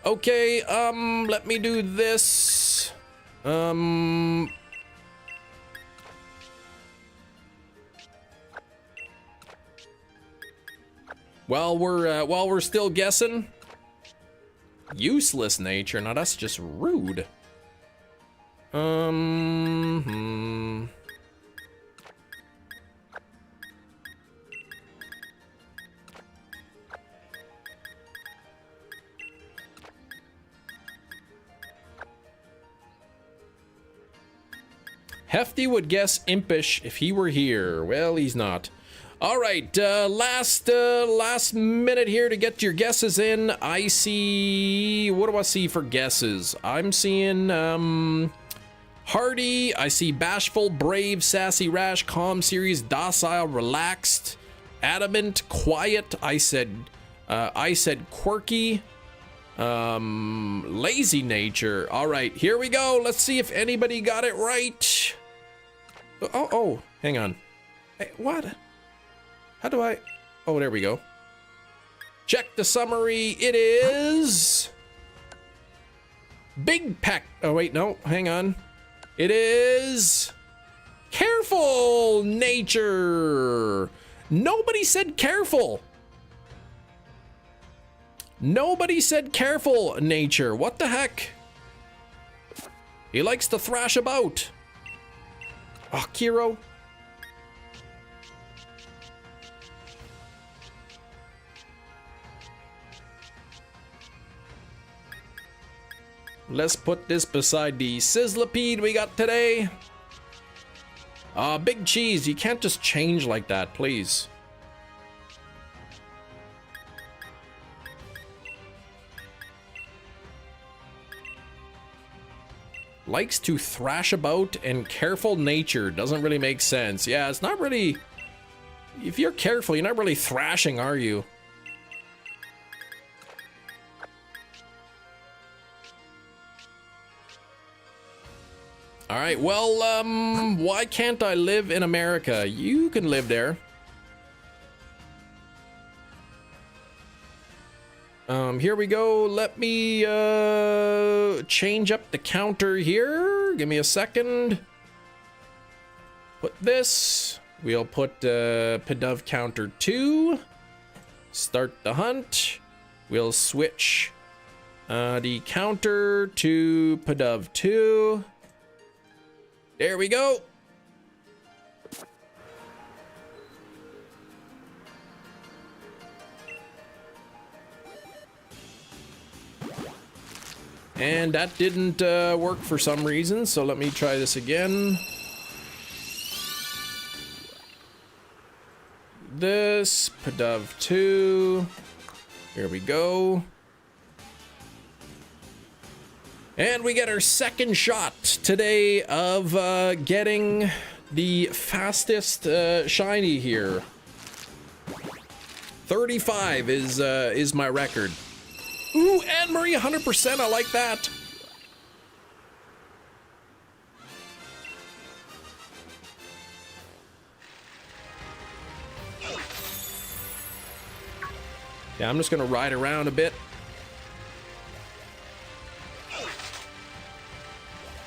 Okay, let me do this. While we're still guessing, useless nature. Now that's just rude. Hefty would guess impish if he were here. Well, he's not. All right, last minute here to get your guesses in. I see, what do I see for guesses? I'm seeing hardy. I see bashful, brave, sassy, rash, calm, serious, docile, relaxed, adamant, quiet. I said quirky, lazy nature. All right, here we go. Let's see if anybody got it right. Oh, hang on. Hey, what? How do I? Oh, there we go. Check the summary. It is big peck. Oh, wait, no, hang on. It is careful nature. Nobody said careful. Nobody said careful nature. What the heck? He likes to thrash about. Oh, Kiro. Let's put this beside the Sizzlipede we got today. Big Cheese, you can't just change like that, please. Likes to thrash about and careful nature doesn't really make sense. Yeah, it's not really... If you're careful, you're not really thrashing, are you? All right, well, why can't I live in America? You can live there. Here we go. Let me change up the counter here. Give me a second. Put this. We'll put Pidove counter 2. Start the hunt. We'll switch the counter to Pidove 2. There we go. And that didn't work for some reason, so let me try this again. This, Pidove 2. Here we go. And we get our second shot today of getting the fastest shiny here. 35 is my record. Ooh, Anne-Marie, 100%, I like that. Yeah, I'm just gonna ride around a bit.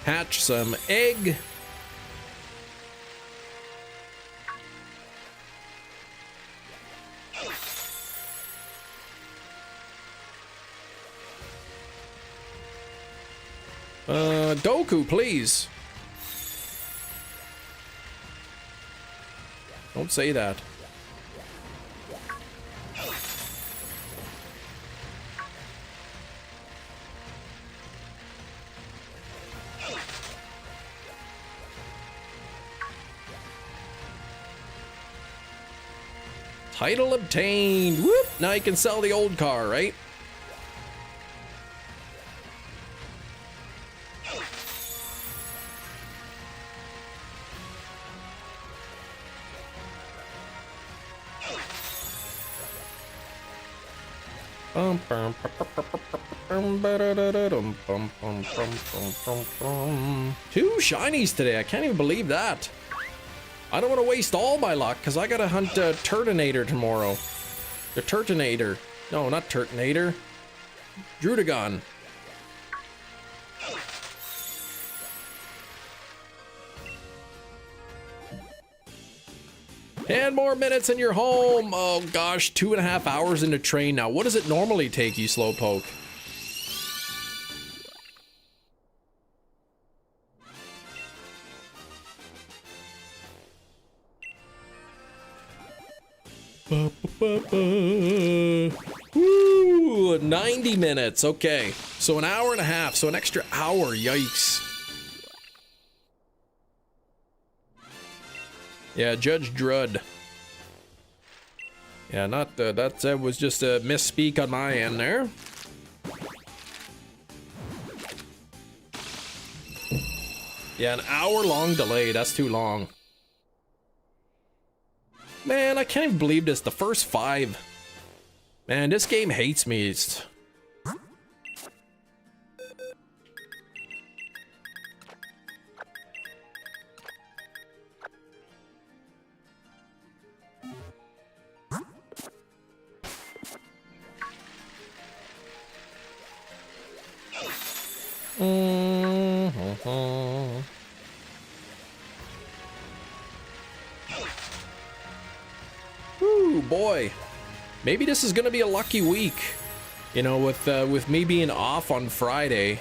Hatch some egg. Goku, please. Don't say that. Title obtained. Whoop! Now you can sell the old car, right? Two shinies today. I can't even believe that. I don't want to waste all my luck because I gotta hunt Turtonator tomorrow. The Turtonator. No, not Turtonator. Drudagon. And more minutes and you're home. Oh gosh, 2.5 hours in the train now. What does it normally take you, Slowpoke? Woo, 90 minutes. Okay, so an hour and a half, so an extra hour. Yikes. Yeah, Judge Drud. Yeah, not that was just a misspeak on my end there. Yeah, an hour-long delay. That's too long. Man, I can't even believe this. The first 5. Man, this game hates me. It's... Ooh, boy. Maybe this is gonna be a lucky week. You know, with me being off on Friday,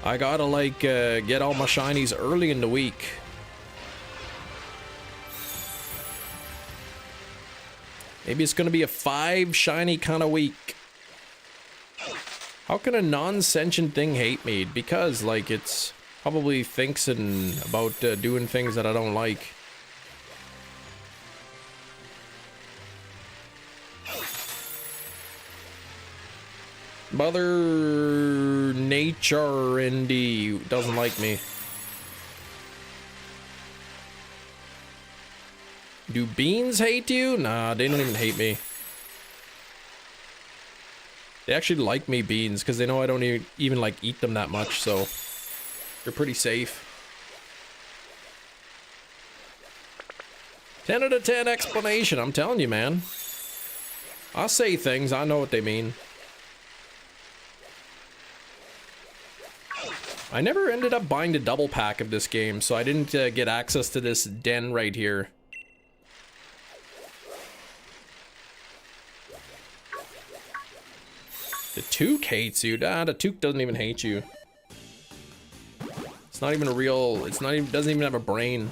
I gotta like get all my shinies early in the week. Maybe it's gonna be a 5 shiny kind of week. How can a non-sentient thing hate me? Because, like, it's probably thinks about doing things that I don't like. Mother Nature Indy doesn't like me. Do beans hate you? Nah, they don't even hate me. They actually like me, beans, because they know I don't even like eat them that much, so they're pretty safe. 10 out of 10 explanation, I'm telling you, man. I say things, I know what they mean. I never ended up buying the double pack of this game, so I didn't get access to this den right here. The Took hates you. Ah, the Took doesn't even hate you. It's not even a real, it's not even, doesn't even have a brain.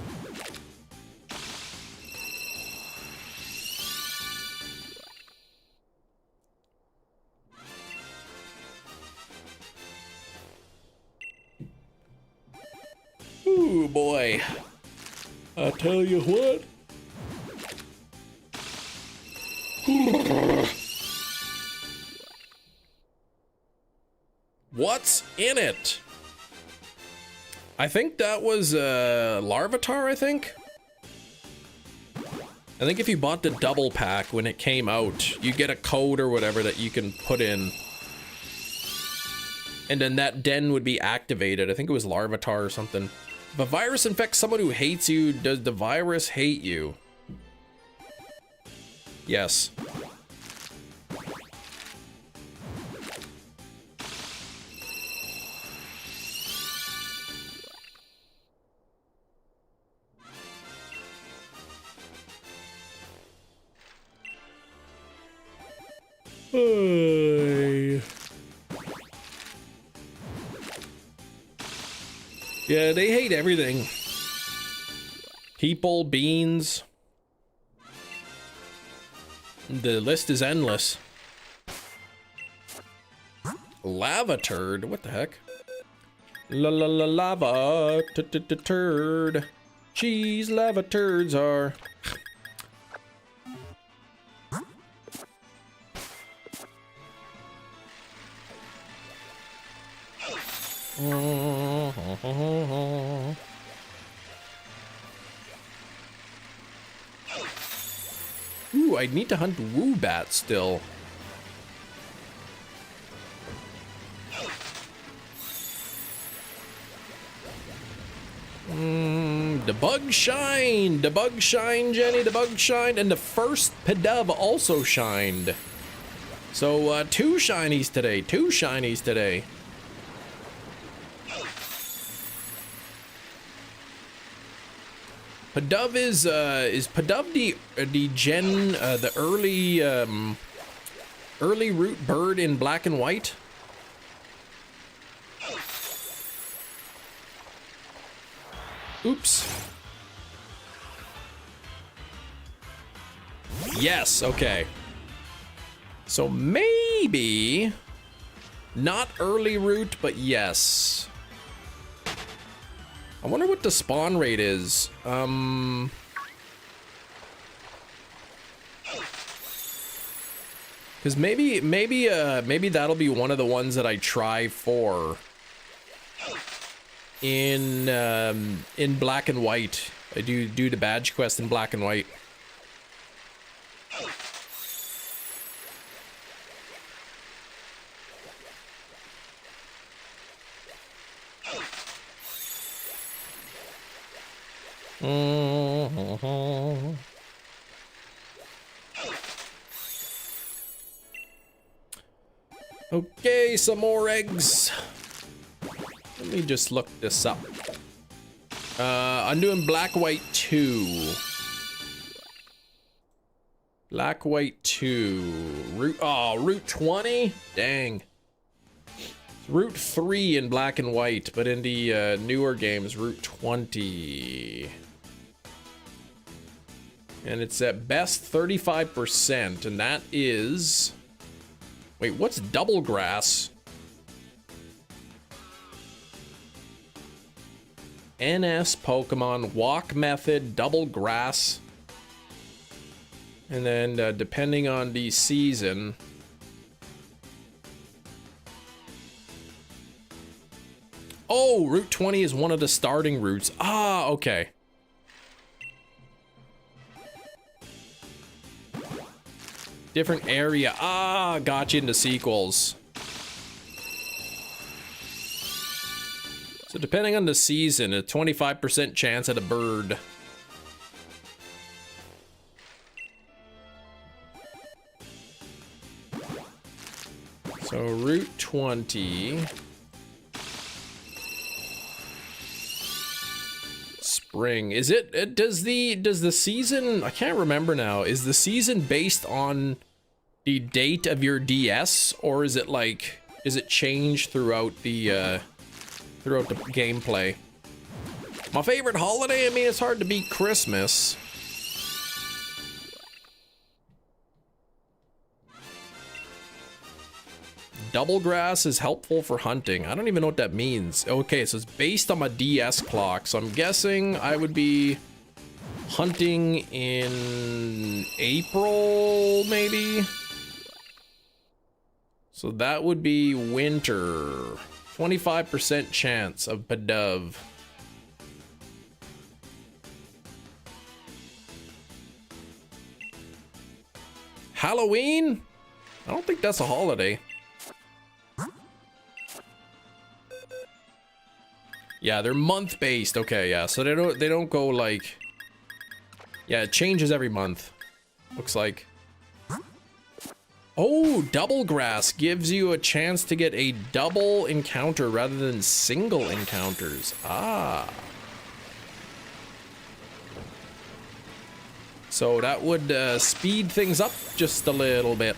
Ooh, boy. I tell you what. What's in it? I think that was Larvitar, I think. I think if you bought the double pack when it came out, you get a code or whatever that you can put in. And then that den would be activated. I think it was Larvitar or something. If a virus infects someone who hates you, does the virus hate you? Yes. Hey. Yeah, they hate everything. People, beans. The list is endless. Lava turd? What the heck? Lava turd. Cheese lava turds are. Ooh, I need to hunt Woobat still. The bug shine, Jenny, the bug shine, and the first Pidove also shined. So, 2 shinies today. 2 shinies today. Pidove is Pidove the gen, the early root bird in black and white? Oops. Yes, okay. So maybe not early root, but yes. I wonder what the spawn rate is. Because maybe that'll be one of the ones that I try for in black and white. I do the badge quest in black and white. Okay, some more eggs. Let me just look this up. I'm doing black, white 2. Black, white 2. Route 20? Dang. Route 3 in black and white, but in the newer games, Route 20. And it's at best 35%, and that is... Wait, what's double grass? NS Pokemon, walk method, double grass. And then depending on the season... Oh, Route 20 is one of the starting routes. Ah, okay. Different area. Ah, got you into sequels. So depending on the season, a 25% chance at a bird. So Route 20. Spring. Is it does the season, I can't remember now, is the season based on the date of your DS, or is it like, is it changed throughout the gameplay? My favorite holiday, I mean, it's hard to beat Christmas. Double grass is helpful for hunting. I don't even know what that means. Okay, so it's based on my DS clock, so I'm guessing I would be hunting in April, maybe? So that would be winter. 25% chance of Pidove. Halloween? I don't think that's a holiday. Yeah, they're month based. Okay, yeah. So they don't go like, yeah, it changes every month. Looks like. Oh, double grass gives you a chance to get a double encounter rather than single encounters. Ah. So that would speed things up just a little bit.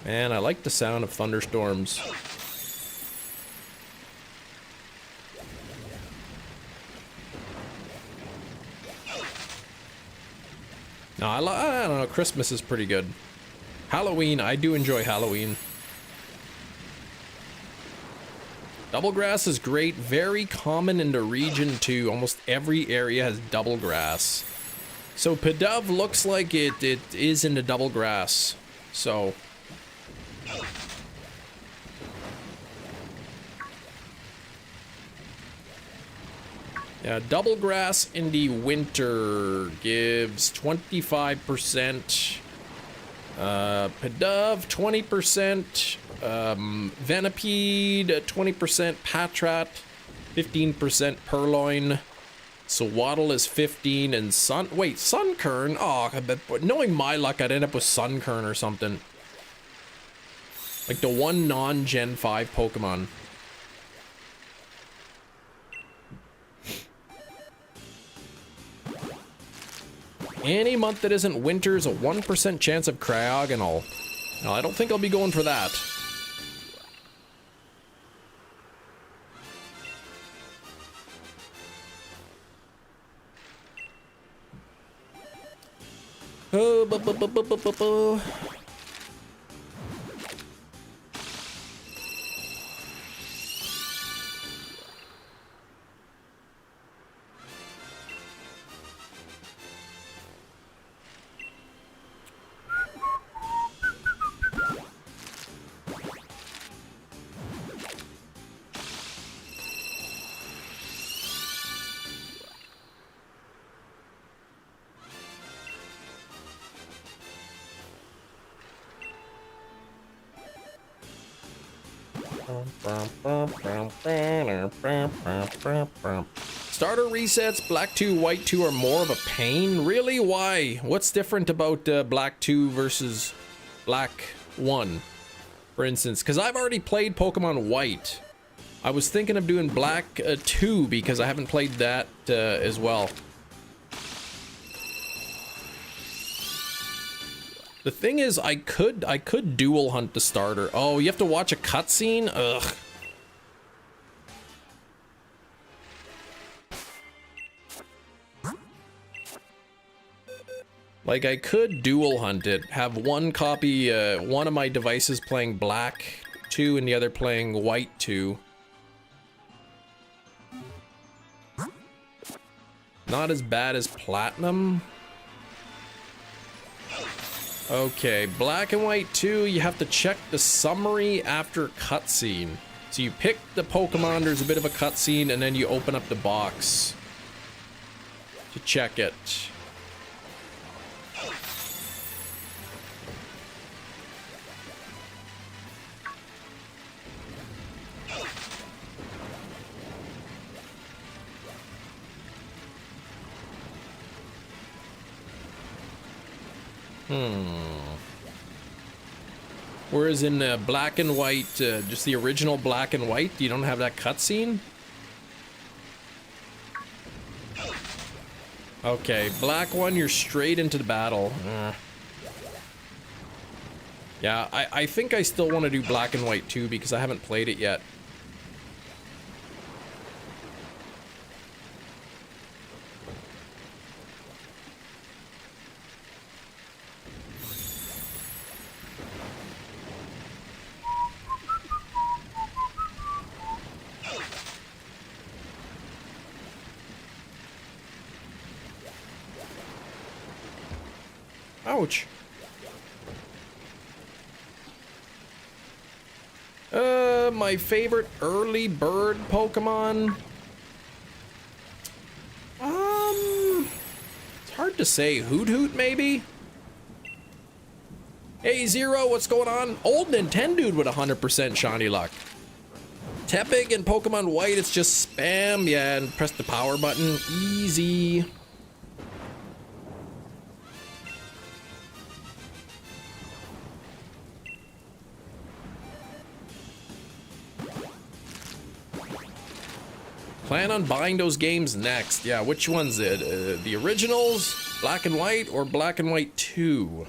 Man, I like the sound of thunderstorms. No, I don't know, Christmas is pretty good. Halloween, I do enjoy Halloween. Double grass is great, very common in the region too. Almost every area has double grass. So Pidove looks like it is in the double grass. So... yeah, double grass in the winter gives 25%. Pidove, 20%. Venipede, 20% Patrat, 15% Purloin. Swaddle is 15 and Sunkern? Oh, but knowing my luck, I'd end up with Sunkern or something. Like the one non-Gen 5 Pokemon. Any month that isn't winter is a 1% chance of Cryogonal. Now, I don't think I'll be going for that. Oh, Starter resets, black 2, white 2 are more of a pain? Really? Why? What's different about black 2 versus black 1, for instance? Because I've already played Pokemon White. I was thinking of doing black 2 because I haven't played that as well. The thing is, I could dual hunt the starter. Oh, you have to watch a cutscene? Ugh. Like, I could dual hunt it, have one copy, one of my devices playing black 2 and the other playing white 2. Not as bad as platinum. Okay, black and white 2, you have to check the summary after cutscene. So you pick the Pokemon, there's a bit of a cutscene, and then you open up the box to check it. Whereas in black and white, just the original black and white, you don't have that cutscene? Okay, black one, you're straight into the battle. Yeah, I think I still want to do black and white too because I haven't played it yet. Ouch. My favorite early bird Pokemon? It's hard to say. Hoot Hoot, maybe? Hey, Zero, what's going on? Old Nintendude with 100% shiny luck. Tepig and Pokemon White, it's just spam. Yeah, and press the power button. Easy. Plan on buying those games next. Yeah, which one's it? The originals, black and white, or black and white 2?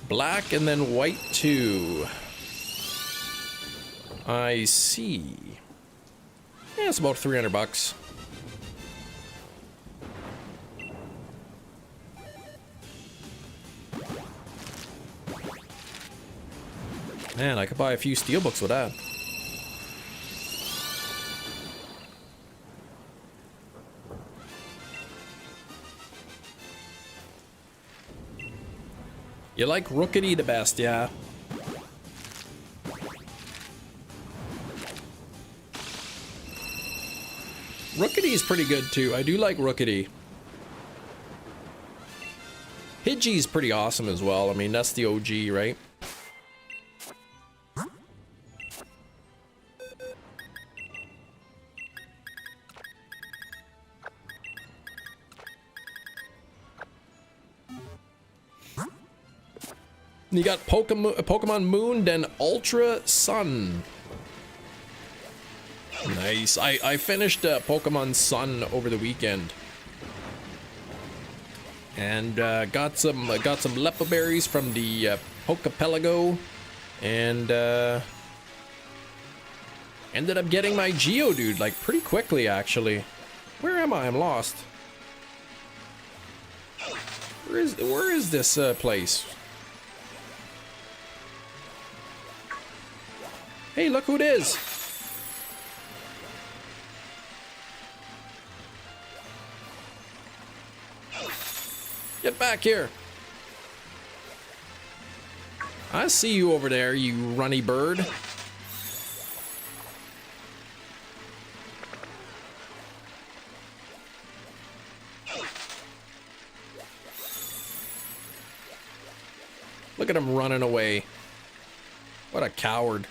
Black and then white 2. I see. Yeah, it's about 300 bucks. Man, I could buy a few steelbooks with that. You like Rookity the best, yeah. Rookedy's pretty good too. I do like Rookedy. Pidgey's pretty awesome as well. I mean, that's the OG, right? You got Pokemon Moon, then Ultra Sun. Nice. I finished Pokemon Sun over the weekend, and got some Lepa berries from the Pokepelago, and ended up getting my Geodude like pretty quickly actually. Where am I? I'm lost. Where is this place? Hey, look who it is. Get back here. I see you over there, you runny bird. Look at him running away. What a coward.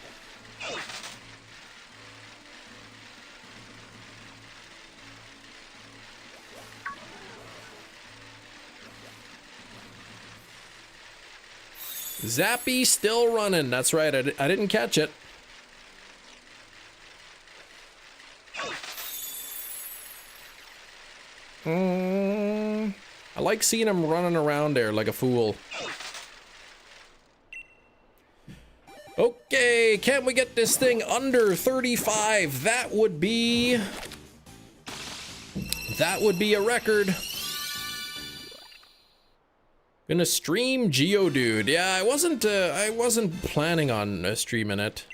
Zappy still running. That's right. I didn't catch it. I like seeing him running around there like a fool. Okay, can we get this thing under 35? That would be a record. Gonna stream Geodude. Yeah, I wasn't planning on streaming it.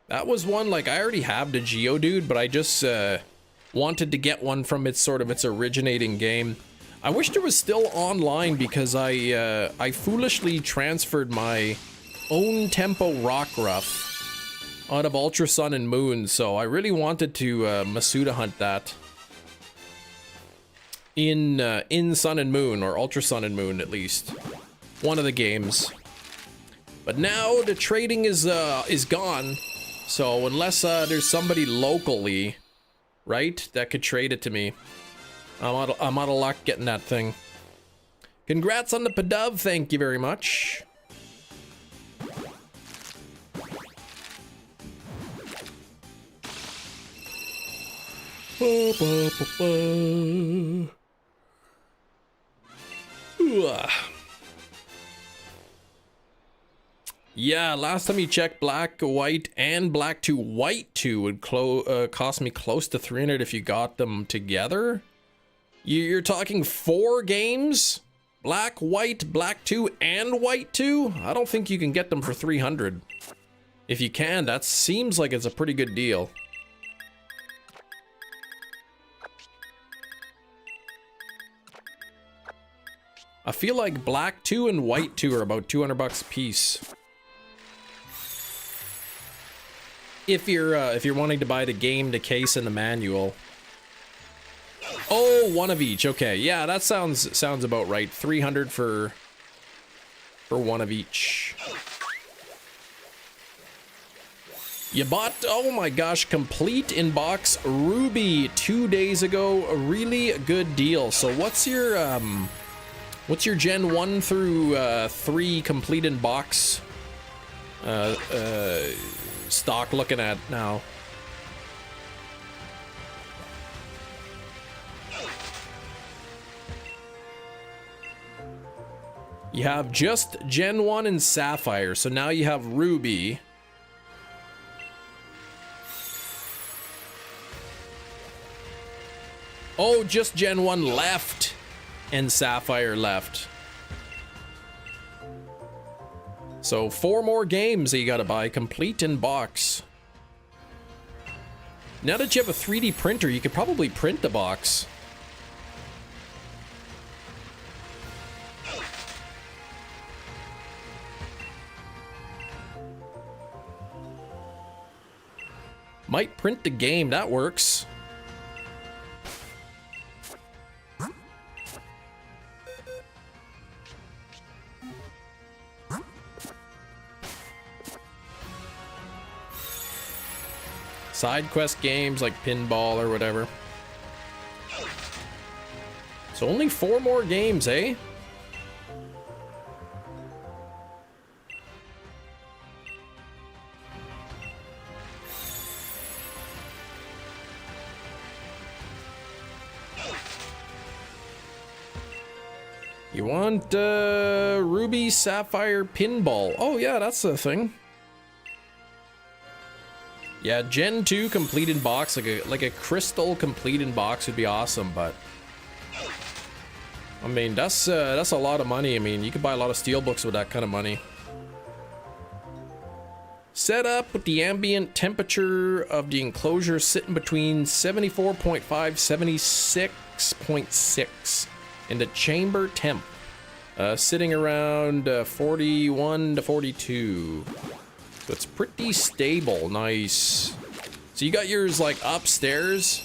That was one, like, I already have the Geodude, but I just wanted to get one from its originating game. I wish there was still online because I foolishly transferred my own Tempo Rockruff out of Ultra Sun and Moon, so I really wanted to Masuda hunt that in Sun and Moon, or Ultra Sun and Moon at least, one of the games. But now the trading is gone, so unless there's somebody locally, right, that could trade it to me, I'm out of luck getting that thing. Congrats on the Pidove, thank you very much. Yeah, last time you checked, Black, White, and Black 2 White 2 would cost me close to 300 if you got them together. You're talking 4 games? Black, White, Black 2, and White 2? I don't think you can get them for 300. If you can, that seems like it's a pretty good deal. I feel like Black 2 and White 2 are about 200 bucks a piece. If you're wanting to buy the game, the case, and the manual. Oh, one of each. Okay, yeah, that sounds about right. 300 for one of each. You bought, oh my gosh, complete in box Ruby 2 days ago. A really good deal. So what's your Gen 1 through 3 complete in box stock looking at now? You have just Gen 1 and Sapphire, so now you have Ruby. Oh, just Gen 1 left and Sapphire left. So 4 more games that you gotta buy, complete in box. Now that you have a 3D printer, you could probably print the box. Might print the game, that works. Side quest games like pinball or whatever. So only 4 more games, eh? You want Ruby Sapphire Pinball? Oh yeah, that's the thing. Yeah, Gen 2 complete in box, like a crystal complete in box would be awesome, but I mean that's a lot of money. I mean, you could buy a lot of steelbooks with that kind of money. Set up with the ambient temperature of the enclosure sitting between 74.5 76.6, and the chamber temp sitting around 41 to 42. So it's pretty stable. Nice. So you got yours like upstairs.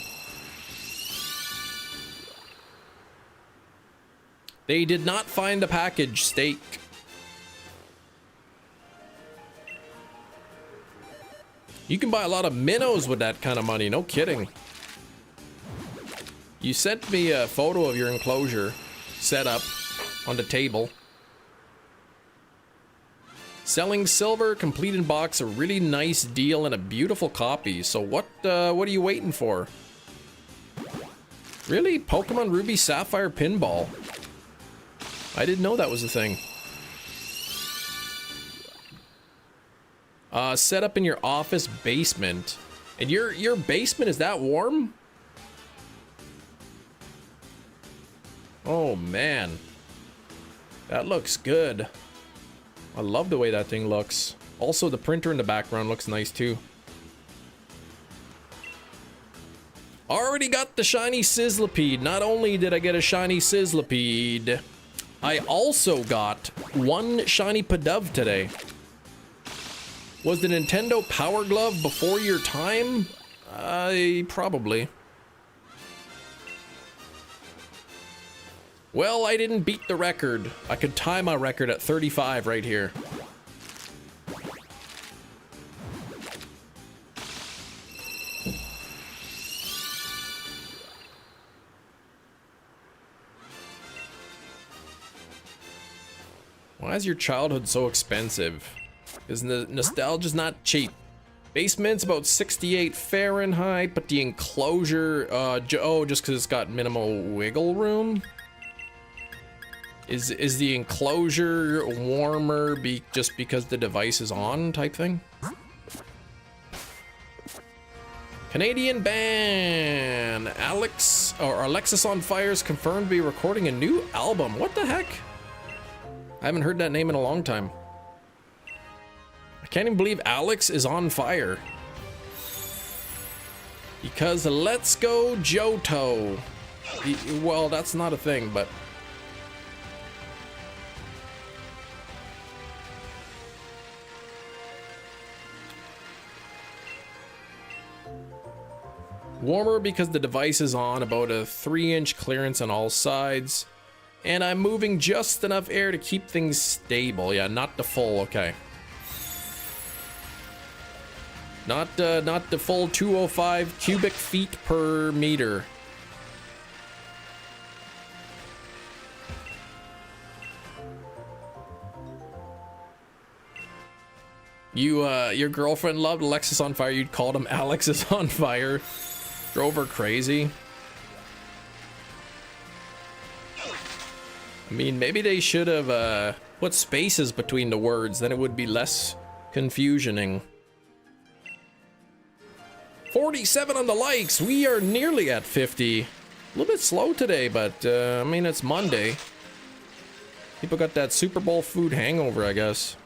They did not find the package, steak. You can buy a lot of minnows with that kind of money, no kidding. You sent me a photo of your enclosure set up on the table. Selling silver, complete in box, a really nice deal and a beautiful copy. So what are you waiting for? Really? Pokemon Ruby Sapphire Pinball? I didn't know that was a thing. Set up in your office basement. And your basement is that warm? Oh man. That looks good. I love the way that thing looks. Also, the printer in the background looks nice too. Already got the shiny Sizzlipede. Not only did I get a shiny Sizzlipede, I also got one shiny Pidove today. Was the Nintendo Power Glove before your time? Probably. Well, I didn't beat the record. I could tie my record at 35 right here. Why is your childhood so expensive? Because nostalgia's not cheap. Basement's about 68 Fahrenheit, but the enclosure, oh, just because it's got minimal wiggle room? Is the enclosure warmer just because the device is on type thing? Canadian band Alexis on Fire is confirmed to be recording a new album. What the heck? I haven't heard that name in a long time. I can't even believe Alex is on fire. Because Let's Go Johto. Well, that's not a thing, but warmer because the device is on about a 3-inch clearance on all sides. And I'm moving just enough air to keep things stable. Yeah, not the full, okay. Not the full 205 cubic feet per meter. Your girlfriend loved Alexis on Fire. You'd called him Alex is on Fire. Drove her crazy. I mean, maybe they should have put spaces between the words, then it would be less confusioning. 47 on the likes. We are nearly at 50. A little bit slow today, but I mean, it's Monday. People got that Super Bowl food hangover, I guess.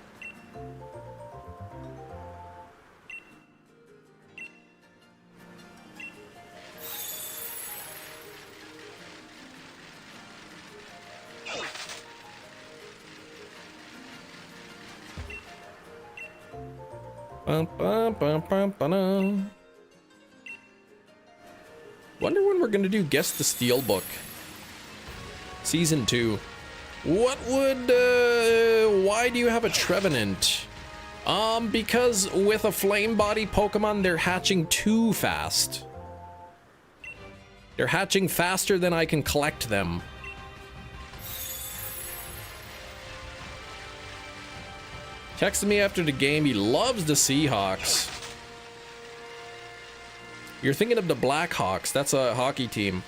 we're gonna do Guess the Steelbook. Season 2. What would, why do you have a Trevenant? Because with a Flame Body Pokemon, they're hatching too fast. They're hatching faster than I can collect them. Texted me after the game, he loves the Seahawks. You're thinking of the Blackhawks, that's a hockey team.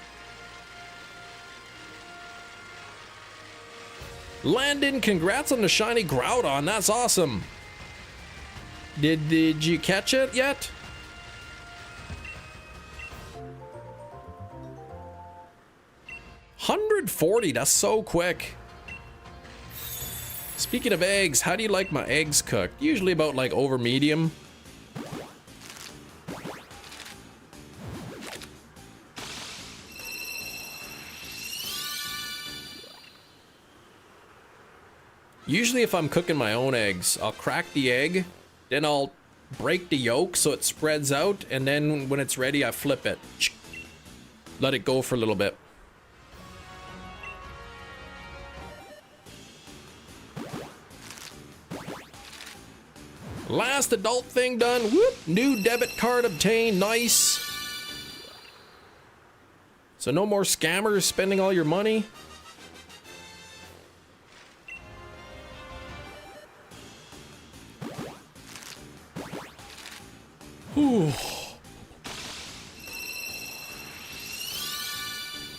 Landon, congrats on the shiny Groudon, that's awesome. Did you catch it yet? $140, that's so quick. Speaking of eggs, how do you like my eggs cooked? Usually about like over medium. Usually if I'm cooking my own eggs, I'll crack the egg, then I'll break the yolk so it spreads out, and then when it's ready, I flip it. Let it go for a little bit. Last adult thing done. Whoop! New debit card obtained. Nice. So no more scammers spending all your money. Whew.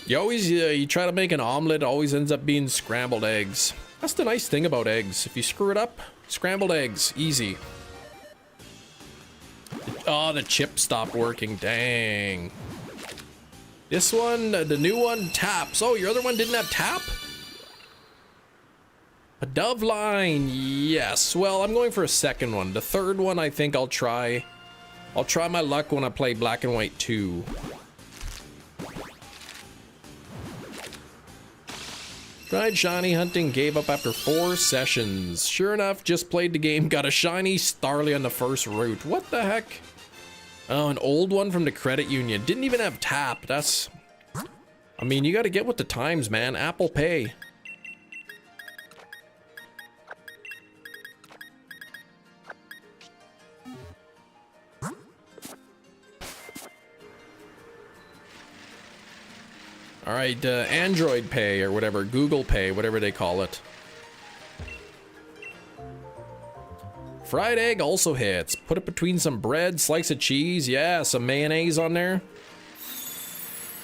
You always, you try to make an omelet, it always ends up being scrambled eggs. That's the nice thing about eggs. If you screw it up, scrambled eggs, easy. Oh, the chip stopped working, dang. This one, the new one, taps. Oh, your other one didn't have tap? A dove line, yes. Well, I'm going for a second one. The third one, I think I'll try. I'll try my luck when I play Black and White 2. Tried shiny hunting, gave up after 4 sessions. Sure enough, just played the game, got a shiny Starly on the first route. What the heck? Oh, an old one from the credit union. Didn't even have tap. That's... I mean, you gotta get with the times, man. Apple Pay. Alright, Android Pay or whatever, Google Pay, whatever they call it. Fried egg also hits. Put it between some bread, slice of cheese, yeah, some mayonnaise on there.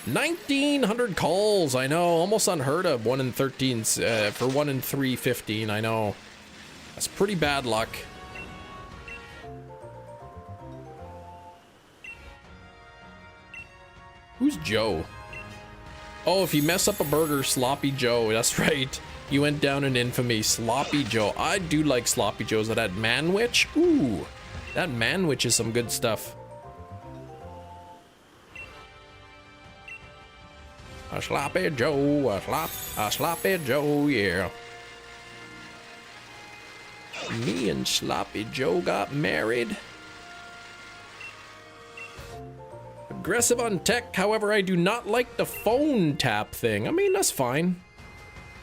1,900 calls, I know, almost unheard of. 1 in 13, for 1 in 315, I know. That's pretty bad luck. Who's Joe? Oh, if you mess up a burger, Sloppy Joe. That's right. You went down in infamy. Sloppy Joe. I do like Sloppy Joes. That Manwich? Ooh. That Manwich is some good stuff. A Sloppy Joe. A Sloppy Joe, yeah. Me and Sloppy Joe got married. Aggressive on tech, however, I do not like the phone tap thing. I mean, that's fine.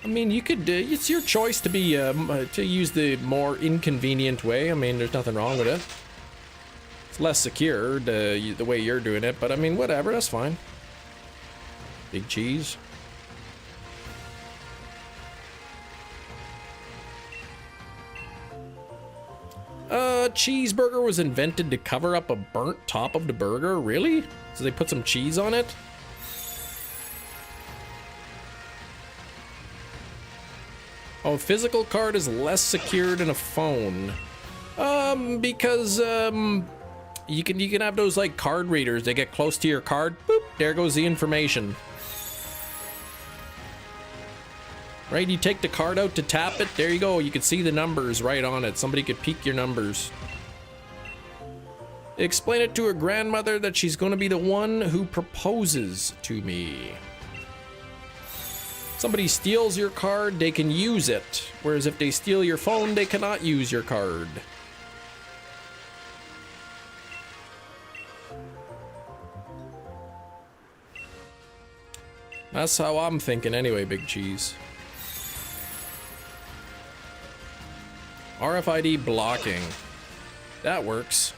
I mean, you could, it's your choice to be, to use the more inconvenient way. I mean, there's nothing wrong with it. It's less secure, the way you're doing it, but I mean, whatever, that's fine. Big cheese. Cheeseburger was invented to cover up a burnt top of the burger? Really? So they put some cheese on it? Oh, physical card is less secure than a phone. Because, you can have those, like, card readers. They get close to your card, boop, there goes the information. Right, you take the card out to tap it, there you go, you can see the numbers right on it. Somebody could peek your numbers. Explain it to her grandmother that she's gonna be the one who proposes to me. Somebody steals your card, they can use it. Whereas if they steal your phone, they cannot use your card. That's how I'm thinking anyway, Big Cheese. RFID blocking. That works.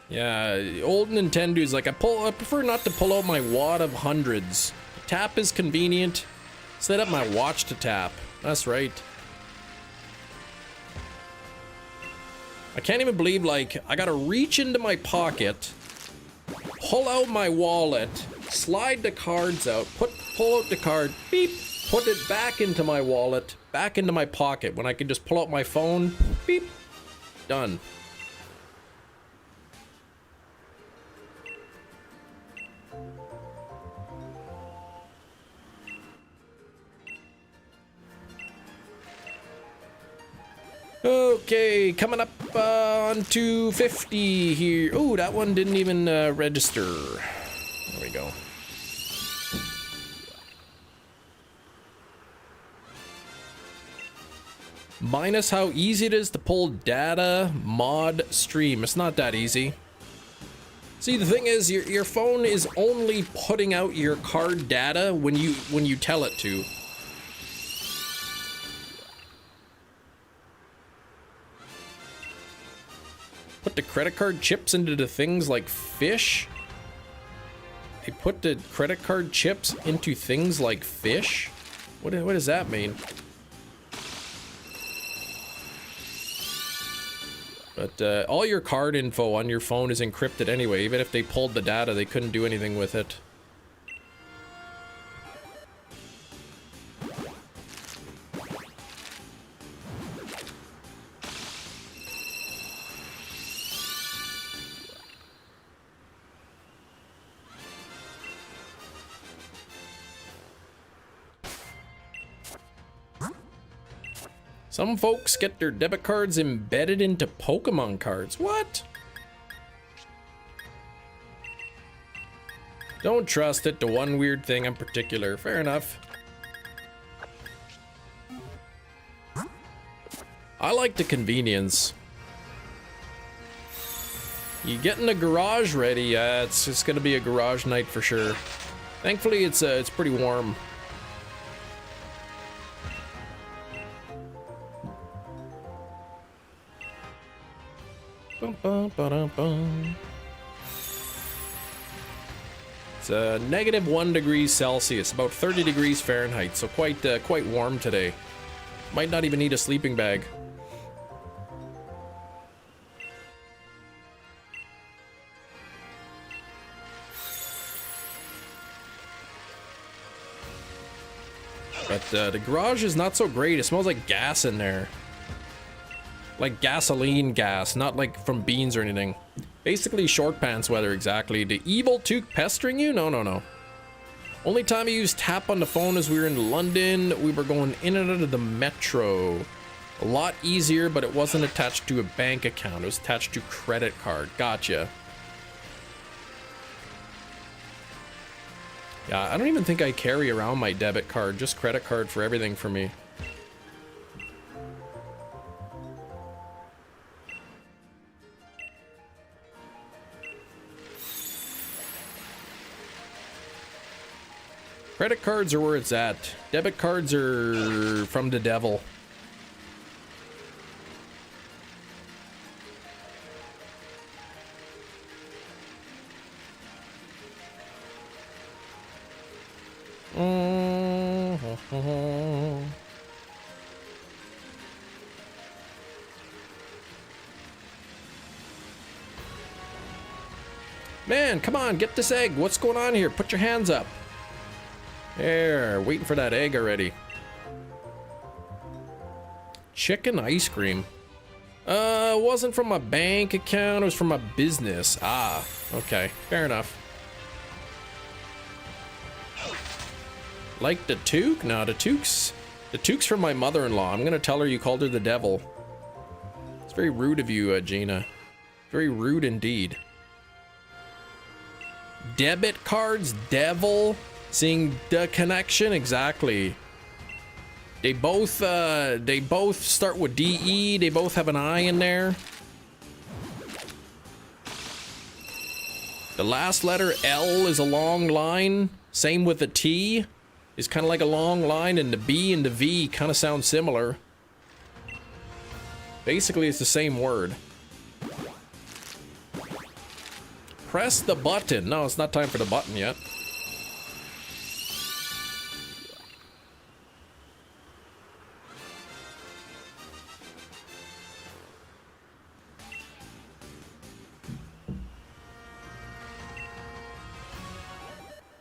Yeah, old Nintendo's like, I prefer not to pull out my wad of hundreds. Tap is convenient. Set up my watch to tap. That's right. I can't even believe, like, I gotta reach into my pocket, pull out my wallet, slide the cards out, pull out the card, beep, put it back into my wallet, back into my pocket, when I can just pull out my phone, beep, done. Okay, coming up on 250 here. Oh, that one didn't even register. There we go. Minus how easy it is to pull data mod stream. It's not that easy. See, the thing is, your phone is only putting out your card data when you tell it to. Put the credit card chips into the things like fish? They put the credit card chips into things like fish? What does that mean? But all your card info on your phone is encrypted anyway. Even if they pulled the data, they couldn't do anything with it. Some folks get their debit cards embedded into Pokemon cards. What? Don't trust it to one weird thing in particular. Fair enough. I like the convenience. You getting the garage ready? It's gonna be a garage night for sure. Thankfully, it's pretty warm. It's -1 degrees Celsius, about 30 degrees Fahrenheit, so quite warm today. Might not even need a sleeping bag. But the garage is not so great. It smells like gas in there. Like gasoline gas, not like from beans or anything. Basically short pants weather, exactly. The evil Took pestering you? No, no, no. Only time I used tap on the phone is we were in London. We were going in and out of the metro. A lot easier, but it wasn't attached to a bank account. It was attached to credit card. Gotcha. Yeah, I don't even think I carry around my debit card. Just credit card for everything for me. Credit cards are where it's at. Debit cards are from the devil. Man, come on, get this egg. What's going on here? Put your hands up. There, waiting for that egg already. Chicken ice cream. It wasn't from a bank account, it was from a business. Ah, okay, fair enough. Like the toque? No, the toque's from my mother-in-law. I'm gonna tell her you called her the devil. It's very rude of you, Gina. Very rude indeed. Debit cards, devil. Seeing the connection? Exactly. They both start with DE. They both have an I in there. The last letter L is a long line. Same with the T. It's kind of like a long line, and the B and the V kind of sound similar. Basically, it's the same word. Press the button. No, it's not time for the button yet.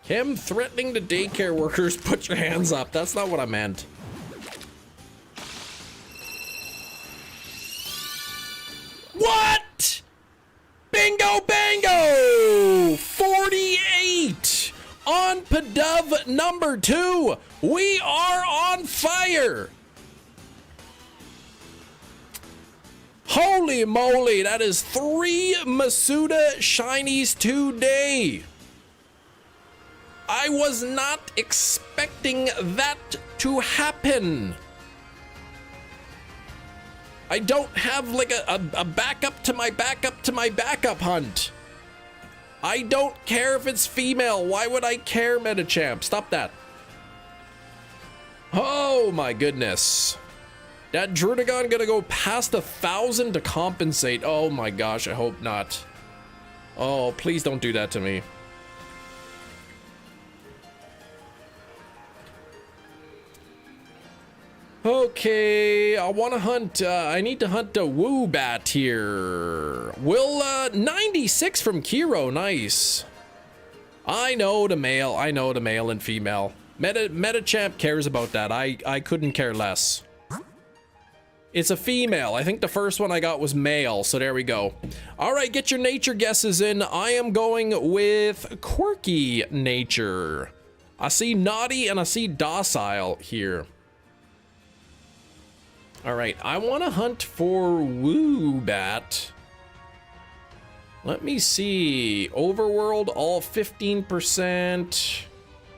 Him threatening the daycare workers, put your hands up. That's not what I meant. What? Bingo bango! 48 on Pdov number 2. We are on fire. Holy moly, that is 3 Masuda Shinies today. I was not expecting that to happen. I don't have like a backup to my backup to my backup hunt. I don't care if it's female. Why would I care, Metachamp? Stop that. Oh my goodness. That Drudagon gonna go past 1,000 to compensate. Oh my gosh, I hope not. Oh, please don't do that to me. Okay, I want to hunt, I need to hunt a Woobat here. Will, 96 from Kiro, nice. I know the male and female. Metachamp cares about that, I couldn't care less. It's a female, I think the first one I got was male, so there we go. Alright, get your nature guesses in. I am going with quirky nature. I see naughty and I see docile here. Alright, I want to hunt for Woobat. Let me see. Overworld, all 15%.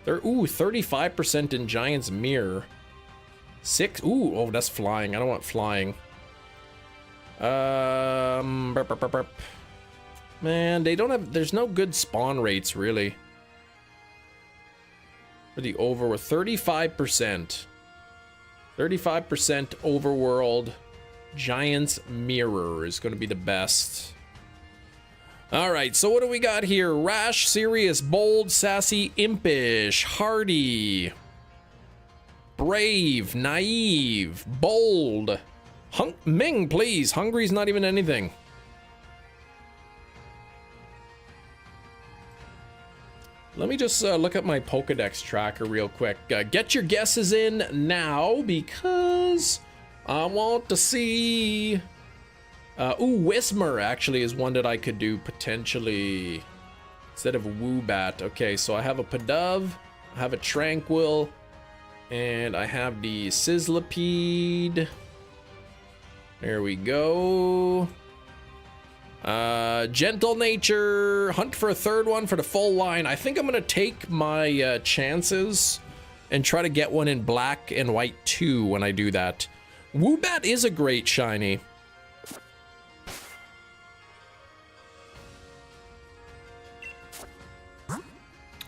Ooh, 35% in Giant's Mirror. 6. Ooh, oh, that's flying. I don't want flying. Burp, burp, burp, burp. Man, they don't have... There's no good spawn rates, really. For the overworld, 35%. 35% overworld. Giant's Mirror is going to be the best. Alright, so what do we got here? Rash, serious, bold, sassy, impish, hardy, brave, naive, bold. Ming, please. Hungry's not even anything. Let me just look at my Pokedex tracker real quick. Get your guesses in now because I want to see. Ooh, Whismer actually is one that I could do potentially instead of Woobat. Okay, so I have a Pdov, I have a Tranquil, and I have the Sizzlipede. There we go. Gentle nature, hunt for a third one for the full line. I think I'm gonna take my chances and try to get one in black and white too when I do that. Woobat is a great shiny.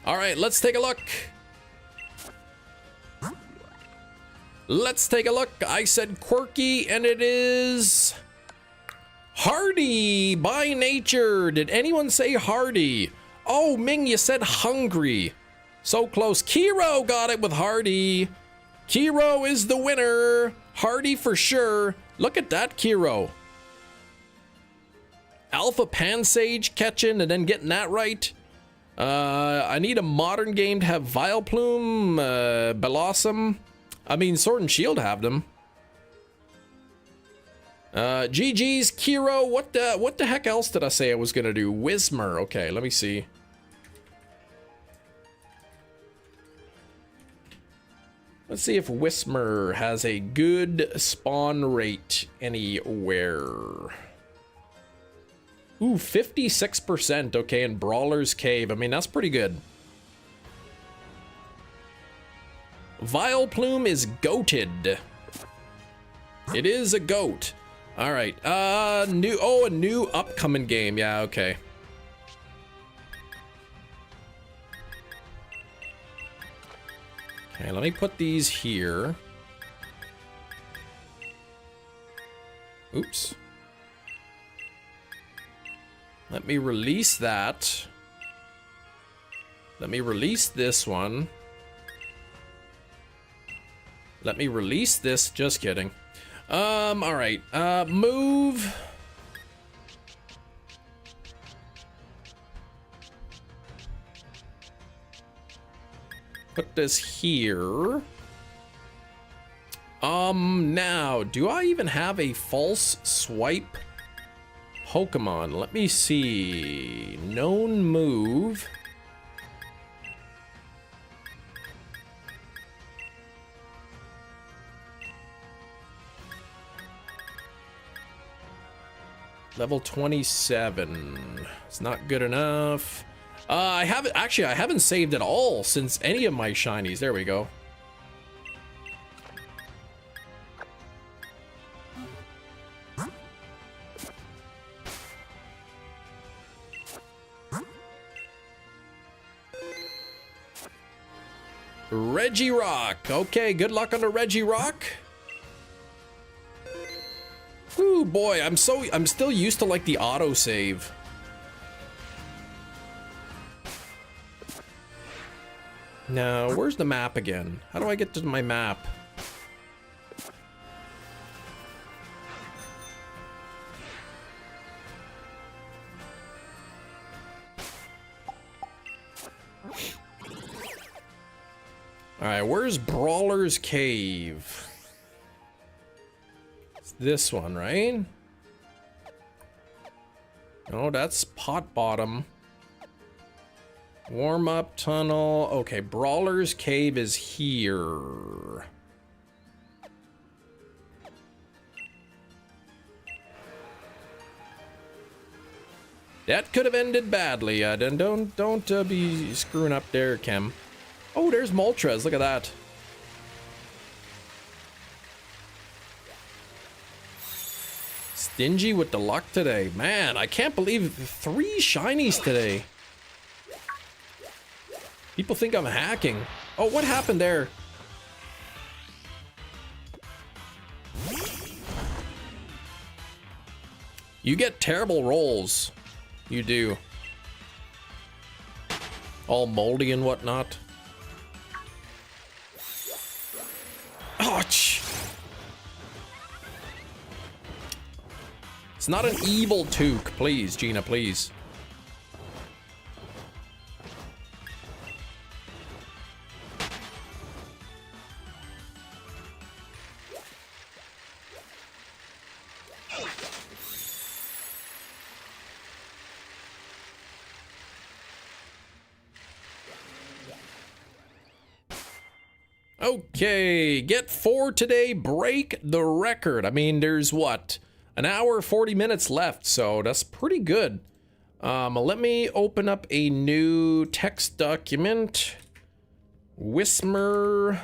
All right, let's take a look. Let's take a look. I said quirky and it is hardy by nature. Did anyone say hardy? Oh, Ming, you said hungry. So close. Kiro got it with hardy. Kiro is the winner. Hardy for sure. Look at that, Kiro. Alpha Pansage catching and then getting that right. I need a modern game to have Vileplume, Blossom. I mean, Sword and Shield have them. GG's, Kiro. What the heck else did I say I was gonna do? Whismer. Okay, let me see. Let's see if Whismer has a good spawn rate anywhere. Ooh, 56%. Okay, in Brawler's Cave. I mean, that's pretty good. Vileplume is goated. It is a goat. All right. A new upcoming game. Yeah, okay. Okay, let me put these here. Oops. Let me release that. Let me release this one. Let me release this. Just kidding. All right. Move. Put this here. Now, do I even have a false swipe Pokemon? Let me see. Known move. Level 27. It's not good enough. I haven't saved at all since any of my shinies. There we go. Regirock. Okay, good luck on the Regirock. Ooh, boy, I'm still used to like the autosave. Now, where's the map again? How do I get to my map? Alright, where's Brawler's Cave? It's this one, right? Oh, that's Pot Bottom. Warm-up tunnel. Okay, Brawler's Cave is here. That could have ended badly. Don't be screwing up there, Kem. Oh, there's Moltres. Look at that. Stingy with the luck today. Man, I can't believe 3 shinies today. People think I'm hacking. Oh, what happened there? You get terrible rolls. You do. All moldy and whatnot. Ouch! It's not an evil toque. Please, Gina, please. Okay, get 4 today, break the record. I mean, there's what? An hour, 40 minutes left, so that's pretty good. Let me open up a new text document. Whismer.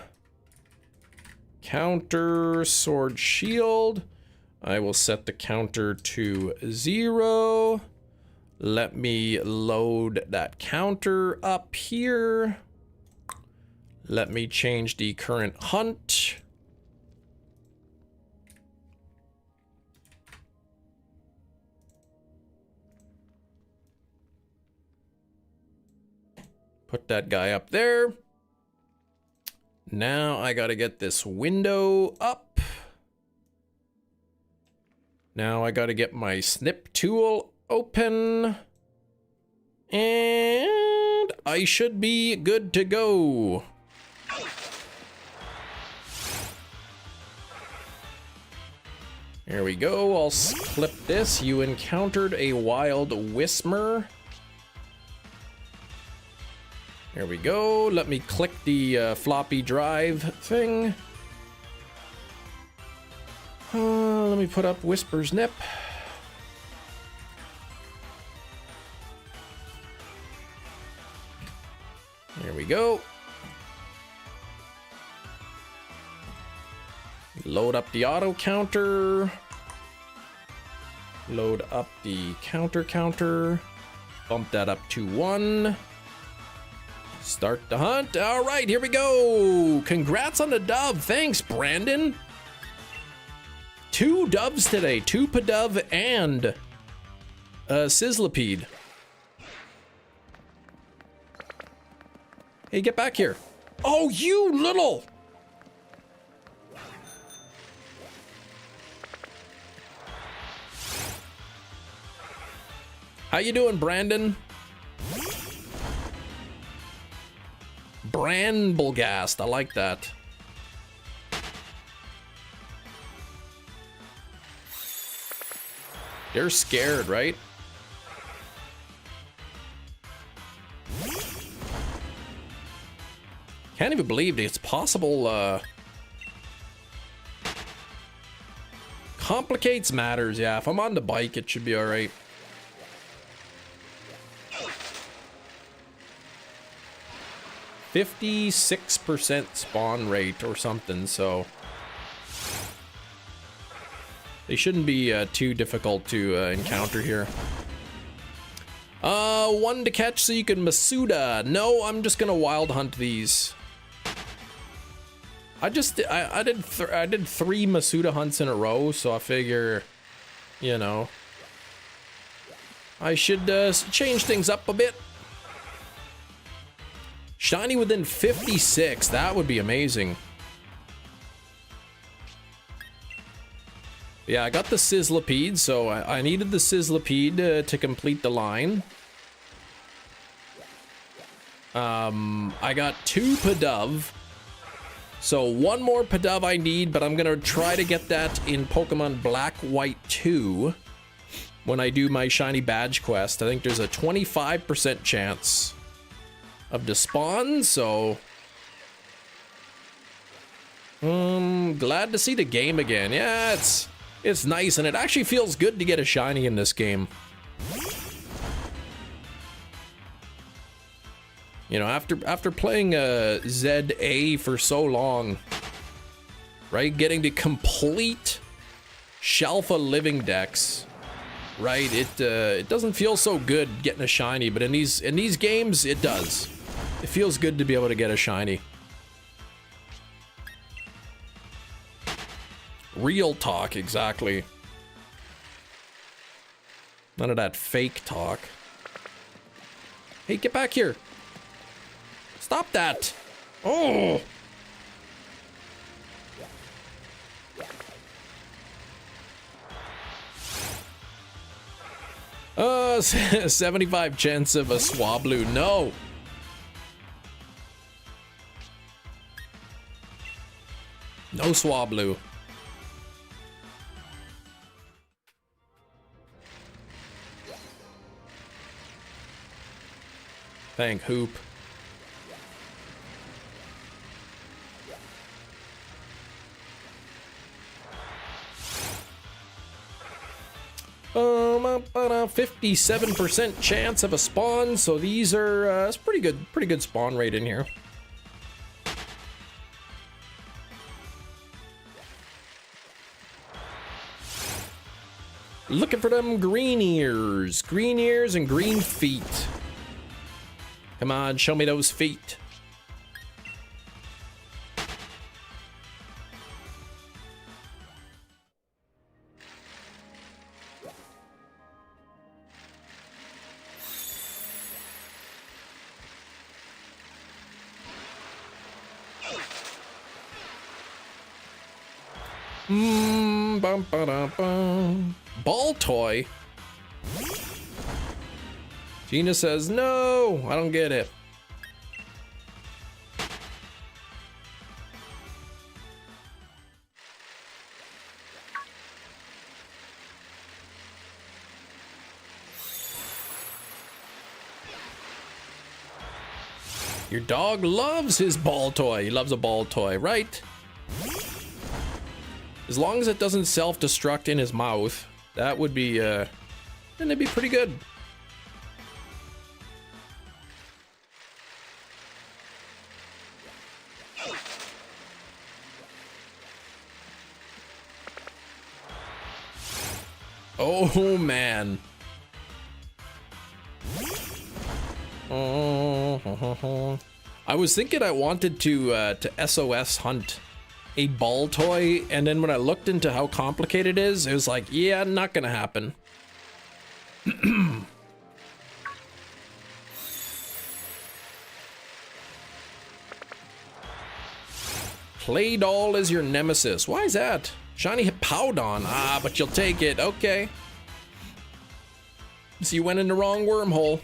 Counter, sword, shield. I will set the counter to 0. Let me load that counter up here. Let me change the current hunt. Put that guy up there. Now I gotta get this window up. Now I gotta get my snip tool open. And I should be good to go. There we go. I'll clip this. You encountered a wild Whismer. There we go. Let me click the floppy drive thing. Let me put up Whisper's Nip. There we go. Load up the auto counter. Load up the counter. Bump that up to 1. Start the hunt. All right, here we go. Congrats on the dove. Thanks, Brandon. 2 doves today. 2 Pidove and a Sizzlipede. Hey, get back here. Oh, you little. How you doing, Brandon? Bramblegast, I like that. They're scared, right? Can't even believe it's possible. Complicates matters, yeah. If I'm on the bike, it should be all right. %56% spawn rate or something, so they shouldn't be too difficult to encounter here. 1 to catch so you can Masuda. No, I'm just gonna wild hunt these. I did 3 Masuda hunts in a row, so I figure, you know, I should change things up a bit. Shiny within 56, that would be amazing. Yeah, I got the Sizzlipede, so I needed the Sizzlipede to complete the line. I got 2 Pidove. So 1 more Pidove I need, but I'm gonna try to get that in Pokemon Black, White 2 when I do my Shiny Badge quest. I think there's a 25% chance of despawn, so glad to see the game again. Yeah, it's nice, and it actually feels good to get a shiny in this game. You know, after playing ZA for so long, right? Getting the complete Shelfa living decks, right? It doesn't feel so good getting a shiny, but in these games, it does. It feels good to be able to get a shiny. Real talk, exactly. None of that fake talk. Hey, get back here. Stop that. Oh. 75 chance of a Swablu. No. No Swablu. Thank Hoop. About a 57% chance of a spawn, so these are it's pretty good spawn rate in here. Looking for them green ears and green feet. Come on, show me those feet. Bum, ba, da, bum. Ball toy. Gina says no. I don't get it. Your dog loves his ball toy. He loves a ball toy, right? As long as it doesn't self-destruct in his mouth, that would be, then it'd be pretty good. Oh, man. Oh. I was thinking I wanted to SOS hunt a ball toy, and then when I looked into how complicated it is, it was like, yeah, not gonna happen. Play doll is your nemesis. Why is that? Shiny Hippowdon. Ah, but you'll take it. Okay. So you went in the wrong wormhole.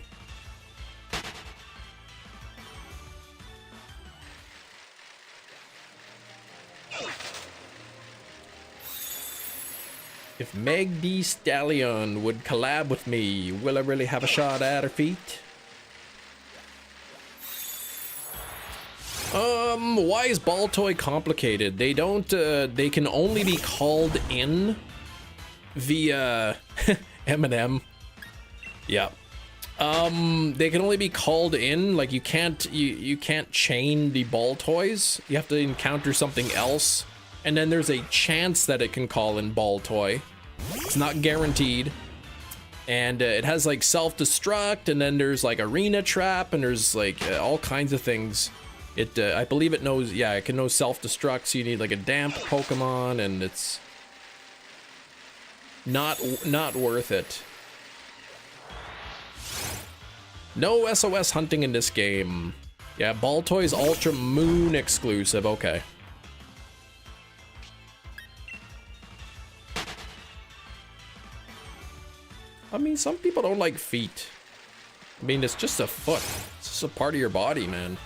If Meg D Stallion would collab with me, will I really have a shot at her feet? Why is ball toy complicated? They don't, they can only be called in via Eminem. Yeah. They can only be called in, like you can't chain the ball toys. You have to encounter something else, and then there's a chance that it can call in ball toy. It's not guaranteed. And it has like self-destruct, and then there's like arena trap, and there's like all kinds of things. It, I believe it knows, yeah, it can know self-destruct, so you need like a damp Pokemon, and it's not worth it. No SOS hunting in this game. Yeah, ball toys Ultra Moon exclusive, okay. I mean, some people don't like feet. I mean, it's just a foot. It's just a part of your body, man.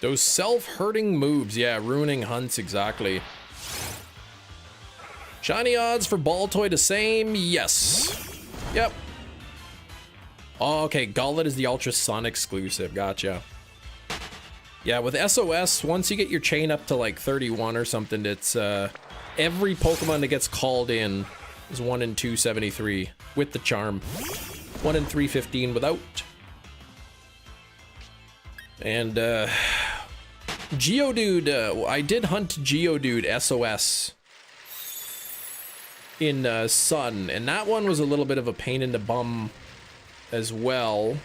Those self-hurting moves, yeah, ruining hunts, exactly. Shiny odds for ball toy the same, yes. Yep. Oh, okay, Gullet is the Ultra Sun exclusive, gotcha. Yeah, with SOS, once you get your chain up to like 31 or something, it's every Pokemon that gets called in is 1 in 273 with the charm. 1 in 315 without. And Geodude, I did hunt Geodude SOS in Sun, and that one was a little bit of a pain in the bum as well.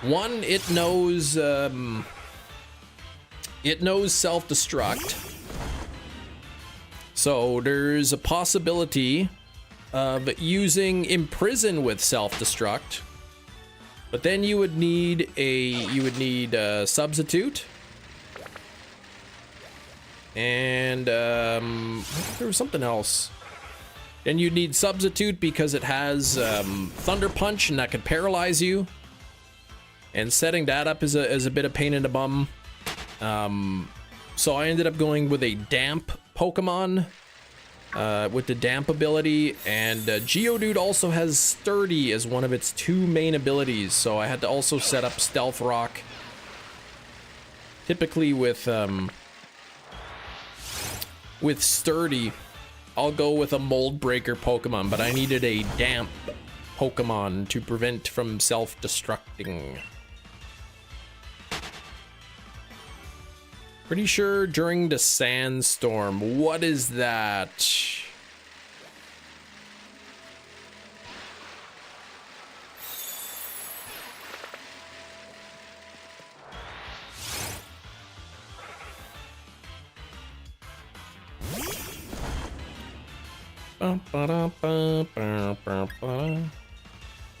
One, it knows self-destruct, so there's a possibility of using Imprison with self-destruct, but then you would need a Substitute, and there was something else. Then you'd need Substitute because it has Thunder Punch, and that could paralyze you. And setting that up is a bit of pain in the bum. So I ended up going with a Damp Pokemon with the Damp ability, and Geodude also has Sturdy as one of its 2 main abilities, so I had to also set up Stealth Rock. Typically with Sturdy, I'll go with a Mold Breaker Pokemon, but I needed a Damp Pokemon to prevent from self-destructing. Pretty sure during the sandstorm. What is that?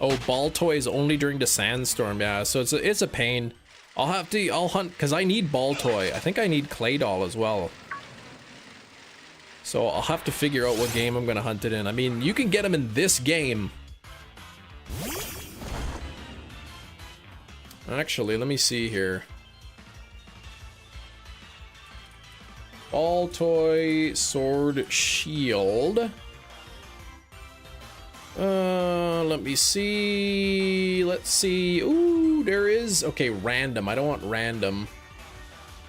Oh, ball toys only during the sandstorm. Yeah, so it's a pain. I'll hunt, because I need ball toy. I think I need clay doll as well. So I'll have to figure out what game I'm gonna hunt it in. I mean, you can get them in this game. Actually, let me see here. Ball toy, sword, shield. Let me see. Let's see. Ooh, there is. Okay, random. I don't want random.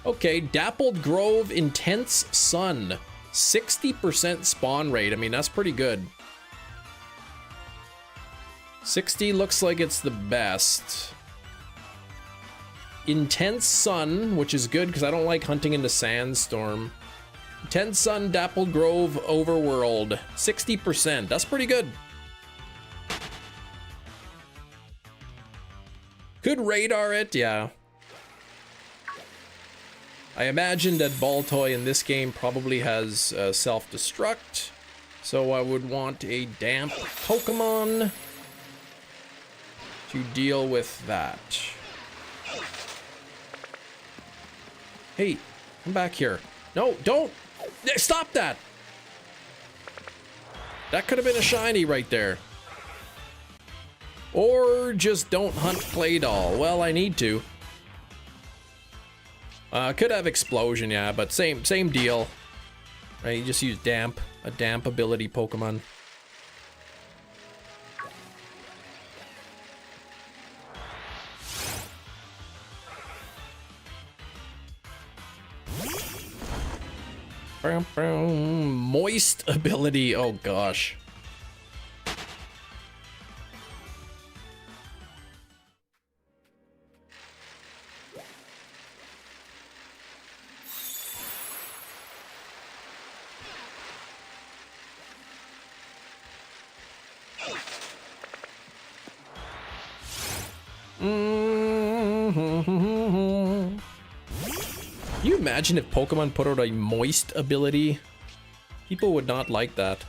Okay, Dappled Grove, Intense Sun. 60% spawn rate. I mean, that's pretty good. 60 looks like it's the best. Intense Sun, which is good because I don't like hunting in the Sandstorm. Intense Sun, Dappled Grove, Overworld. 60%. That's pretty good. Could radar it, yeah. I imagine that Baltoy in this game probably has self-destruct. So I would want a damp Pokemon to deal with that. Hey, come back here. No, don't! Stop that! That could have been a shiny right there. Or just don't hunt Claydol. Well, I need to. Could have Explosion, yeah, but same deal. Right, you just use Damp, a Damp ability Pokemon. Moist ability, oh gosh. Can you imagine if Pokemon put out a moist ability? People would not like that.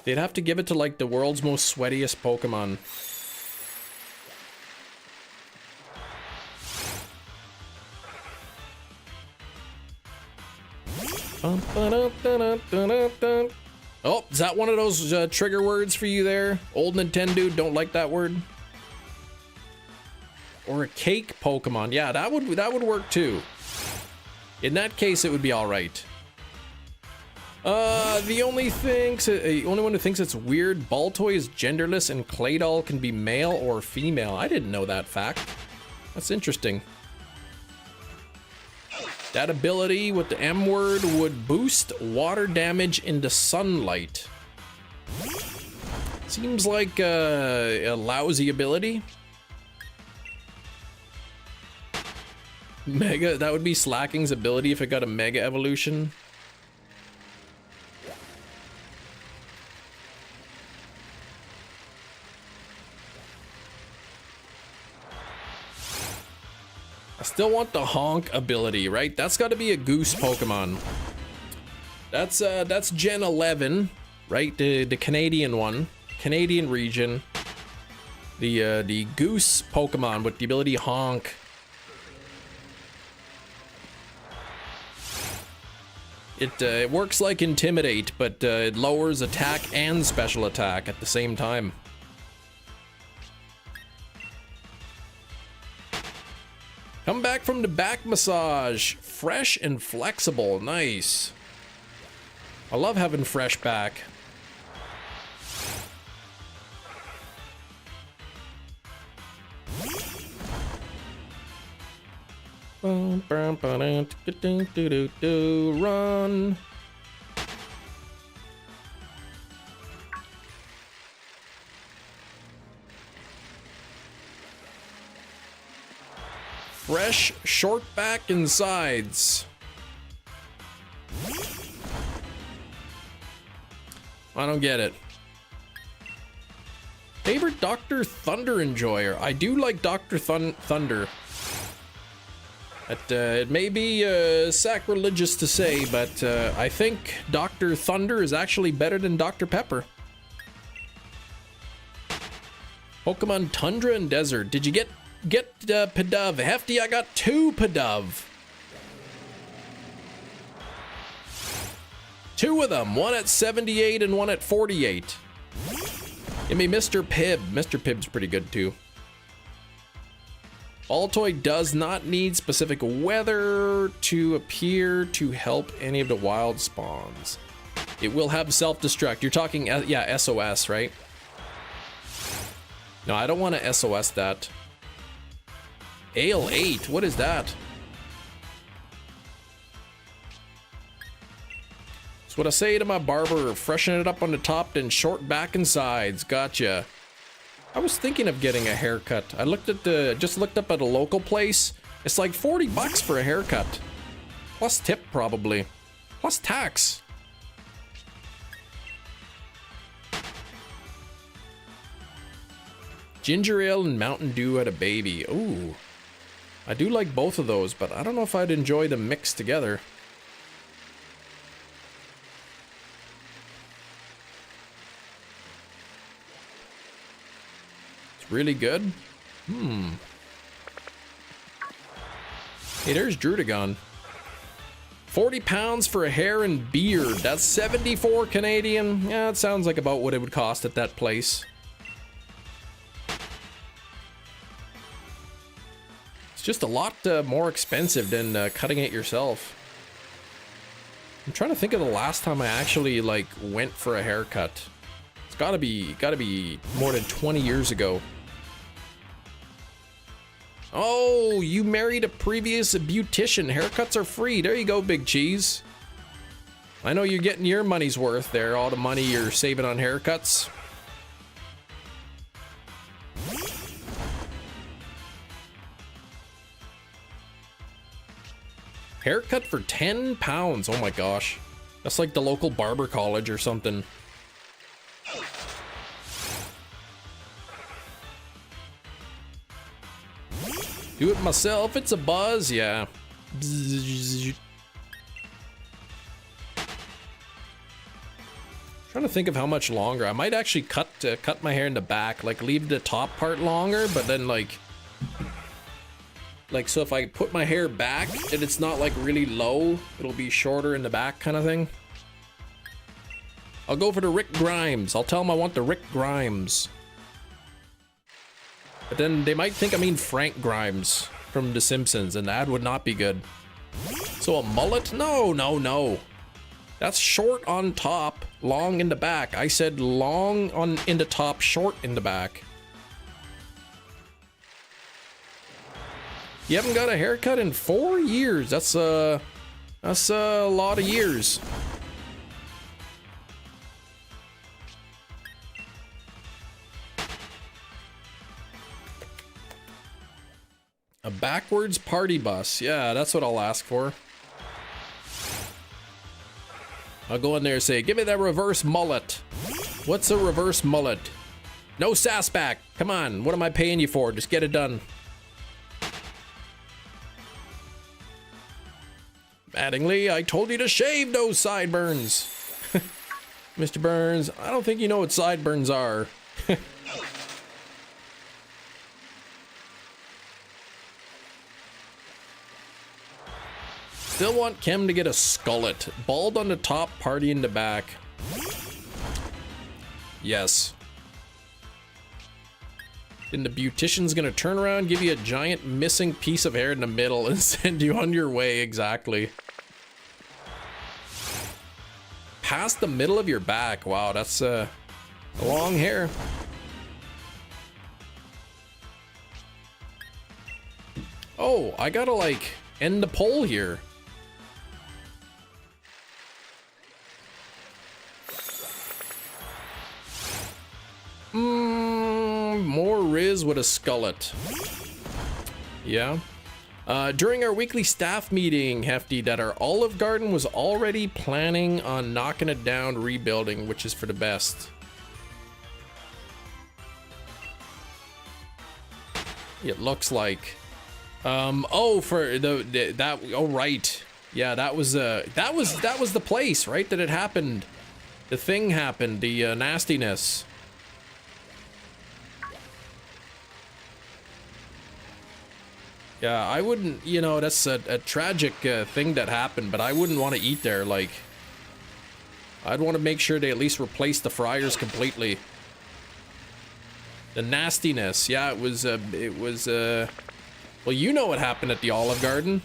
They'd have to give it to like the world's most sweatiest Pokemon. Oh, is that one of those trigger words for you there? Old Nintendo, don't like that word. Or a cake Pokemon. Yeah, that would work too. In that case, it would be all right. The only one who thinks it's weird, Baltoy is genderless and Claydol can be male or female. I didn't know that fact. That's interesting. That ability with the M word would boost water damage into sunlight. Seems like a lousy ability. Mega, that would be Slacking's ability if it got a Mega Evolution. I still want the Honk ability, right? That's got to be a Goose Pokemon. That's Gen 11, right? The Canadian one, Canadian region. The Goose Pokemon with the ability Honk. It works like Intimidate, but it lowers attack and special attack at the same time. Come back from the back massage. Fresh and flexible. Nice. I love having fresh back. Run. Fresh, short back and sides. I don't get it. Favorite Dr. Thunder enjoyer. I do like Dr. Thunder. It may be sacrilegious to say, but I think Dr. Thunder is actually better than Dr. Pepper. Pokemon Tundra and Desert. Did you get Pidove? Hefty, I got 2 Pidove. 2 of them, one at 78 and one at 48. Give me Mr. Pibb. Mr. Pibb's pretty good too. Baltoy does not need specific weather to appear to help any of the wild spawns. It will have self-destruct. You're talking, yeah, SOS, right? No, I don't want to SOS that. Ale 8, what is that? what I say to my barber. Freshen it up on the top, then short back and sides. Gotcha. I was thinking of getting a haircut. I just looked up at a local place. It's like 40 bucks for a haircut. Plus tip, probably. Plus tax. Ginger ale and Mountain Dew had a baby. Ooh. I do like both of those, but I don't know if I'd enjoy them mixed together. It's really good. Hey, there's Drudagon. 40 pounds for a hair and beard. That's 74 Canadian. Yeah, it sounds like about what it would cost at that place. It's just a lot more expensive than cutting it yourself. I'm trying to think of the last time I actually like went for a haircut. It's gotta be more than 20 years ago. Oh, you married a previous beautician. Haircuts are free. There you go, Big Cheese. I know you're getting your money's worth there, all the money you're saving on haircuts. Haircut for 10 pounds. Oh my gosh. That's like the local barber college or something. Do it myself. It's a buzz. Yeah. Trying to think of how much longer. I might actually cut my hair in the back. Like leave the top part longer, but then like so if I put my hair back and it's not like really low, it'll be shorter in the back kind of thing. I'll go for the Rick Grimes. I'll tell them I want the Rick Grimes. But then they might think I mean Frank Grimes from The Simpsons, and that would not be good. So a mullet? No, no, no. That's short on top, long in the back. I said long in the top, short in the back. You haven't got a haircut in 4 years. That's a lot of years. A backwards party bus. Yeah, that's what I'll ask for. I'll go in there and say, give me that reverse mullet. What's a reverse mullet? No sass back. Come on, what am I paying you for? Just get it done. Mattingly, I told you to shave those sideburns. Mr. Burns, I don't think you know what sideburns are. Still want Kim to get a skullet. Bald on the top, party in the back. Yes. Then the beautician's gonna turn around, give you a giant missing piece of hair in the middle and send you on your way. Exactly. Past the middle of your back. Wow, that's a long hair. Oh, I gotta like end the poll here. More Riz with a skullet. Yeah. During our weekly staff meeting, Hefty, that our Olive Garden was already planning on knocking it down, rebuilding, which is for the best. It looks like. Oh, for that. Oh, right. Yeah, that was the place, right? That it happened. The thing happened. The nastiness. Yeah, I wouldn't, you know, that's a tragic thing that happened, but I wouldn't want to eat there. Like, I'd want to make sure they at least replace the fryers completely. The nastiness, yeah, it was, well, you know what happened at the Olive Garden.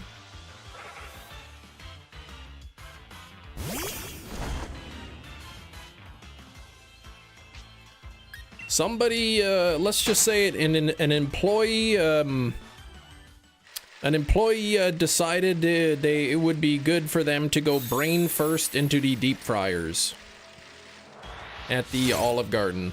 Somebody, let's just say it, an employee, An employee decided it would be good for them to go brain first into the deep fryers at the Olive Garden.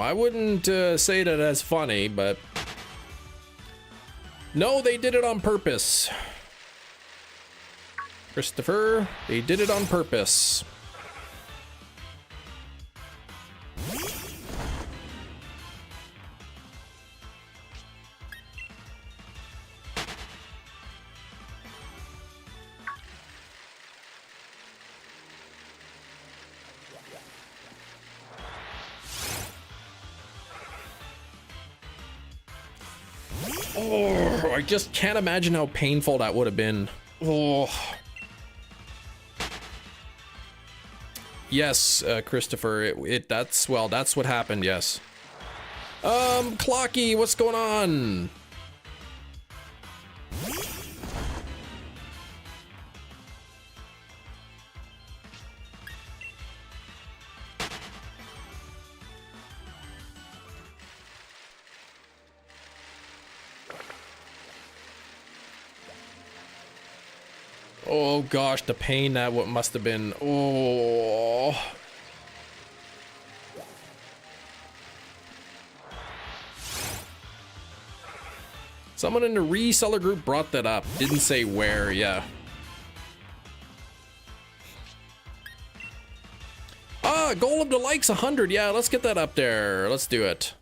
I wouldn't say that as funny, but no, they did it on purpose. Christopher, they did it on purpose. Oh, I just can't imagine how painful that would have been. Oh. Yes, Christopher, that's what happened, yes. Clocky, what's going on? Oh gosh, the pain that what must have been. Oh. Someone in the reseller group brought that up. Didn't say where, yeah. Ah, goal of the likes 100. Yeah, let's get that up there. Let's do it.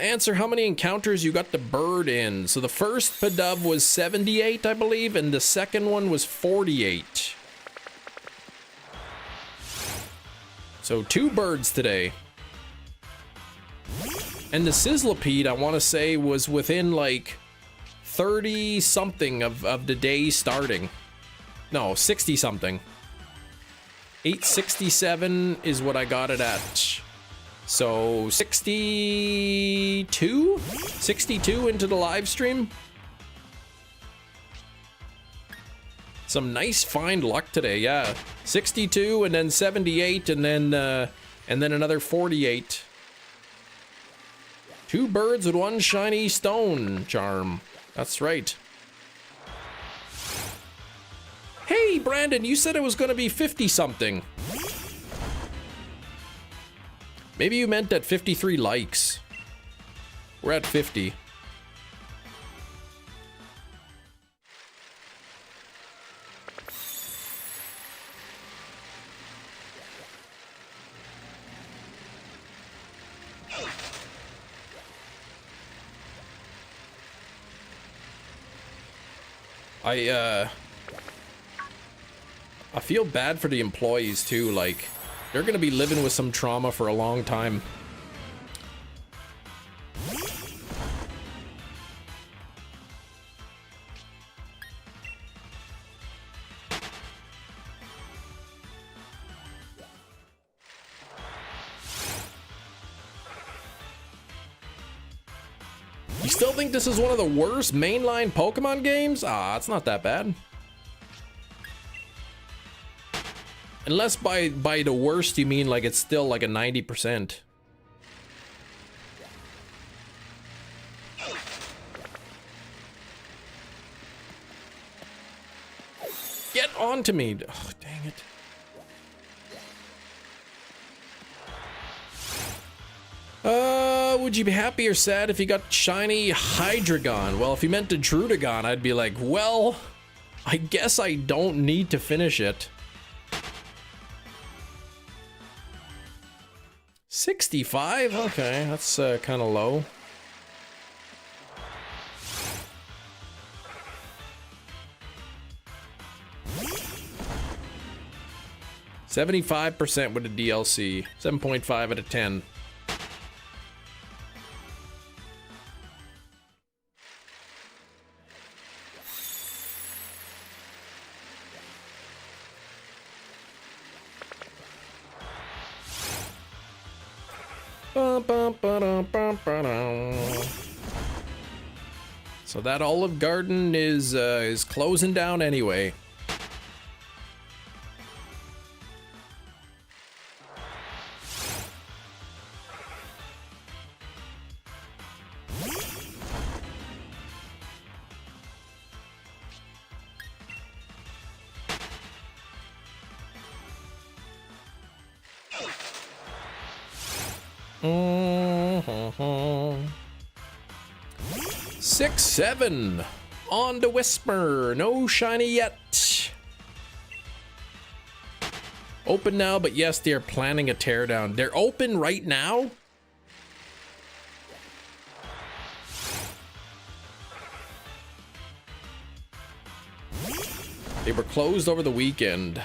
Answer how many encounters you got the bird in. So the first Pidove was 78, I believe, and the second one was 48. So 2 birds today. And the Sizzlipede, I want to say, was within like 30 something of the day starting. No, 60 something. 867 is what I got it at. So 62? 62 into the live stream. Some nice find luck today, yeah. 62 and then 78 and then another 48. 2 birds with 1 shiny stone charm. That's right. Hey, Brandon, you said it was gonna be 50 something. Maybe you meant at 53 likes. We're at 50. I feel bad for the employees too, like they're gonna be living with some trauma for a long time. You still think this is one of the worst mainline Pokemon games? Ah, it's not that bad. Unless by the worst you mean like it's still like a 90%. Get on to me. Oh, dang it. Would you be happy or sad if you got shiny Hydreigon? Well, if you meant the Druddigon, I'd be like, well, I guess I don't need to finish it. 65? Okay, that's kind of low. 75% with a DLC. 7.5 out of 10. So that Olive Garden is closing down anyway. Mm-hmm. 6-7 on to Whisper. No shiny yet. Open now, but yes, they are planning a teardown. They're open right now? They were closed over the weekend.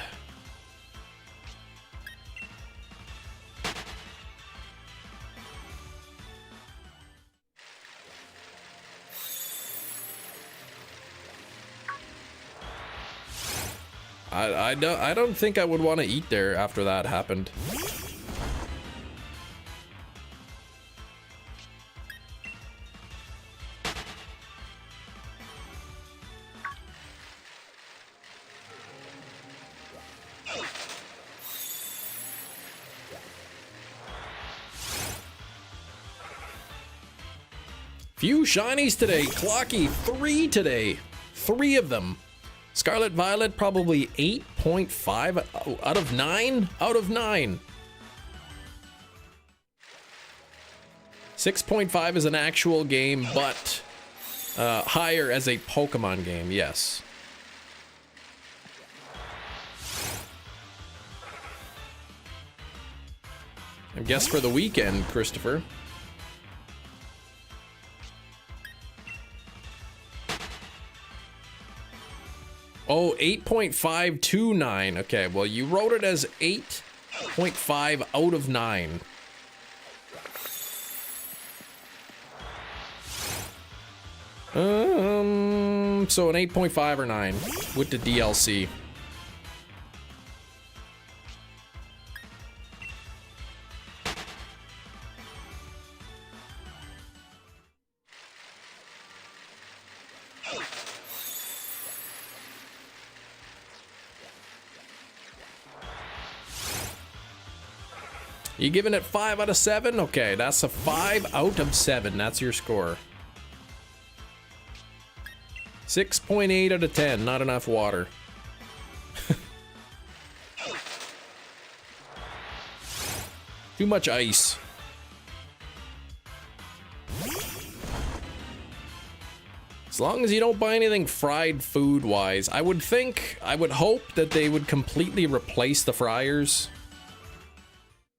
I don't think I would want to eat there after that happened. Few shinies today. Clocky, 3 today. 3 of them. Scarlet Violet, probably 8.5 out of 9? Out of 9. 6.5 is an actual game, but higher as a Pokemon game, yes. I guess for the weekend, Christopher. Oh, 8.529. Okay, well, you wrote it as 8.5 out of 9. So an 8.5 or 9 with the DLC. You giving it 5 out of 7? Okay, that's a 5 out of 7. That's your score. 6.8 out of 10. Not enough water. Too much ice. As long as you don't buy anything fried food-wise, I would hope that they would completely replace the fryers.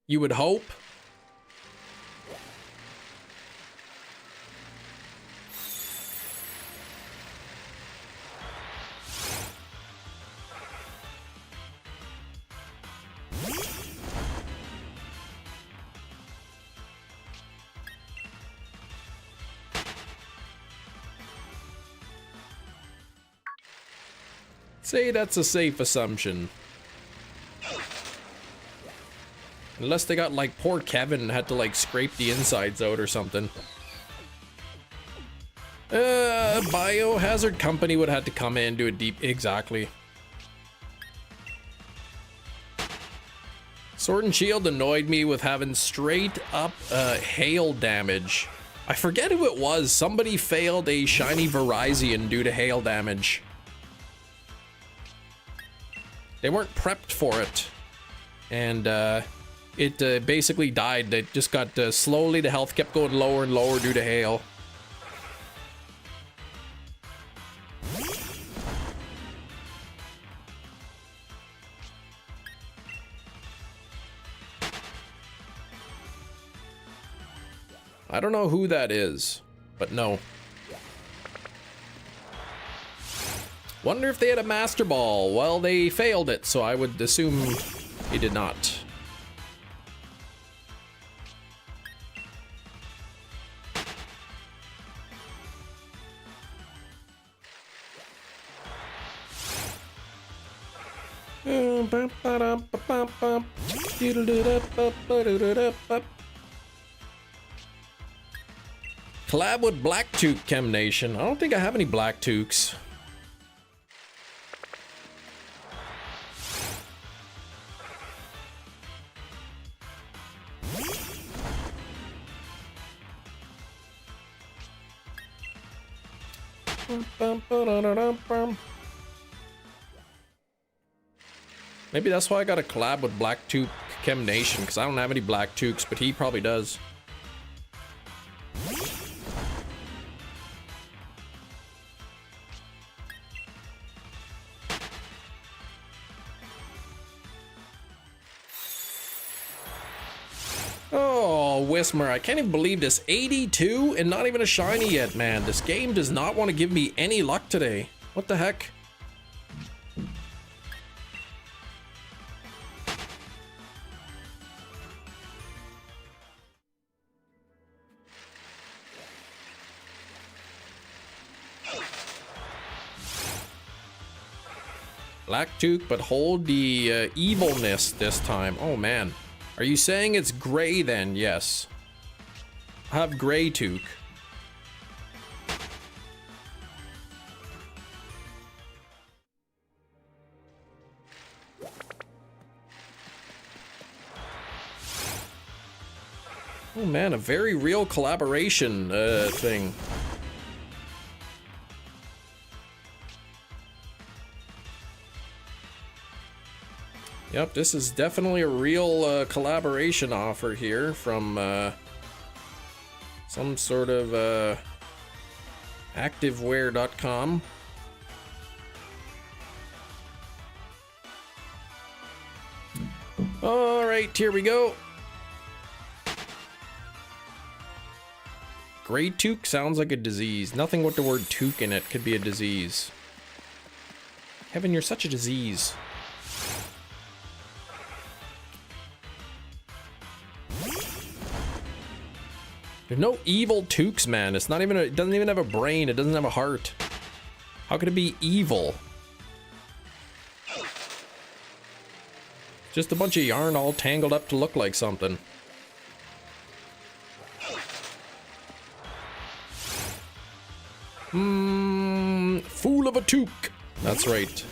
You would hope. Say that's a safe assumption. Unless they got, like, poor Kevin had to, like, scrape the insides out or something. Biohazard Company would have to come in and do a deep... Exactly. Sword and Shield annoyed me with having straight up hail damage. I forget who it was. Somebody failed a shiny Verizon due to hail damage. They weren't prepped for it. And, it basically died. It just got slowly, the health kept going lower and lower due to hail. I don't know who that is, but no. Wonder if they had a Master Ball. Well, they failed it, so I would assume He did not. Collab with Black Toque, Chem Nation. I don't think I have any Black Toques. Maybe that's why I got a collab with Black Toque Chem Nation, because I don't have any Black Toques, but he probably does. Oh, Wismer, I can't even believe this. 82 and not even a shiny yet, man. This game does not want to give me any luck today. What the heck? Black Toque, but hold the evilness this time. Oh, man. Are you saying it's gray then? Yes. I have gray Toque. Oh man, a very real collaboration thing. Yep, this is definitely a real collaboration offer here from some sort of activewear.com. All right, here we go. Gray Toque sounds like a disease. Nothing with the word toque in it could be a disease. Kevin, you're such a disease. There's no evil Toques, man. It's not even it doesn't even have a brain. It doesn't have a heart. How could it be evil? Just a bunch of yarn all tangled up to look like something. Fool of a Toque. That's right.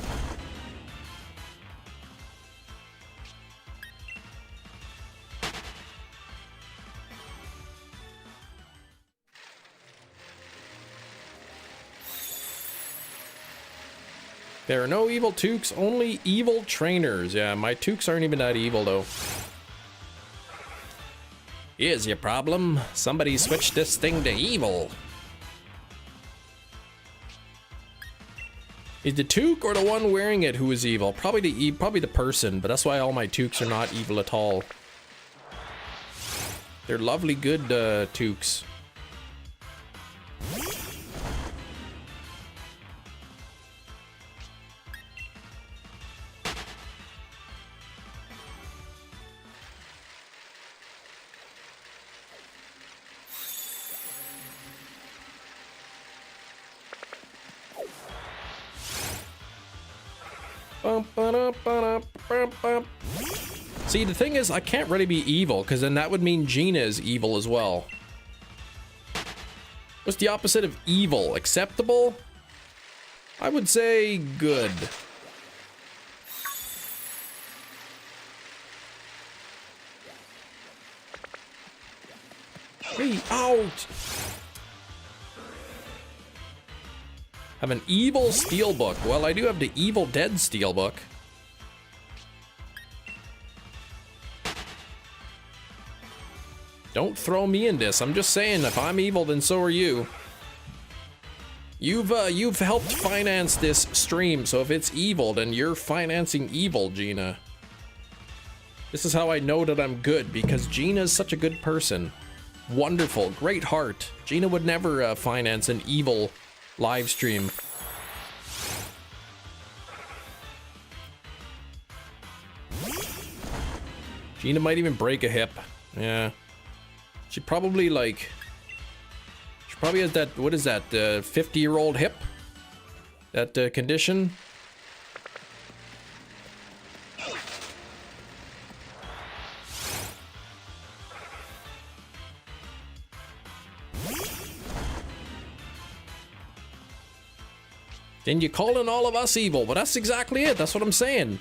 There are no evil Toques, only evil trainers. Yeah, my Toques aren't even that evil, though. Here's your problem. Somebody switched this thing to evil. Is the Toque or the one wearing it who is evil? Probably the person, but that's why all my Toques are not evil at all. They're lovely, good Toques. See, the thing is, I can't really be evil, because then that would mean Gina is evil as well. What's the opposite of evil? Acceptable? I would say good. Hey, out! Have an evil steelbook. Well, I do have the Evil Dead steelbook. Don't throw me in this. I'm just saying, if I'm evil, then so are you. You've helped finance this stream, so if it's evil, then you're financing evil, Gina. This is how I know that I'm good, because Gina's such a good person. Wonderful, great heart. Gina would never finance an evil live stream. Gina might even break a hip. Yeah. She probably like... She probably has that, what is that, 50-year-old hip? That condition? Then you calling all of us evil, but that's exactly it. That's what I'm saying.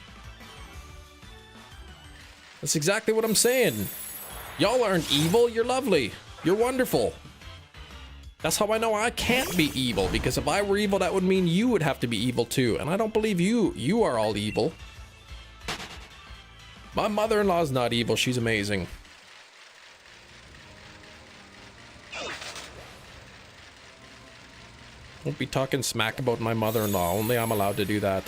That's exactly what I'm saying. Y'all aren't evil, you're lovely. You're wonderful. That's how I know I can't be evil, because if I were evil, that would mean you would have to be evil too. And I don't believe you are all evil. My mother-in-law's not evil, she's amazing. Won't be talking smack about my mother-in-law, only I'm allowed to do that.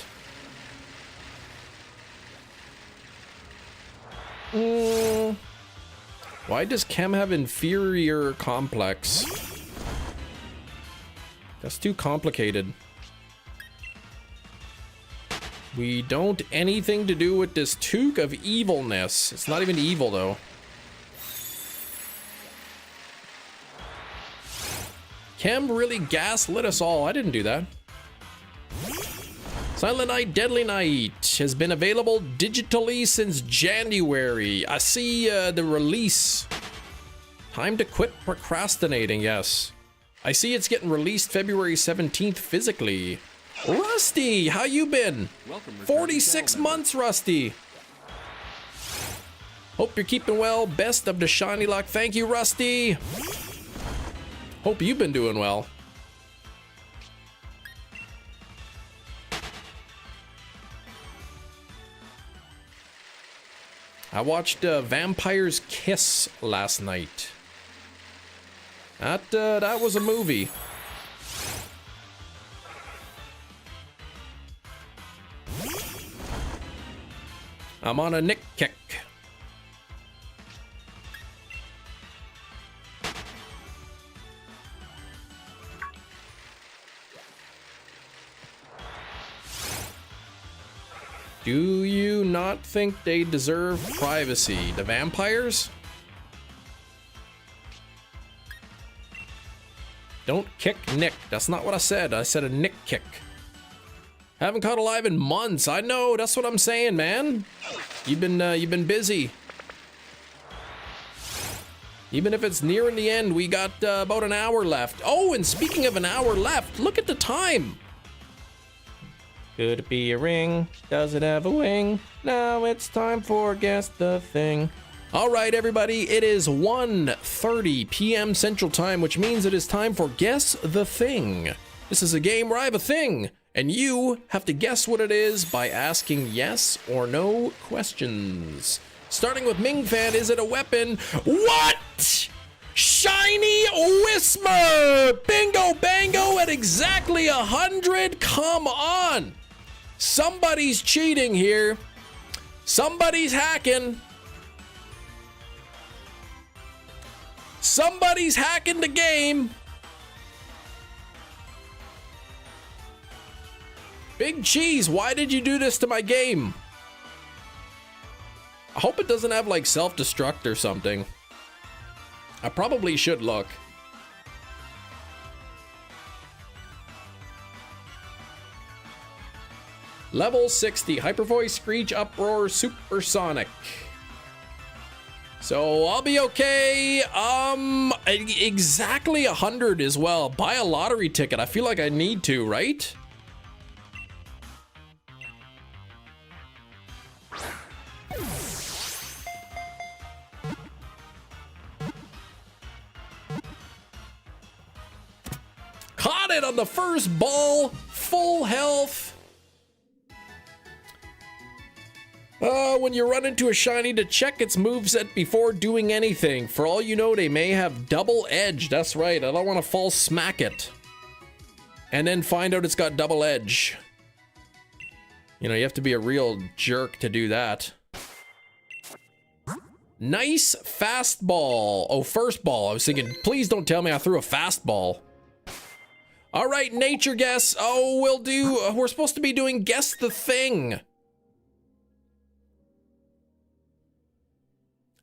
Why does Chem have inferior complex? That's too complicated. We don't anything to do with this toque of evilness. It's not even evil though. Chem really gaslit us all. I didn't do that. Silent Night, Deadly Night has been available digitally since January. I see the release. Time to quit procrastinating, yes. I see it's getting released February 17th physically. Rusty, how you been? Welcome, 46 months, Rusty. Hope you're keeping well. Best of the shiny luck. Thank you, Rusty. Hope you've been doing well. I watched Vampire's Kiss last night. That was a movie. I'm on a Nick kick. Do you not think they deserve privacy? The vampires? Don't kick Nick. That's not what I said. I said a Nick kick. Haven't caught alive in months. I know. That's what I'm saying, man. You've been busy. Even if it's nearing the end, we got about an hour left. Oh, and speaking of an hour left, look at the time. Could it be a ring? Does it have a wing? Now it's time for Guess the Thing. All right, everybody, it is 1:30 p.m. Central Time, which means it is time for Guess the Thing. This is a game where I have a thing, and you have to guess what it is by asking yes or no questions. Starting with Ming Fan, is it a weapon? What? Shiny Whisper! Bingo bango at exactly 100? Come on! Somebody's cheating here. Somebody's hacking. Somebody's hacking the game. Big Cheese, why did you do this to my game? I hope it doesn't have like self-destruct or something. I probably should look. Level 60, Hyper Voice, Screech, Uproar, Supersonic. So I'll be okay. Exactly 100 as well. Buy a lottery ticket. I feel like I need to, right? Caught it on the first ball. Full health. When you run into a shiny, to check its moveset before doing anything. For all you know, they may have double edge. That's right. I don't want to false smack it. And then find out it's got double edge. You know, you have to be a real jerk to do that. Nice fastball. Oh, first ball. I was thinking, please don't tell me I threw a fastball. All right, nature guess. Oh, we'll do, we're supposed to be doing guess the thing.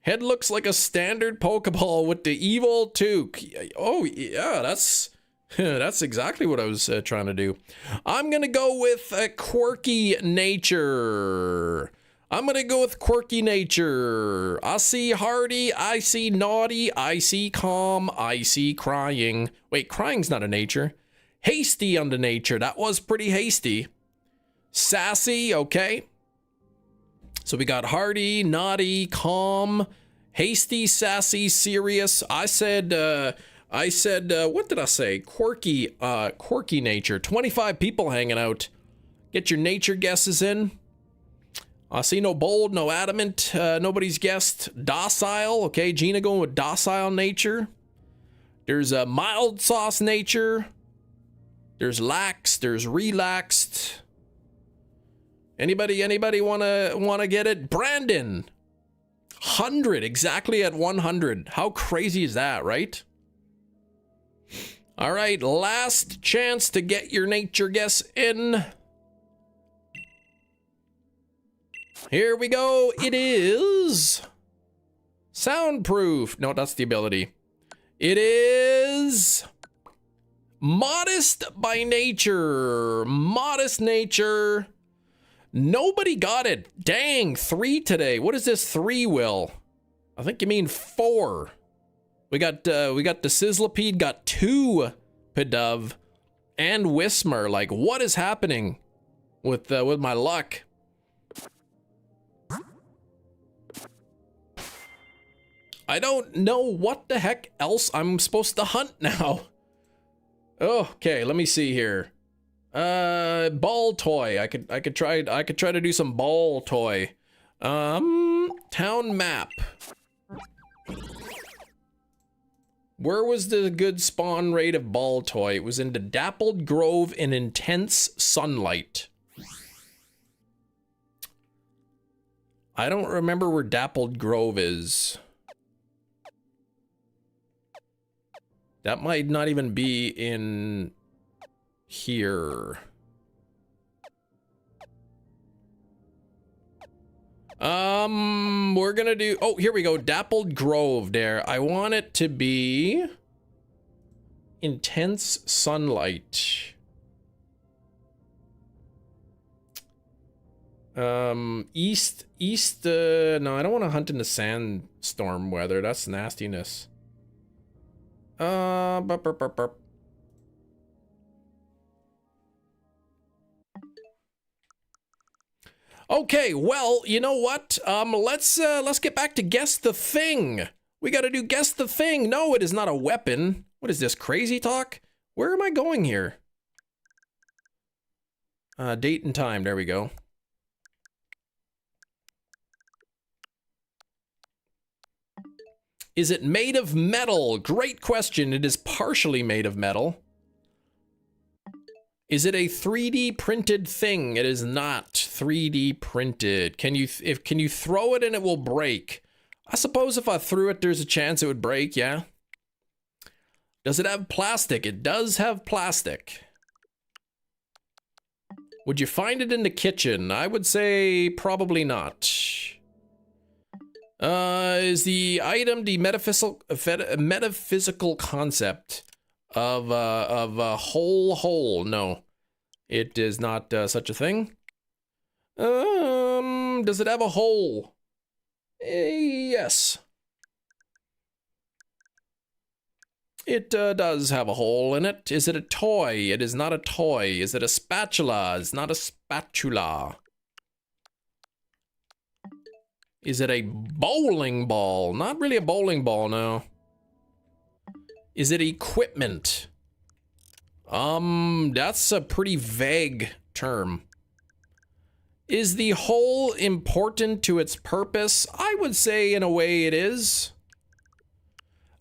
Head looks like a standard Pokeball with the evil toque. Oh, yeah, that's exactly what I was trying to do. I'm going to go with quirky nature. I'm going to go with quirky nature. I see hardy, I see naughty, I see calm, I see crying. Wait, crying's not a nature. Hasty on the nature. That was pretty hasty. Sassy, okay. So we got hardy, naughty, calm, hasty, sassy, serious. I said, what did I say? Quirky nature. 25 people hanging out. Get your nature guesses in. I see no bold, no adamant. Nobody's guessed. Docile. Okay, Gina going with docile nature. There's a mild sauce nature. There's lax. There's relaxed. Anybody wanna get it? Brandon. 100, exactly at 100. How crazy is that, right? All right, last chance to get your nature guess in. Here we go. It is soundproof. No, that's the ability. It is modest by nature. Modest nature. Nobody got it. Dang, 3 today. What is this 3, Will? I think you mean 4. We got the Sizzlipede, got 2 Pidove, and Whismer. Like, what is happening with my luck? I don't know what the heck else I'm supposed to hunt now. Okay, let me see here. Ball toy. I could try to do some ball toy. Town map. Where was the good spawn rate of ball toy? It was in the Dappled Grove in intense sunlight. I don't remember where Dappled Grove is. That might not even be in here. We're gonna do, oh, here we go. Dappled Grove there. I want it to be intense sunlight. East, no, I don't want to hunt in the sandstorm weather. That's nastiness. Burp, burp, burp, burp. Okay, well, you know what? Let's get back to guess the thing. We got to do guess the thing. No, it is not a weapon. What is this, crazy talk? Where am I going here? Date and time. There we go. Is it made of metal? Great question. It is partially made of metal. Is it a 3D printed thing? It is not 3D printed. Can you throw it and it will break? I suppose if I threw it, there's a chance it would break, yeah? Does it have plastic? It does have plastic. Would you find it in the kitchen? I would say probably not. Is the item the metaphysical concept of a whole? No, it is not such a thing. Does it have a hole? Yes. It does have a hole in it. Is it a toy? It is not a toy. Is it a spatula? It's not a spatula. Is it a bowling ball? Not really a bowling ball, no. Is it equipment? That's a pretty vague term. Is the hole important to its purpose? I would say in a way it is.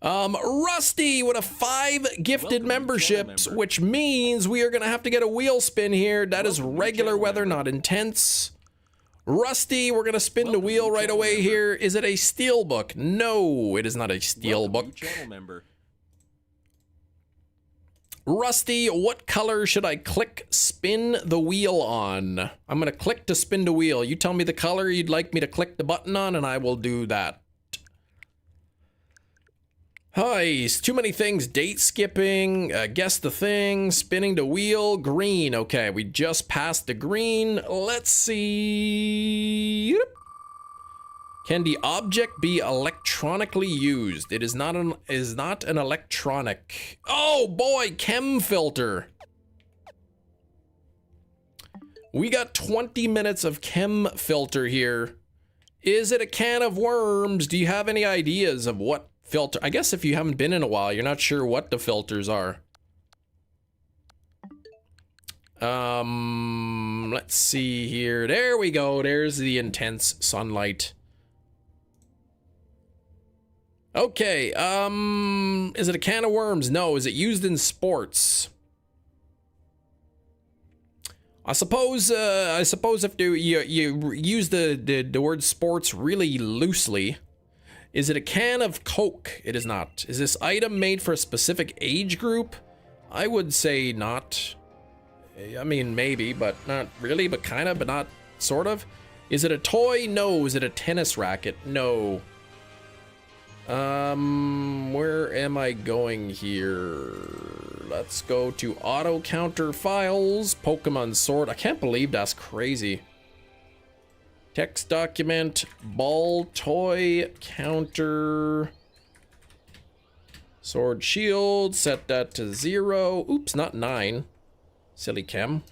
Rusty with a 5 gifted memberships, which means we are gonna have to get a wheel spin here. That is regular weather, not intense. Rusty, we're gonna spin the wheel right away here. Is it a steelbook? No, it is not a steelbook. Rusty, what color should I click spin the wheel on? I'm gonna click to spin the wheel. You tell me the color you'd like me to click the button on and I will do that. Hi, too many things. Date skipping, guess the thing, spinning the wheel, green. Okay, we just passed the green. Let's see. Can the object be electronically used? It is not an electronic. Oh boy, chem filter. We got 20 minutes of chem filter here. Is it a can of worms? Do you have any ideas of what filter? I guess if you haven't been in a while, you're not sure what the filters are. Let's see here. There we go. There's the intense sunlight. Okay, is it a can of worms? No. Is it used in sports? I suppose if you use the word sports really loosely. Is it a can of Coke? It is not. Is this item made for a specific age group? I would say not. I mean, maybe, but not really, but kind of, but not sort of. Is it a toy? No. Is it a tennis racket? No. Where am I going here? Let's go to auto counter files, Pokemon Sword. I can't believe that's crazy. Text document, ball, toy, counter, sword, shield, set that to 0. Oops, not 9. Silly chem.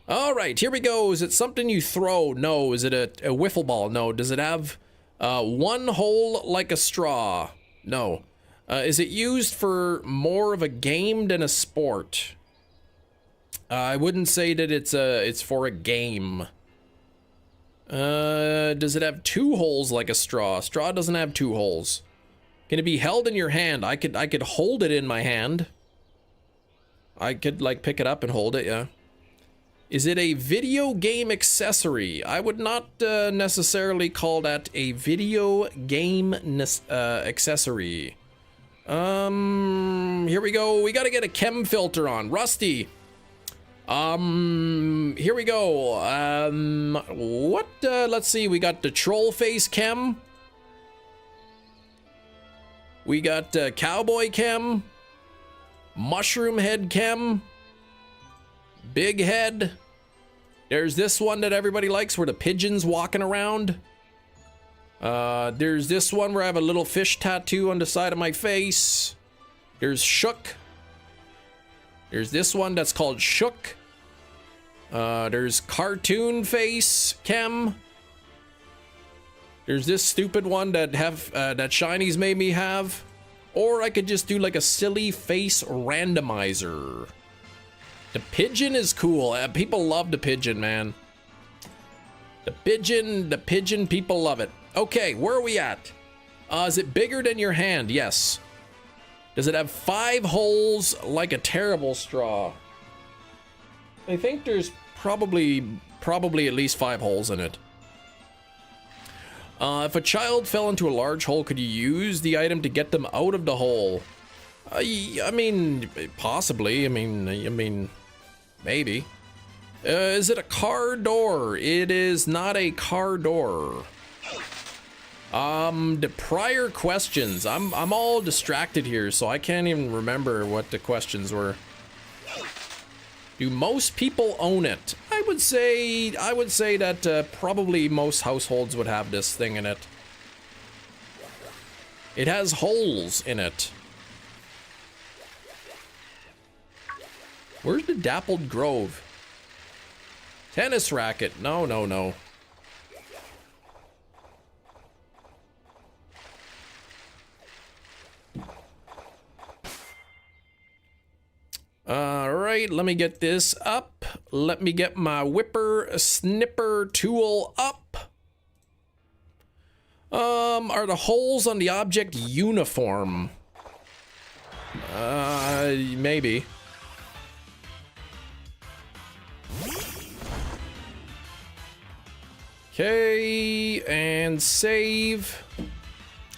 All right, here we go. Is it something you throw? No. Is it a wiffle ball? No. Does it have one hole like a straw? No. Is it used for more of a game than a sport? I wouldn't say that it's for a game. Does it have 2 holes like a straw? Straw doesn't have 2 holes. Can it be held in your hand? I could hold it in my hand. I could like pick it up and hold it, yeah. Is it a video game accessory? I would not necessarily call that a video game accessory. Here we go. We gotta get a chem filter on. Rusty. Here we go. Let's see. We got the troll face chem. We got cowboy chem. Mushroom head chem. Big head. There's this one that everybody likes where the pigeon's walking around. There's this one where I have a little fish tattoo on the side of my face. There's shook. There's this one that's called shook. There's cartoon face chem. There's this stupid one that that Shinies made me have. Or I could just do like a silly face randomizer. The pigeon is cool. People love the pigeon, man. The pigeon, people love it. Okay, where are we at? Is it bigger than your hand? Yes. Does it have 5 holes like a terrible straw? I think there's probably at least 5 holes in it. If a child fell into a large hole, could you use the item to get them out of the hole? I mean, possibly. I mean, maybe. Is it a car door? It is not a car door. The prior questions. I'm all distracted here, so I can't even remember what the questions were. Do most people own it? I would say that probably most households would have this thing in it. It has holes in it. Where's the Dappled Grove? Tennis racket. No. All right, let me get this up. Let me get my whipper snipper tool up. Are the holes on the object uniform? Maybe. Okay, and save.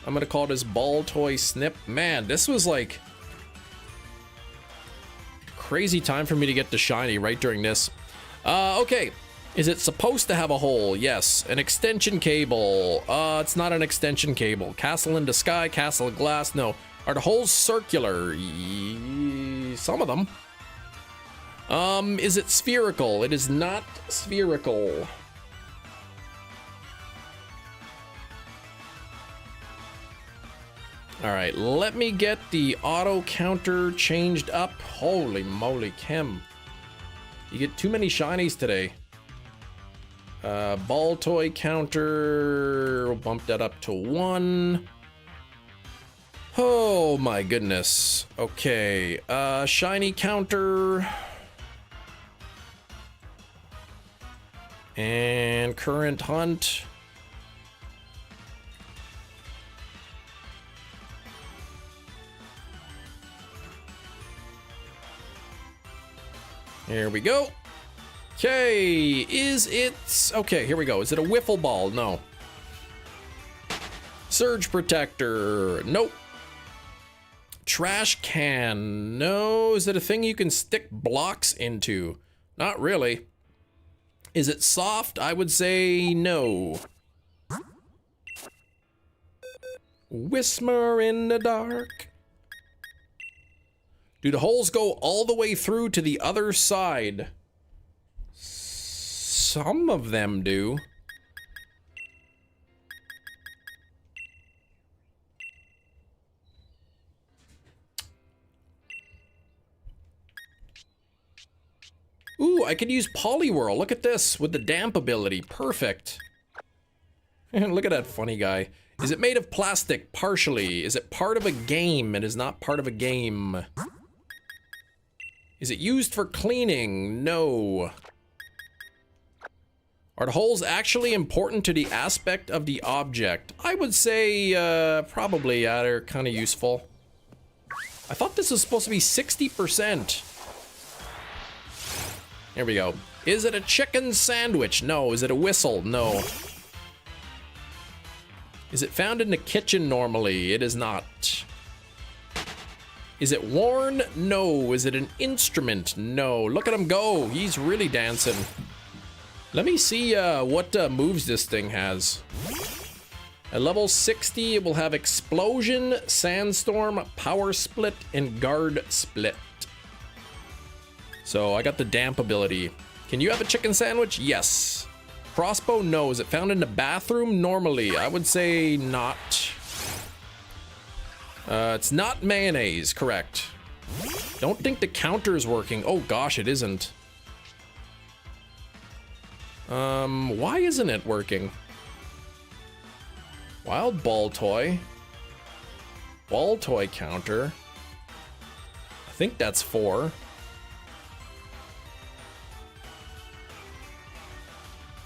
I'm gonna call this ball toy snip. Man, this was like crazy time for me to get the shiny right during this. Okay, Is it supposed to have a hole? Yes. An extension cable. It's not an extension cable. Castle in the sky, castle of glass. No. Are the holes circular? Some of them. Is it spherical? It is not spherical. All right, let me get the auto counter changed up. Holy moly, Kim. You get too many shinies today. Ball toy counter, we'll bump that up to 1. Oh my goodness. Okay, shiny counter. And current hunt. Here we go. Okay, is it... Okay, here we go. Is it a wiffle ball? No. Surge protector. Nope. Trash can. No. Is it a thing you can stick blocks into? Not really. Is it soft? I would say no. Whisper in the dark. Do the holes go all the way through to the other side? Some of them do. Ooh, I could use Poliwhirl. Look at this with the damp ability. Perfect. And look at that funny guy. Is it made of plastic? Partially. Is it part of a game? It is not part of a game. Is it used for cleaning? No. Are the holes actually important to the aspect of the object? I would say, probably, yeah, they're kind of useful. I thought this was supposed to be 60%. Here we go. Is it a chicken sandwich? No. Is it a whistle? No. Is it found in the kitchen normally? It is not. Is it worn? No. Is it an instrument? No. Look at him go. He's really dancing. Let me see what moves this thing has. At level 60, it will have Explosion, Sandstorm, Power Split, and Guard Split. So I got the damp ability. Can you have a chicken sandwich? Yes. Crossbow? No. Is it found in the bathroom? Normally. I would say not. It's not mayonnaise, correct. Don't think the counter is working. Oh gosh, it isn't. Why isn't it working? Wild ball toy. Ball toy counter. I think that's 4.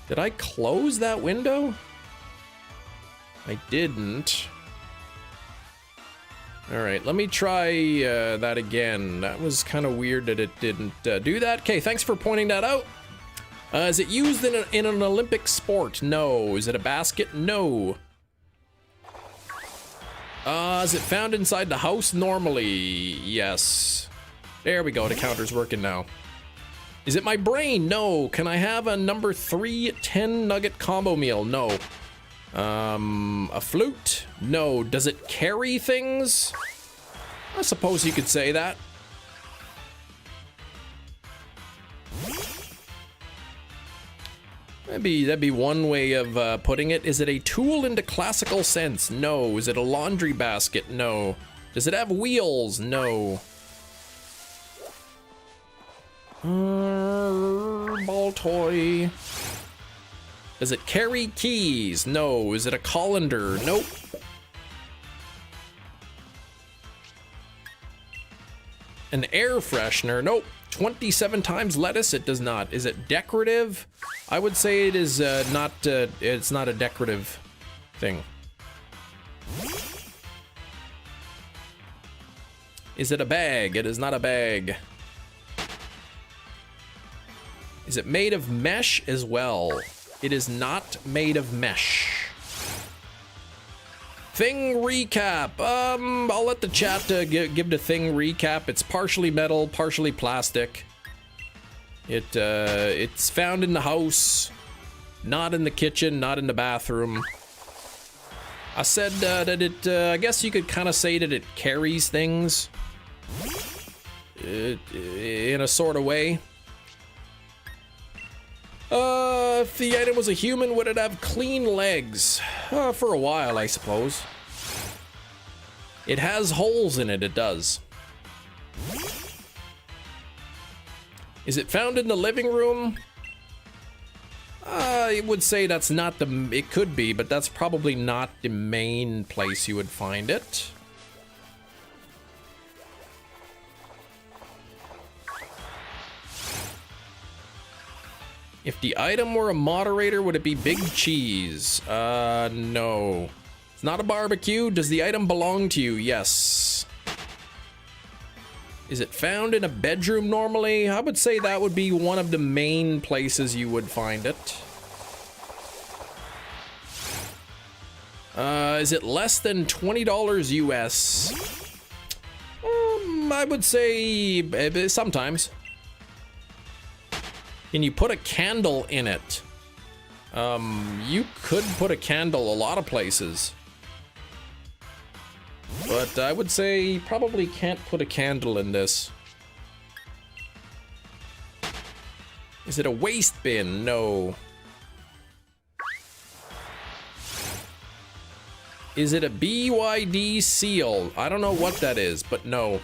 Did I close that window? I didn't. All right, let me try that again. That was kind of weird that it didn't do that. Okay, thanks for pointing that out. Is it used in an Olympic sport? No. Is it a basket? No. Is it found inside the house? Normally, yes. There we go, the counter's working now. Is it my brain? No. Can I have a number 3 10 nugget combo meal? No. A flute? No. Does it carry things? I suppose you could say that. That'd be one way of putting it. Is it a tool in the classical sense? No. Is it a laundry basket? No. Does it have wheels? No. Ball toy. Does it carry keys? No. Is it a colander? Nope. An air freshener? Nope. 27 times lettuce? It does not. Is it decorative? I would say it is not. It's not a decorative thing. Is it a bag? It is not a bag. Is it made of mesh as well? It is not made of mesh. Thing recap. I'll let the chat give the thing recap. It's partially metal, partially plastic. It's found in the house, not in the kitchen, not in the bathroom. I said that it, I guess you could kind of say that it carries things in a sort of way. If the item was a human, would it have clean legs? For a while, I suppose. It has holes in it, it does. Is it found in the living room? I would say that's not the... It could be, but that's probably not the main place you would find it. If the item were a moderator, would it be big cheese? No. It's not a barbecue. Does the item belong to you? Yes. Is it found in a bedroom normally? I would say that would be one of the main places you would find it. Is it less than $20 US? I would say sometimes. Can you put a candle in it? You could put a candle a lot of places. But I would say you probably can't put a candle in this. Is it a waste bin? No. Is it a BYD seal? I don't know what that is, but no.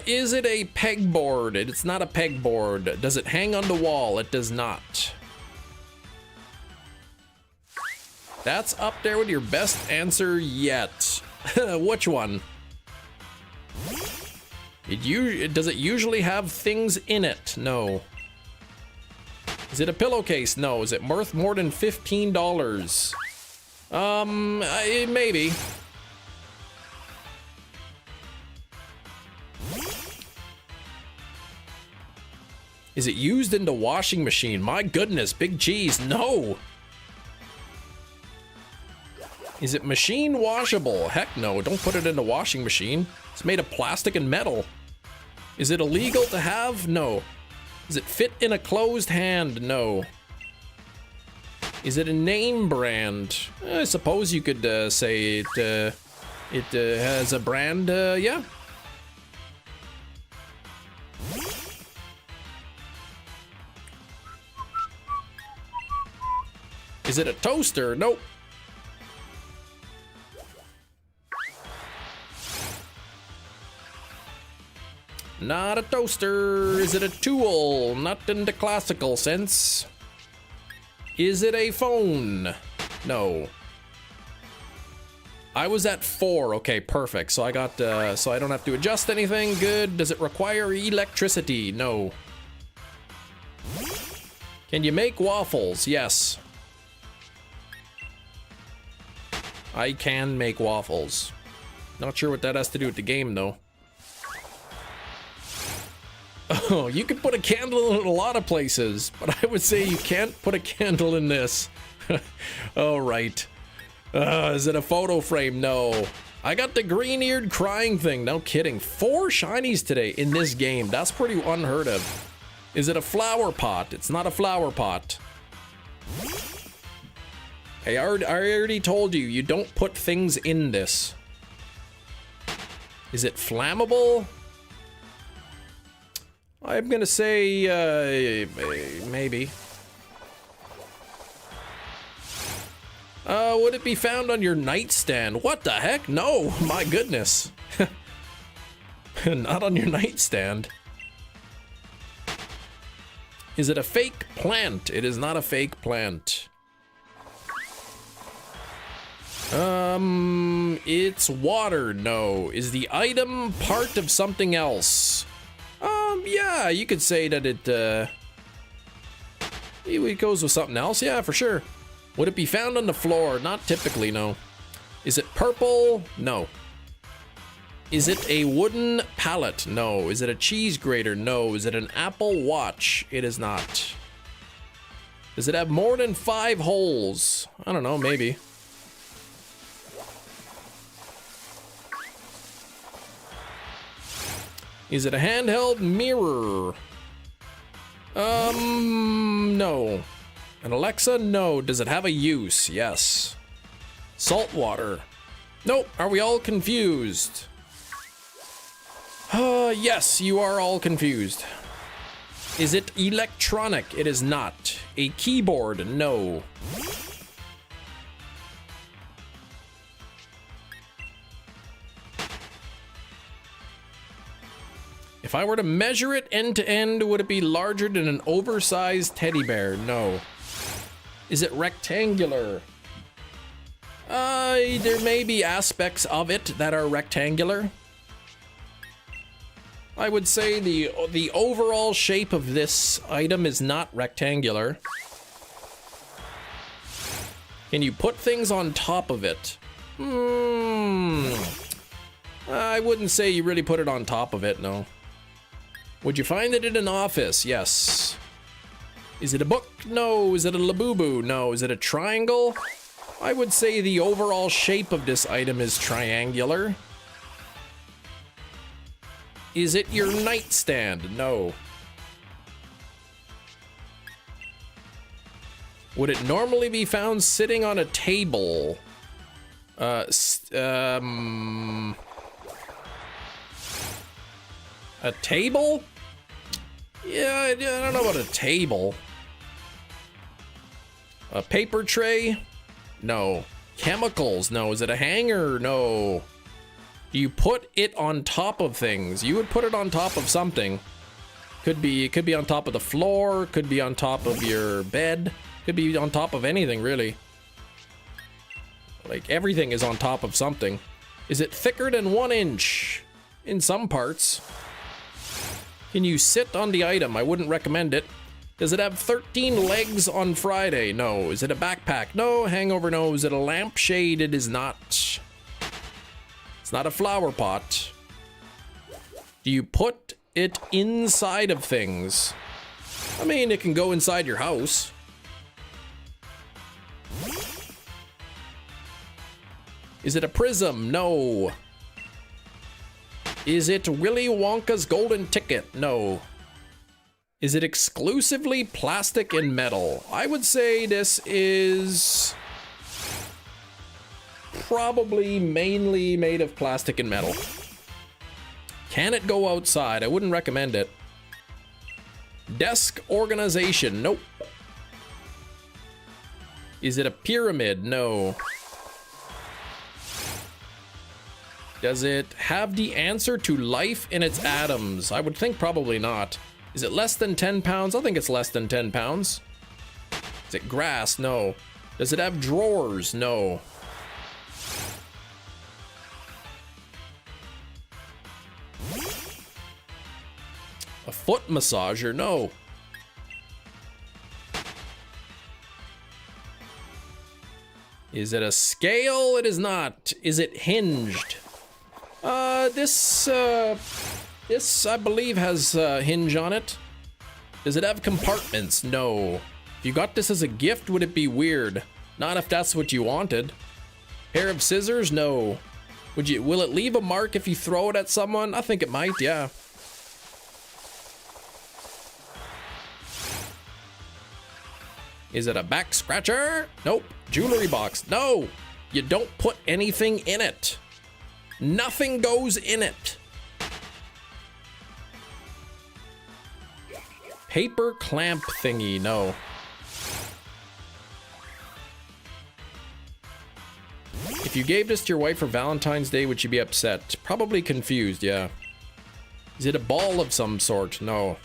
Is it a pegboard? It's not a pegboard. Does it hang on the wall? It does not. That's up there with your best answer yet. Which one? Does it usually have things in it? No. Is it a pillowcase? No. Is it worth more than $15? Maybe. Is it used in the washing machine? My goodness, big cheese. No. Is it machine washable? Heck no, don't put it in the washing machine. It's made of plastic and metal. Is it illegal to have? No. Does it fit in a closed hand? No. Is it a name brand? I suppose you could say it has a brand, yeah. Is it a toaster? Nope. Not a toaster. Is it a tool? Not in the classical sense. Is it a phone? No. I was at 4. Okay, perfect. So I got, so I don't have to adjust anything. Good. Does it require electricity? No. Can you make waffles? Yes. I can make waffles. Not sure what that has to do with the game, though. Oh, you could put a candle in a lot of places, but I would say you can't put a candle in this. All right. Is it a photo frame? No. I got the green-eared crying thing. No kidding. 4 shinies today in this game. That's pretty unheard of. Is it a flower pot? It's not a flower pot. Hey, I already told you, you don't put things in this. Is it flammable? I'm gonna say, maybe. Would it be found on your nightstand? What the heck? No, my goodness. Not on your nightstand. Is it a fake plant? It is not a fake plant. It's water. No. Is the item part of something else? Yeah, you could say that it goes with something else. Yeah, for sure. Would it be found on the floor? Not typically, no. Is it purple? No. Is it a wooden pallet? No. Is it a cheese grater? No. Is it an Apple Watch? It is not. Does it have more than 5 holes? I don't know, maybe. Is it a handheld mirror? No. An Alexa? No. Does it have a use? Yes. Salt water? Nope. Are we all confused? Yes, you are all confused. Is it electronic? It is not. A keyboard? No. If I were to measure it end to end, would it be larger than an oversized teddy bear? No. Is it rectangular? There may be aspects of it that are rectangular. I would say the overall shape of this item is not rectangular. Can you put things on top of it? I wouldn't say you really put it on top of it, no. Would you find it in an office? Yes. Is it a book? No. Is it a labubu? No. Is it a triangle? I would say the overall shape of this item is triangular. Is it your nightstand? No. Would it normally be found sitting on a table? A table? Yeah, I don't know about a table. A paper tray? No. Chemicals? No. Is it a hanger? No. Do you put it on top of things? You would put it on top of something. It could be on top of the floor, could be on top of your bed, could be on top of anything, really. Like, everything is on top of something. Is it thicker than 1 inch? In some parts. Can you sit on the item? I wouldn't recommend it. Does it have 13 legs on Friday? No. Is it a backpack? No. Hangover? No. Is it a lampshade? It is not. It's not a flower pot. Do you put it inside of things? I mean, it can go inside your house. Is it a prism? No. Is it Willy Wonka's golden ticket? No. Is it exclusively plastic and metal? I would say this is probably mainly made of plastic and metal. Can it go outside? I wouldn't recommend it. Desk organization? Nope. Is it a pyramid? No. Does it have the answer to life in its atoms? I would think probably not. Is it less than 10 pounds? I think it's less than 10 pounds. Is it grass? No. Does it have drawers? No. A foot massager? No. Is it a scale? It is not. Is it hinged? This I believe has a hinge on it. Does it have compartments? No. If you got this as a gift, would it be weird? Not if that's what you wanted. Pair of scissors? No. Will it leave a mark if you throw it at someone? I think it might, yeah. Is it a back scratcher? Nope. Jewelry box? No. You don't put anything in it. Nothing goes in it. Paper clamp thingy? No. If you gave this to your wife for Valentine's Day, would she be upset? Probably confused, yeah. Is it a ball of some sort? No.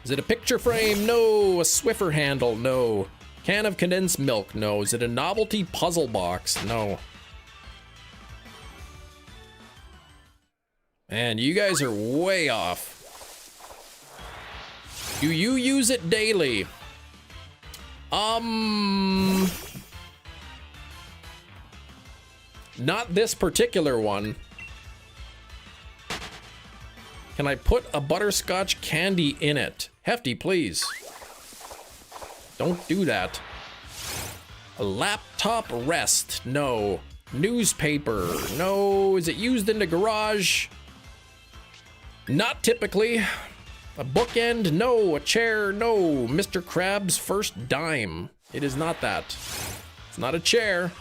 Is it a picture frame? No. A Swiffer handle? No. Can of condensed milk? No. Is it a novelty puzzle box? No. Man, you guys are way off. Do you use it daily? Not this particular one. Can I put a butterscotch candy in it? Hefty, please. Don't do that. A laptop rest? No. Newspaper, no. Is it used in the garage? Not typically. A bookend, no. A chair, no. Mr. Krabs' first dime. It is not that. It's not a chair.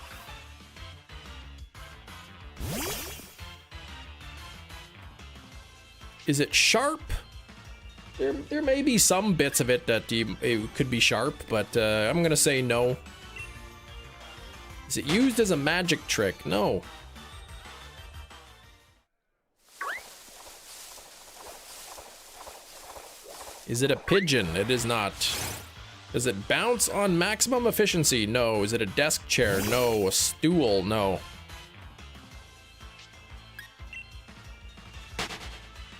Is it sharp? There may be some bits of it that it could be sharp, but I'm gonna say no. Is it used as a magic trick? No. Is it a pigeon? It is not. Does it bounce on maximum efficiency? No. Is it a desk chair? No. A stool? No.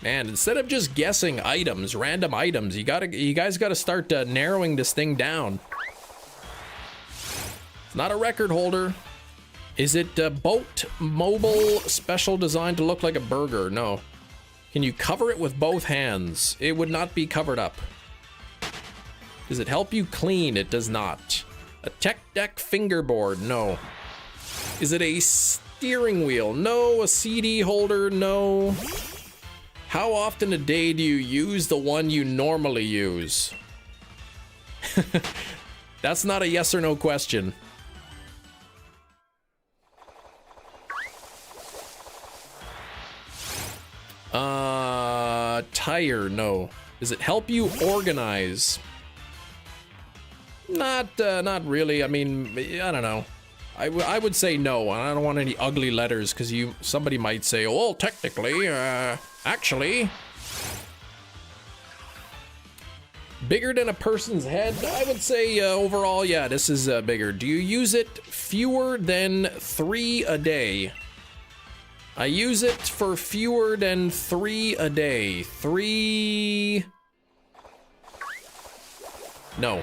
Man, instead of just guessing items, random items, you guys gotta start narrowing this thing down. It's not a record holder. Is it a boat mobile special designed to look like a burger? No. Can you cover it with both hands? It would not be covered up. Does it help you clean? It does not. A tech deck fingerboard? No. Is it a steering wheel? No. A CD holder? No. How often a day do you use the one you normally use? That's not a yes or no question. Tire? No. Does it help you organize? Not really. I mean, I don't know. I would say no. I don't want any ugly letters because somebody might say, well, technically, actually. Bigger than a person's head? I would say overall, yeah, this is bigger. Do you use it fewer than 3 a day? I use it for fewer than 3 a day. 3... No.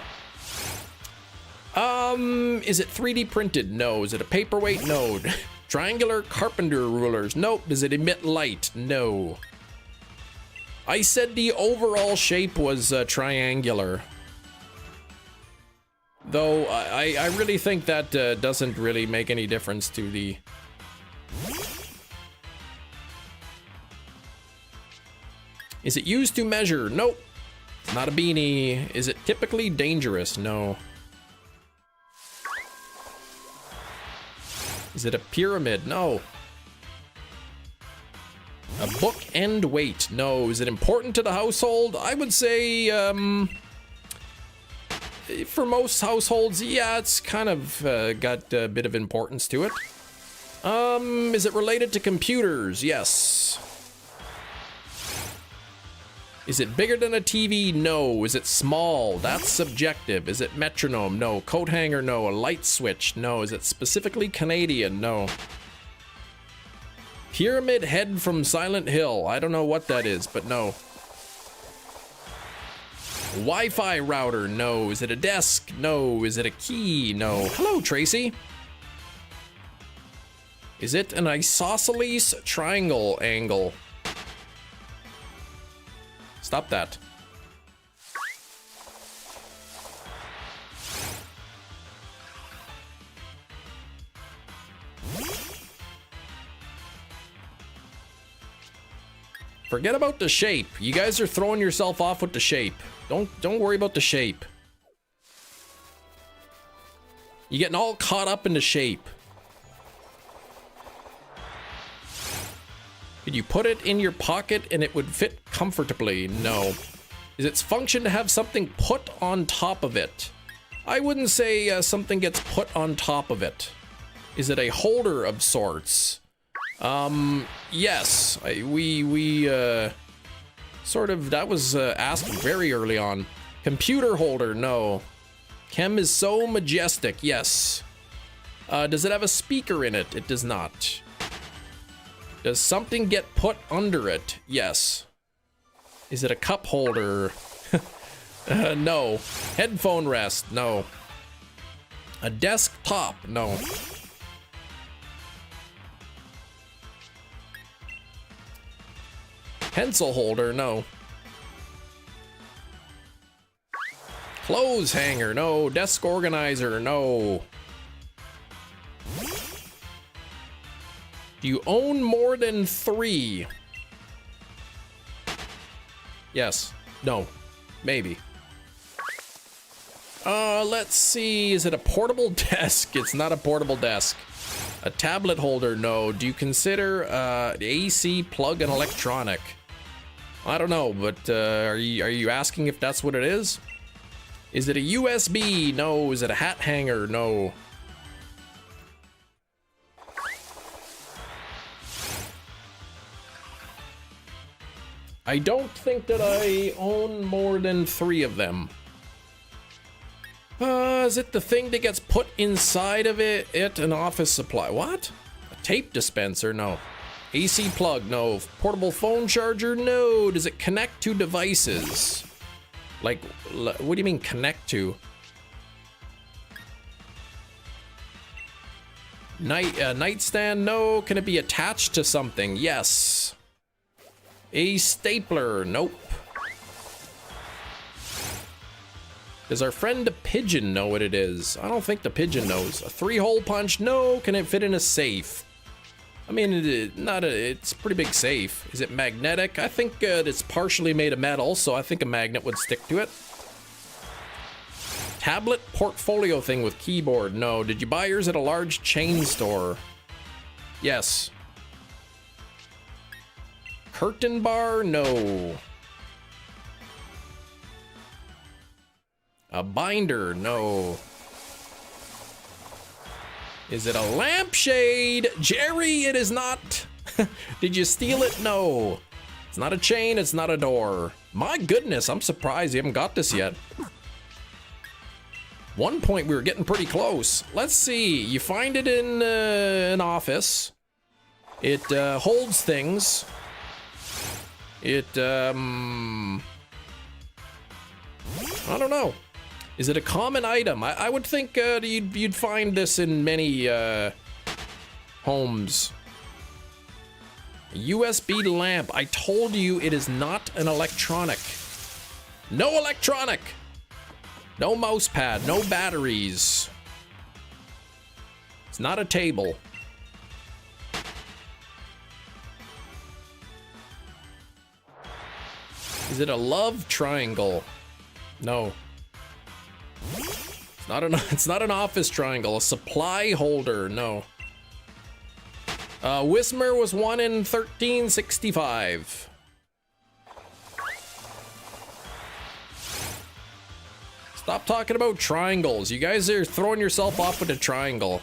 Is it 3D printed? No. Is it a paperweight? No. Triangular carpenter rulers? Nope. Does it emit light? No. I said the overall shape was triangular. Though I really think that doesn't really make any difference to the... Is it used to measure? Nope. It's not a beanie. Is it typically dangerous? No. Is it a pyramid? No. A book and weight? No. Is it important to the household? I would say, for most households, yeah, it's kind of got a bit of importance to it. Is it related to computers? Yes. Is it bigger than a TV? No. Is it small? That's subjective. Is it metronome? No. Coat hanger? No. A light switch? No. Is it specifically Canadian? No. Pyramid head from Silent Hill. I don't know what that is, but no. Wi-Fi router? No. Is it a desk? No. Is it a key? No. Hello, Tracy. Is it an isosceles triangle angle? Stop that. Forget about the shape. You guys are throwing yourself off with the shape. Don't worry about the shape. You're getting all caught up in the shape. Could you put it in your pocket and it would fit comfortably? No. Is its function to have something put on top of it? I wouldn't say something gets put on top of it. Is it a holder of sorts? Yes. We sort of, that was asked very early on. Computer holder? No. Chem is so majestic? Yes. Does it have a speaker in it? It does not. Does something get put under it? Yes. Is it a cup holder? No. Headphone rest? No. A desktop? No. Pencil holder? No. Clothes hanger? No. Desk organizer? No. Do you own more than 3? Yes. No. Maybe. Let's see. Is it a portable desk? It's not a portable desk. A tablet holder? No. Do you consider AC plug and electronic? I don't know, but are you asking if that's what it is? Is it a USB? No. Is it a hat hanger? No. I don't think that I own more than 3 of them. Is it the thing that gets put inside of it? An office supply. What? A tape dispenser? No. AC plug? No. Portable phone charger? No. Does it connect to devices? Like, what do you mean connect to? Nightstand? No. Can it be attached to something? Yes. A stapler? Nope. Does our friend the pigeon know what it is? I don't think the pigeon knows. A 3-hole punch? No. Can it fit in a safe? I mean, it's a pretty big safe. Is it magnetic? I think it's partially made of metal, so I think a magnet would stick to it. Tablet portfolio thing with keyboard? No. Did you buy yours at a large chain store? Yes. Curtain bar? No. A binder? No. Is it a lampshade? Jerry, it is not. Did you steal it? No. It's not a chain, it's not a door. My goodness, I'm surprised you haven't got this yet. One point we were getting pretty close. Let's see, you find it in an office. It holds things. It, I don't know. Is it a common item? I would think you'd find this in many homes. A USB lamp. I told you it is not an electronic. No electronic. No mouse pad. No batteries. It's not a table. Is it a love triangle? No. It's not an office triangle. A supply holder? No. Wismer was won in 1365. Stop talking about triangles. You guys are throwing yourself off with a triangle.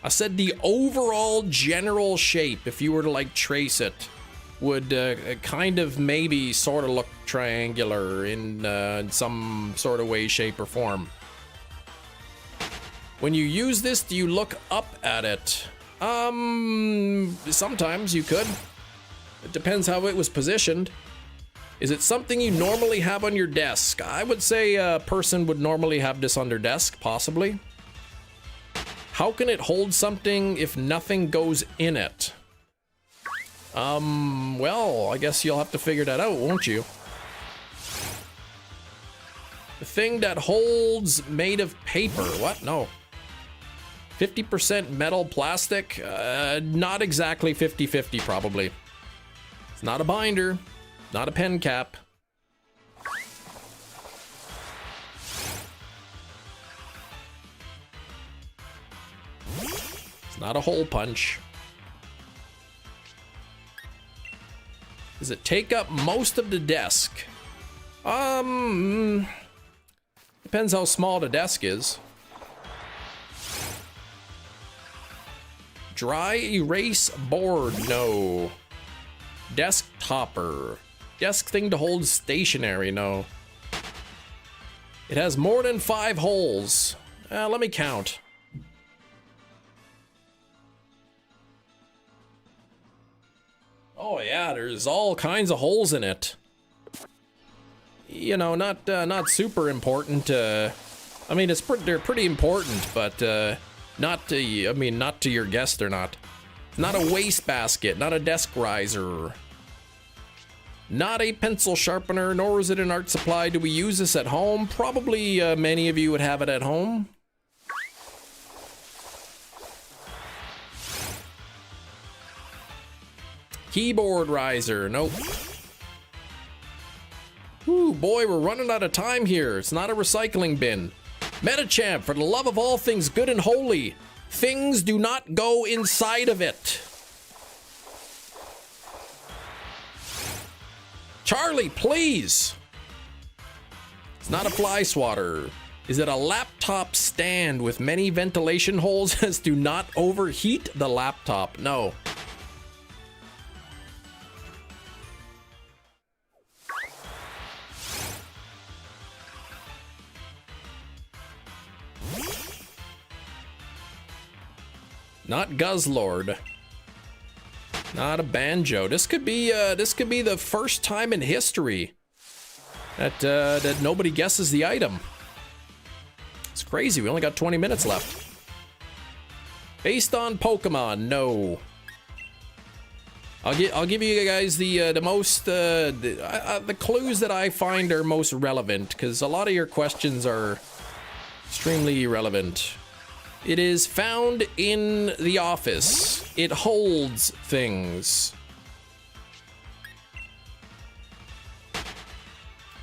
I said the overall general shape, if you were to like trace it, would kind of maybe sort of look triangular in some sort of way, shape, or form. When you use this, do you look up at it? Sometimes you could. It depends how it was positioned. Is it something you normally have on your desk? I would say a person would normally have this on their desk, possibly. How can it hold something if nothing goes in it? Well, I guess you'll have to figure that out, won't you? The thing that holds made of paper. What? No. 50% metal plastic? Not exactly 50-50, probably. It's not a binder. Not a pen cap. It's not a hole punch. Does it take up most of the desk? Depends how small the desk is. Dry erase board? No. Desk topper. Desk thing to hold stationery? No. It has more than 5 holes. Let me count. Oh yeah, there's all kinds of holes in it. You know, not super important. I mean, they're pretty important, but not to. I mean, not to your guest. They're not. It's not a wastebasket. Not a desk riser. Not a pencil sharpener. Nor is it an art supply. Do we use this at home? Probably. Many of you would have it at home. Keyboard riser, nope. Ooh, boy, we're running out of time here. It's not a recycling bin. Metachamp, for the love of all things good and holy, things do not go inside of it. Charlie, please. It's not a fly swatter. Is it a laptop stand with many ventilation holes as do not overheat the laptop? No. Not Guzzlord. Not a banjo. This could be the first time in history that nobody guesses the item. It's crazy. We only got 20 minutes left. Based on Pokemon, no. I'll give you guys the most the clues that I find are most relevant, because a lot of your questions are extremely irrelevant. It is found in the office. It holds things.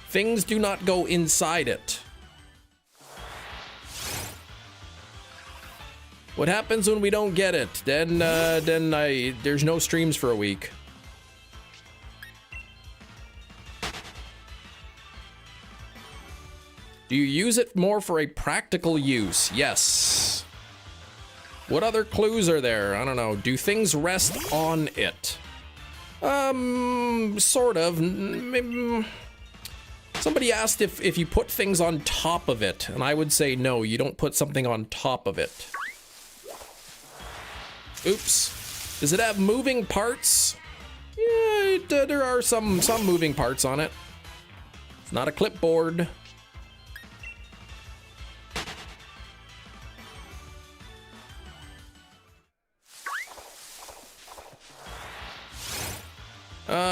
Things do not go inside it. What happens when we don't get it? Then there's no streams for a week. Do you use it more for a practical use? Yes. What other clues are there? I don't know. Do things rest on it? Sort of. Somebody asked if you put things on top of it, and I would say no, you don't put something on top of it. Oops. Does it have moving parts? Yeah, there are some moving parts on it. It's not a clipboard.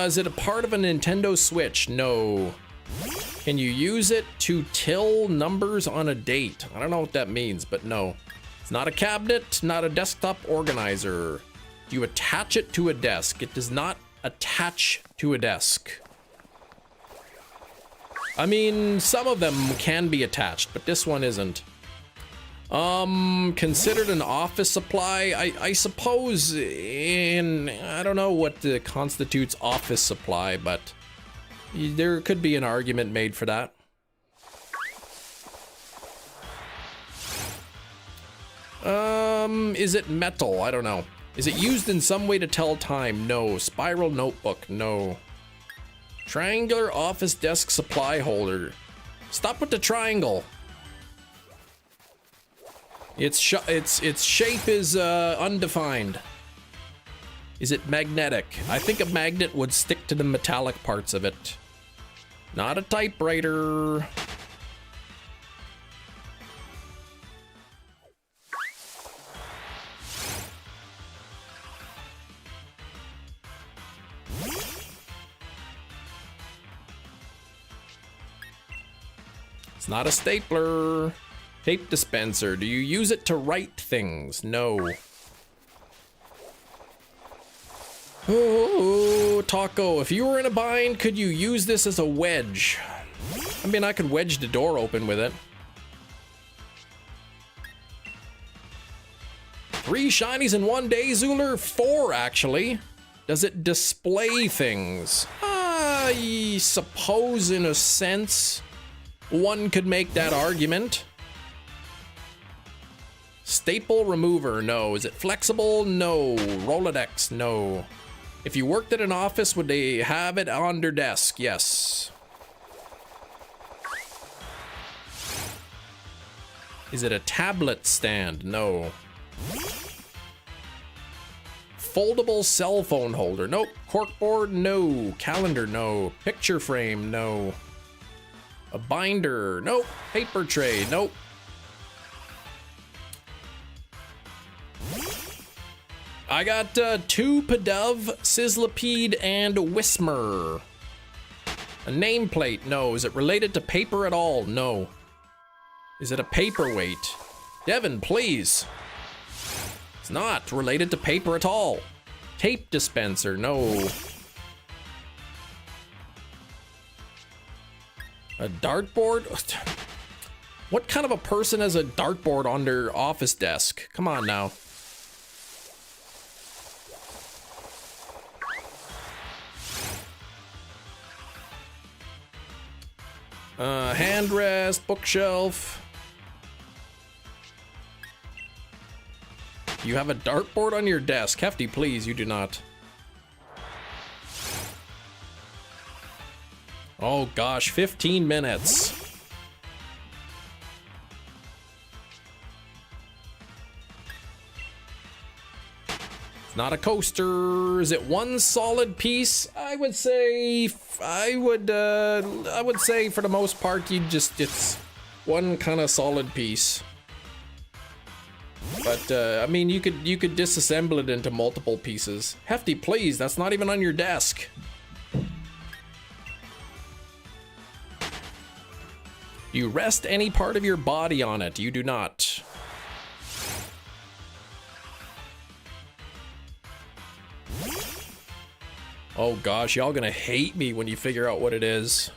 Is it a part of a Nintendo Switch? No. Can you use it to till numbers on a date? I don't know what that means, but no. It's not a cabinet, not a desktop organizer. Do you attach it to a desk? It does not attach to a desk. I mean, some of them can be attached, but this one isn't. Considered an office supply? I suppose I don't know what constitutes office supply, but there could be an argument made for that. Is it metal? I don't know. Is it used in some way to tell time? No. Spiral notebook? No. Triangular office desk supply holder. Stop with the triangle. Its shape is undefined. Is it magnetic? I think a magnet would stick to the metallic parts of it. Not a typewriter. It's not a stapler. Tape dispenser. Do you use it to write things? No. Oh, Taco, if you were in a bind, could you use this as a wedge? I mean, I could wedge the door open with it. 3 shinies in one day, Zooler? 4, actually. Does it display things? I suppose, in a sense, one could make that argument. Staple remover? No. Is it flexible? No. Rolodex? No. If you worked at an office, would they have it on their desk? Yes. Is it a tablet stand? No. Foldable cell phone holder? Nope. Corkboard? No. Calendar? No. Picture frame? No. A binder? Nope. Paper tray? Nope. I got 2 Pidove, Sizzlipede, and Whismer. A nameplate? No. Is it related to paper at all? No. Is it a paperweight? Devin, please. It's not related to paper at all. Tape dispenser, no. A dartboard? What kind of a person has a dartboard on their office desk? Come on now. Handrest, bookshelf. You have a dartboard on your desk. Hefty, please, you do not. Oh gosh, 15 minutes. It's not a coaster. Is it one solid piece? I would say for the most part it's one kind of solid piece. But I mean, you could disassemble it into multiple pieces. Hefty, please, that's not even on your desk. You rest any part of your body on it. You do not. Oh gosh, y'all gonna hate me when you figure out what it is.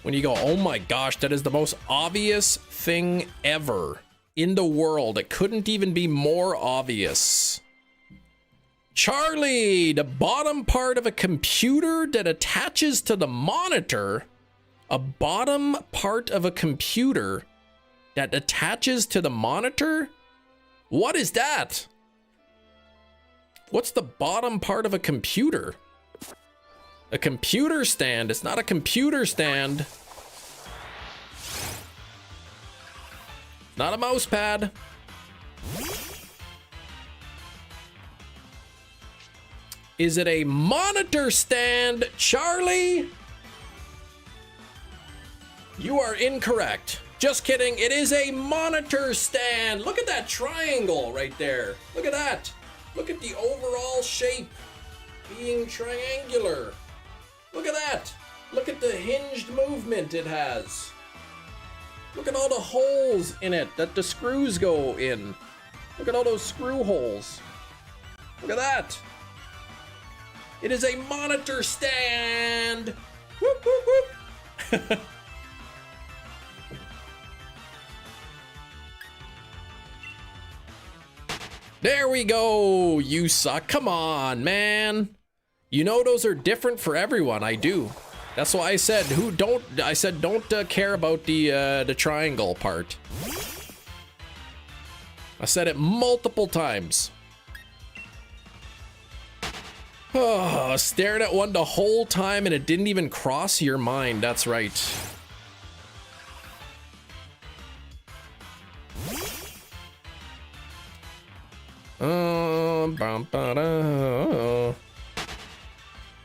When you go, oh my gosh, that is the most obvious thing ever in the world. It couldn't even be more obvious. Charlie, the bottom part of a computer that attaches to the monitor. A bottom part of a computer that attaches to the monitor? What is that? What's the bottom part of a computer? A computer stand. It's not a computer stand. Not a mouse pad. Is it a monitor stand, Charlie? You are incorrect. Just kidding. It is a monitor stand. Look at that triangle right there. Look at that. Look at the overall shape being triangular. Look at that. Look at the hinged movement it has. Look at all the holes in it that the screws go in. Look at all those screw holes. Look at that. It is a monitor stand. Whoop, whoop, whoop. There we go. You suck. Come on, man. You know those are different for everyone. I do. That's why I said don't care about the triangle part. I said it multiple times. Oh, stared at one the whole time and it didn't even cross your mind. That's right.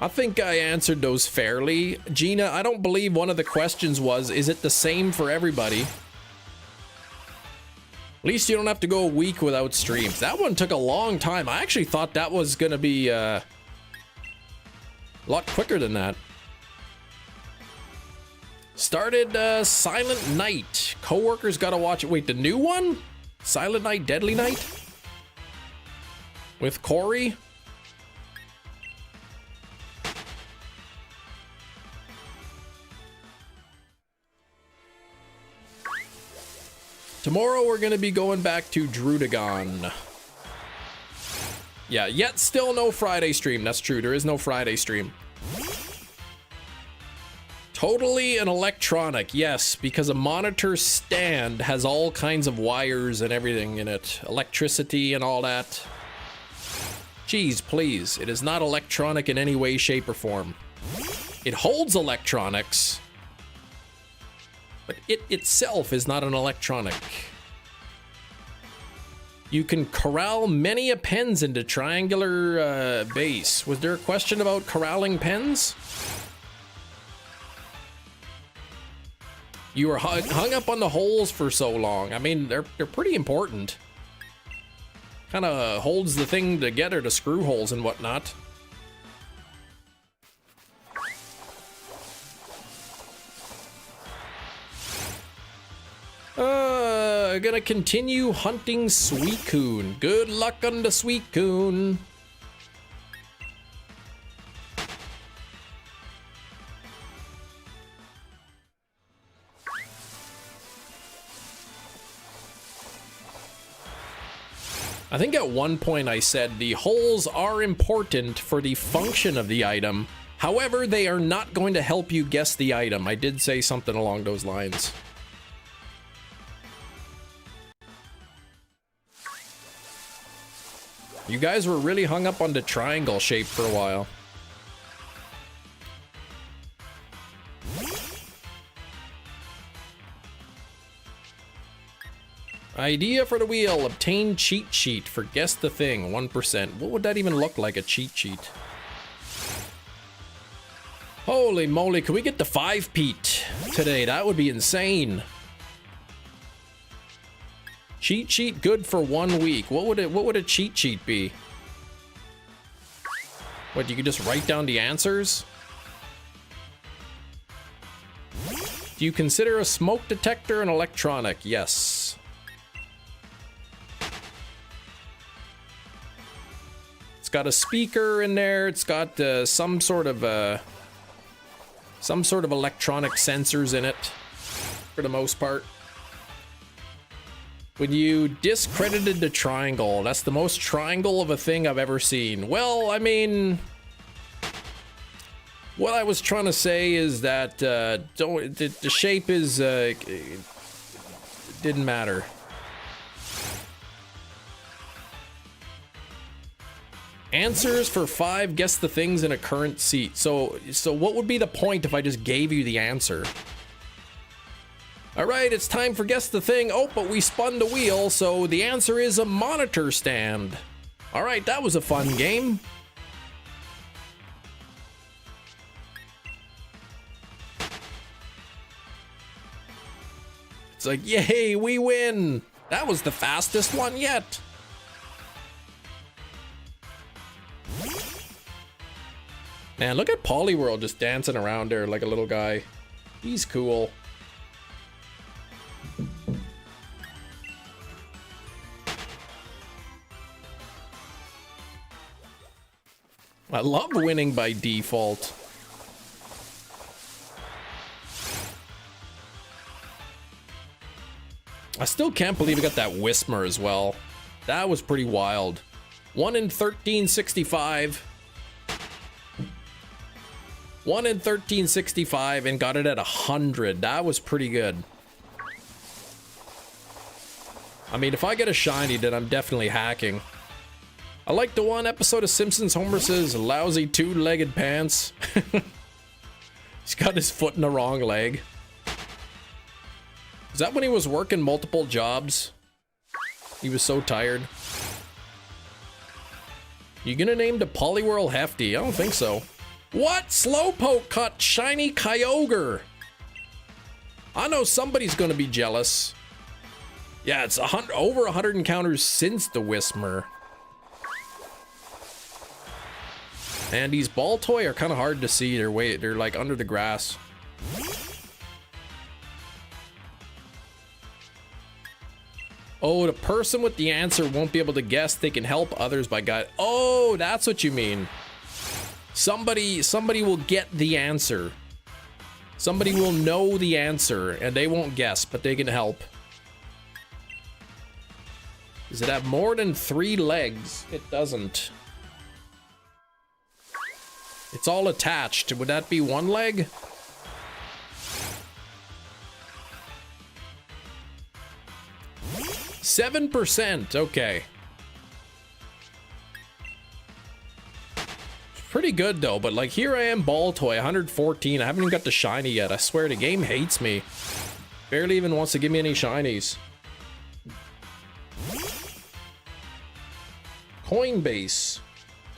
I think I answered those fairly. Gina, I don't believe one of the questions was, is it the same for everybody? At least you don't have to go a week without streams. That one took a long time. I actually thought that was gonna be a lot quicker than that. Started Silent Night. Coworkers gotta watch it. Wait, the new one? Silent Night, Deadly Night? With Corey? Tomorrow we're gonna be going back to Drudagon. Yeah, yet still no Friday stream. That's true, there is no Friday stream. Totally an electronic, yes, because a monitor stand has all kinds of wires and everything in it. Electricity and all that. Geez, please, it is not electronic in any way, shape, or form. It holds electronics, but it itself is not an electronic. You can corral many a pens into triangular base. Was there a question about corralling pens? You were hung up on the holes for so long. I mean, they're pretty important. Kind of holds the thing together, the screw holes and whatnot. Gonna continue hunting Suicune. Good luck on the Suicune. I think at one point I said the holes are important for the function of the item. However, they are not going to help you guess the item. I did say something along those lines. You guys were really hung up on the triangle shape for a while. Idea for the wheel. Obtain cheat sheet for guess the thing. 1%. What would that even look like, a cheat sheet? Holy moly, can we get the 5-peat today? That would be insane. Cheat sheet good for 1 week. What would a cheat sheet be? What, you could just write down the answers? Do you consider a smoke detector an electronic? Yes. It's got a speaker in there. It's got some sort of electronic sensors in it, for the most part. When you discredited the triangle, that's the most triangle of a thing I've ever seen. Well, I mean, what I was trying to say is that the shape is it didn't matter. Answers for 5, guess the things in a current seat. So what would be the point if I just gave you the answer? All right, it's time for guess the thing. Oh, but we spun the wheel, so the answer is a monitor stand. All right, that was a fun game. It's like, yay, we win. That was the fastest one yet. Man, look at Polyworld just dancing around there like a little guy. He's cool. I love winning by default. I still can't believe I got that Whismer as well. That was pretty wild. 1 in 1365. 1 in 1365 and got it at 100. That was pretty good. I mean, if I get a shiny, then I'm definitely hacking. I like the one episode of Simpsons Homer says, lousy two-legged pants. He's got his foot in the wrong leg. Is that when he was working multiple jobs? He was so tired. You gonna name the Poliwhirl Hefty? I don't think so. What? Slowpoke caught shiny Kyogre. I know somebody's gonna be jealous. Yeah, it's over 100 encounters since the Whismer. And these ball toy are kind of hard to see. They're like under the grass. Oh, the person with the answer won't be able to guess. They can help others by guide. Oh, that's what you mean. Somebody will get the answer. Somebody will know the answer and they won't guess, but they can help. Does it have more than 3 legs? It doesn't. It's all attached. Would that be 1 leg? %. Okay. Pretty good though, but like here I am, ball toy, 114. I haven't even got the shiny yet. I swear the game hates me. Barely even wants to give me any shinies. Coinbase.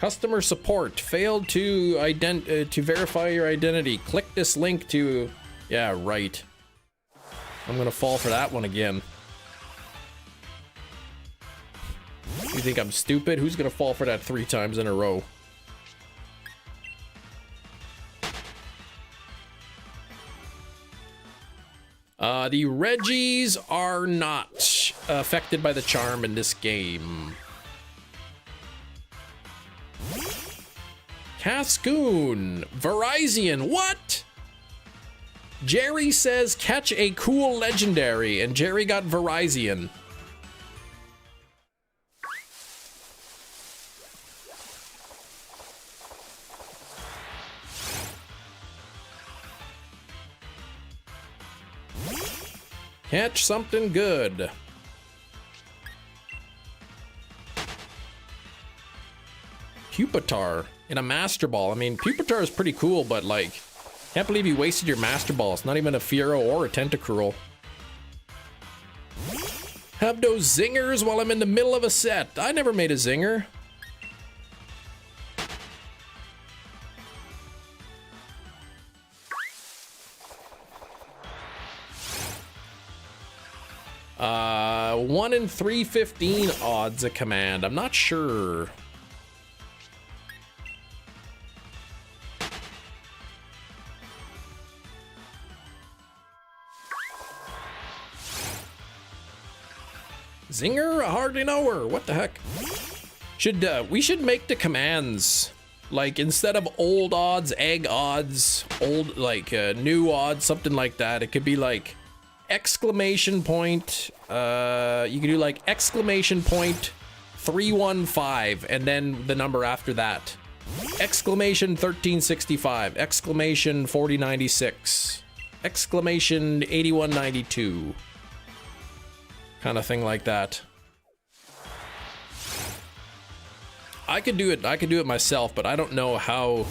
Customer support failed to verify your identity. Click this link to... Yeah, right. I'm gonna fall for that one again. You think I'm stupid? Who's gonna fall for that 3 times in a row? The Reggies are not affected by the charm in this game. Cascoon. Verizon. What? Jerry says catch a cool legendary, and Jerry got Verizon. Catch something good. Pupitar in a Master Ball. I mean, Pupitar is pretty cool, but like, can't believe you wasted your Master Ball. It's not even a Fiero or a Tentacruel. Have those zingers while I'm in the middle of a set. I never made a zinger. Uh, 1 in 315 odds a command. I'm not sure. Zinger? I hardly know her. What the heck? We should make the commands like, instead of old odds, egg odds, old like new odds, something like that. It could be like exclamation point. You could do like exclamation point 315 and then the number after that. Exclamation 1365, exclamation 4096, exclamation 8192. Kind of thing like that. I could do it myself, but I don't know how.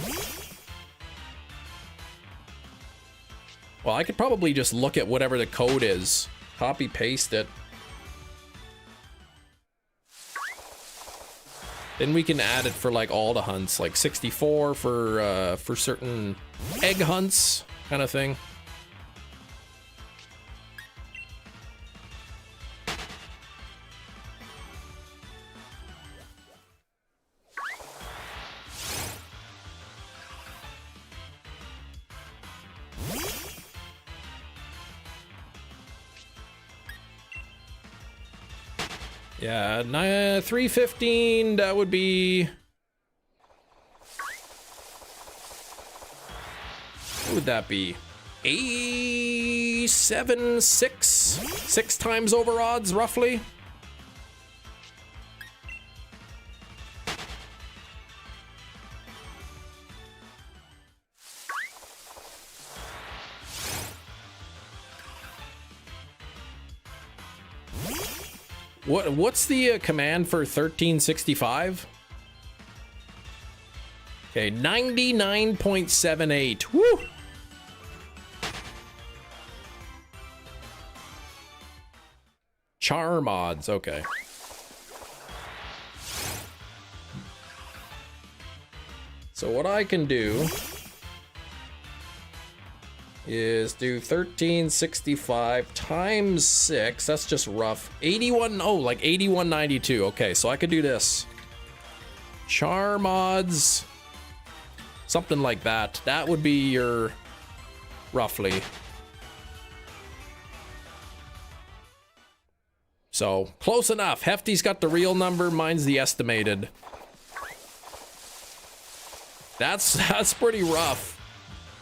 Well, I could probably just look at whatever the code is, copy paste it. Then we can add it for like all the hunts, like 64 for certain egg hunts kind of thing. Yeah, 315, that would be... What would that be? 6 times over odds, roughly? What's the command for 1365? Okay, 99.78. Woo! Charm odds, okay. So what I can do is do 1365 times 6. That's just rough. 81, oh, like 8192. Okay, so I could do this. Charm odds. Something like that. That would be your, roughly. So, close enough. Hefty's got the real number, mine's the estimated. That's pretty rough.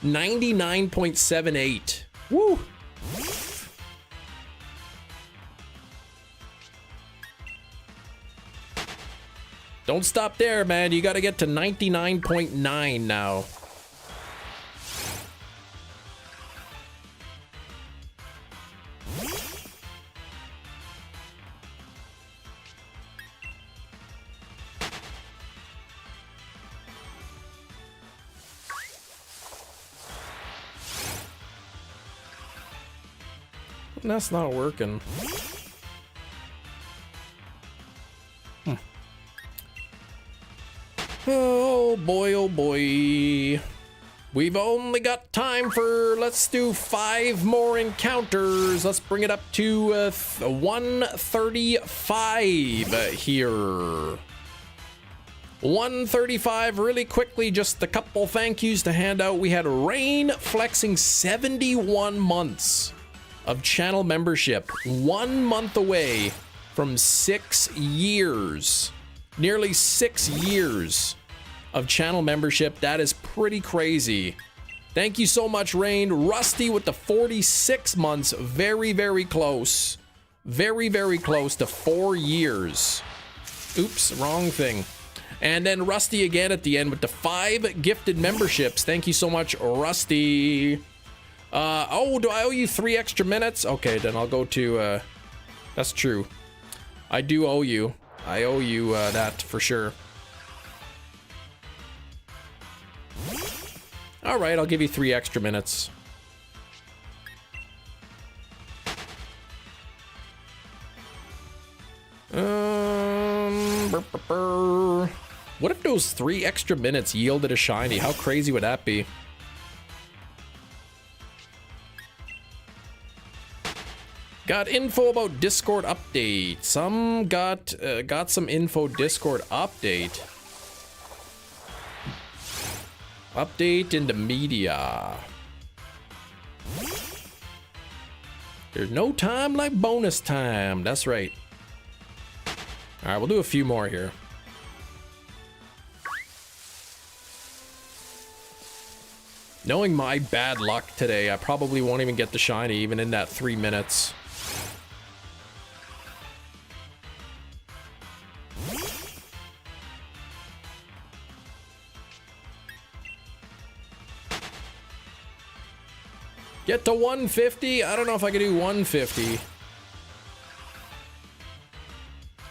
99.78. Woo! Don't stop there, man. You gotta get to 99.9 now. That's not working. Oh boy, oh boy. We've only got time for, let's do 5 more encounters. Let's bring it up to 135 here. 135 really quickly, just a couple thank yous to hand out. We had Rain flexing 71 months of channel membership, 1 month away from 6 years. Nearly 6 years of channel membership. That is pretty crazy. Thank you so much, Rain. Rusty with the 46 months. Very, very close. Very, very close to 4 years. Oops, wrong thing. And then Rusty again at the end with the 5 gifted memberships. Thank you so much, Rusty. Oh, do I owe you 3 extra minutes? Okay, then I'll go to, that's true. I do owe you. I owe you, that for sure. Alright, I'll give you 3 extra minutes. What if those 3 extra minutes yielded a shiny? How crazy would that be? Got info about Discord update. Some got some info Discord update. Update in the media. There's no time like bonus time. That's right. All right, we'll do a few more here. Knowing my bad luck today, I probably won't even get the shiny even in that 3 minutes. Get to 150? I don't know if I can do 150.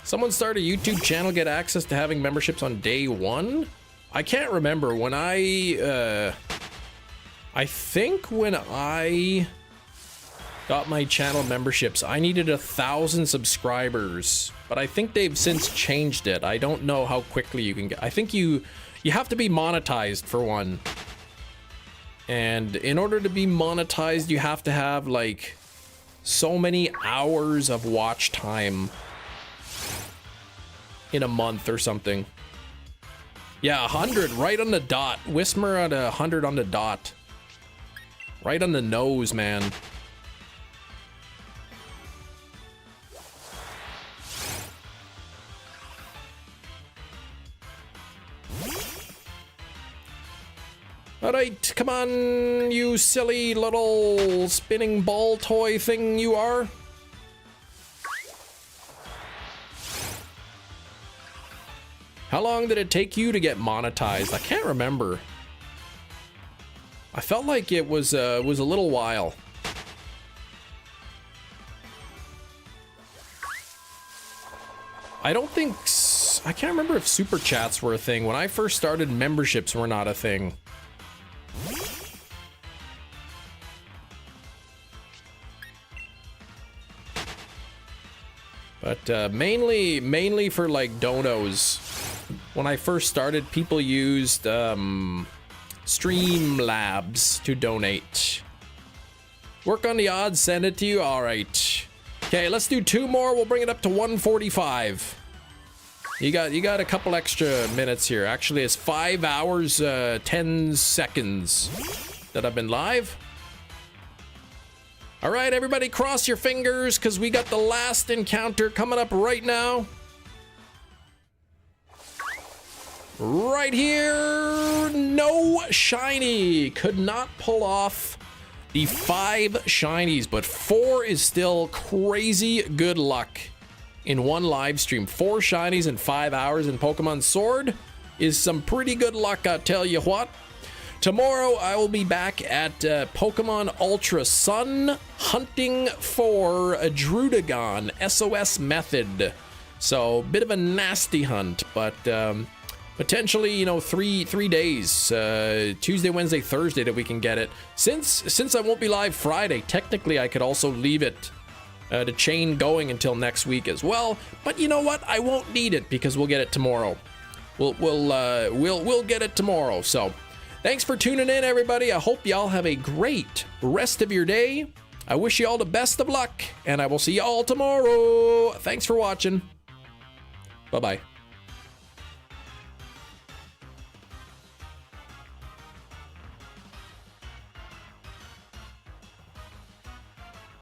Someone start a YouTube channel, get access to having memberships on day 1? I can't remember. When I think when I got my channel memberships, I needed 1,000 subscribers, but I think they've since changed it. I don't know how quickly you can get. I think you have to be monetized for one. And in order to be monetized, you have to have like so many hours of watch time in a month or something. Yeah, 100 right on the dot. Whismer at 100 on the dot. Right on the nose, man. Alright, come on, you silly little spinning ball toy thing you are. How long did it take you to get monetized? I can't remember. I felt like it was a little while. I don't think... I can't remember if super chats were a thing. When I first started, memberships were not a thing. But mainly for like donos. When I first started, people used Streamlabs to donate. Work on the odds, send it to you. All right. Okay, let's do 2 more. We'll bring it up to 145. You got a couple extra minutes here. Actually, it's 5 hours 10 seconds that I've been live. All right, everybody, cross your fingers because we got the last encounter coming up right now. Right here, no shiny. Could not pull off the 5 shinies, but 4 is still crazy good luck in one live stream. 4 shinies in 5 hours in Pokemon Sword is some pretty good luck, I'll tell you what. Tomorrow, I will be back at Pokemon Ultra Sun hunting for a Drudagon SOS method. So, bit of a nasty hunt, but potentially, you know, three days, Tuesday, Wednesday, Thursday that we can get it. Since I won't be live Friday, technically I could also leave it the chain going until next week as well. But you know what? I won't need it because we'll get it tomorrow. We'll get it tomorrow. So, thanks for tuning in, everybody. I hope y'all have a great rest of your day. I wish you all the best of luck, and I will see y'all tomorrow. Thanks for watching. Bye-bye.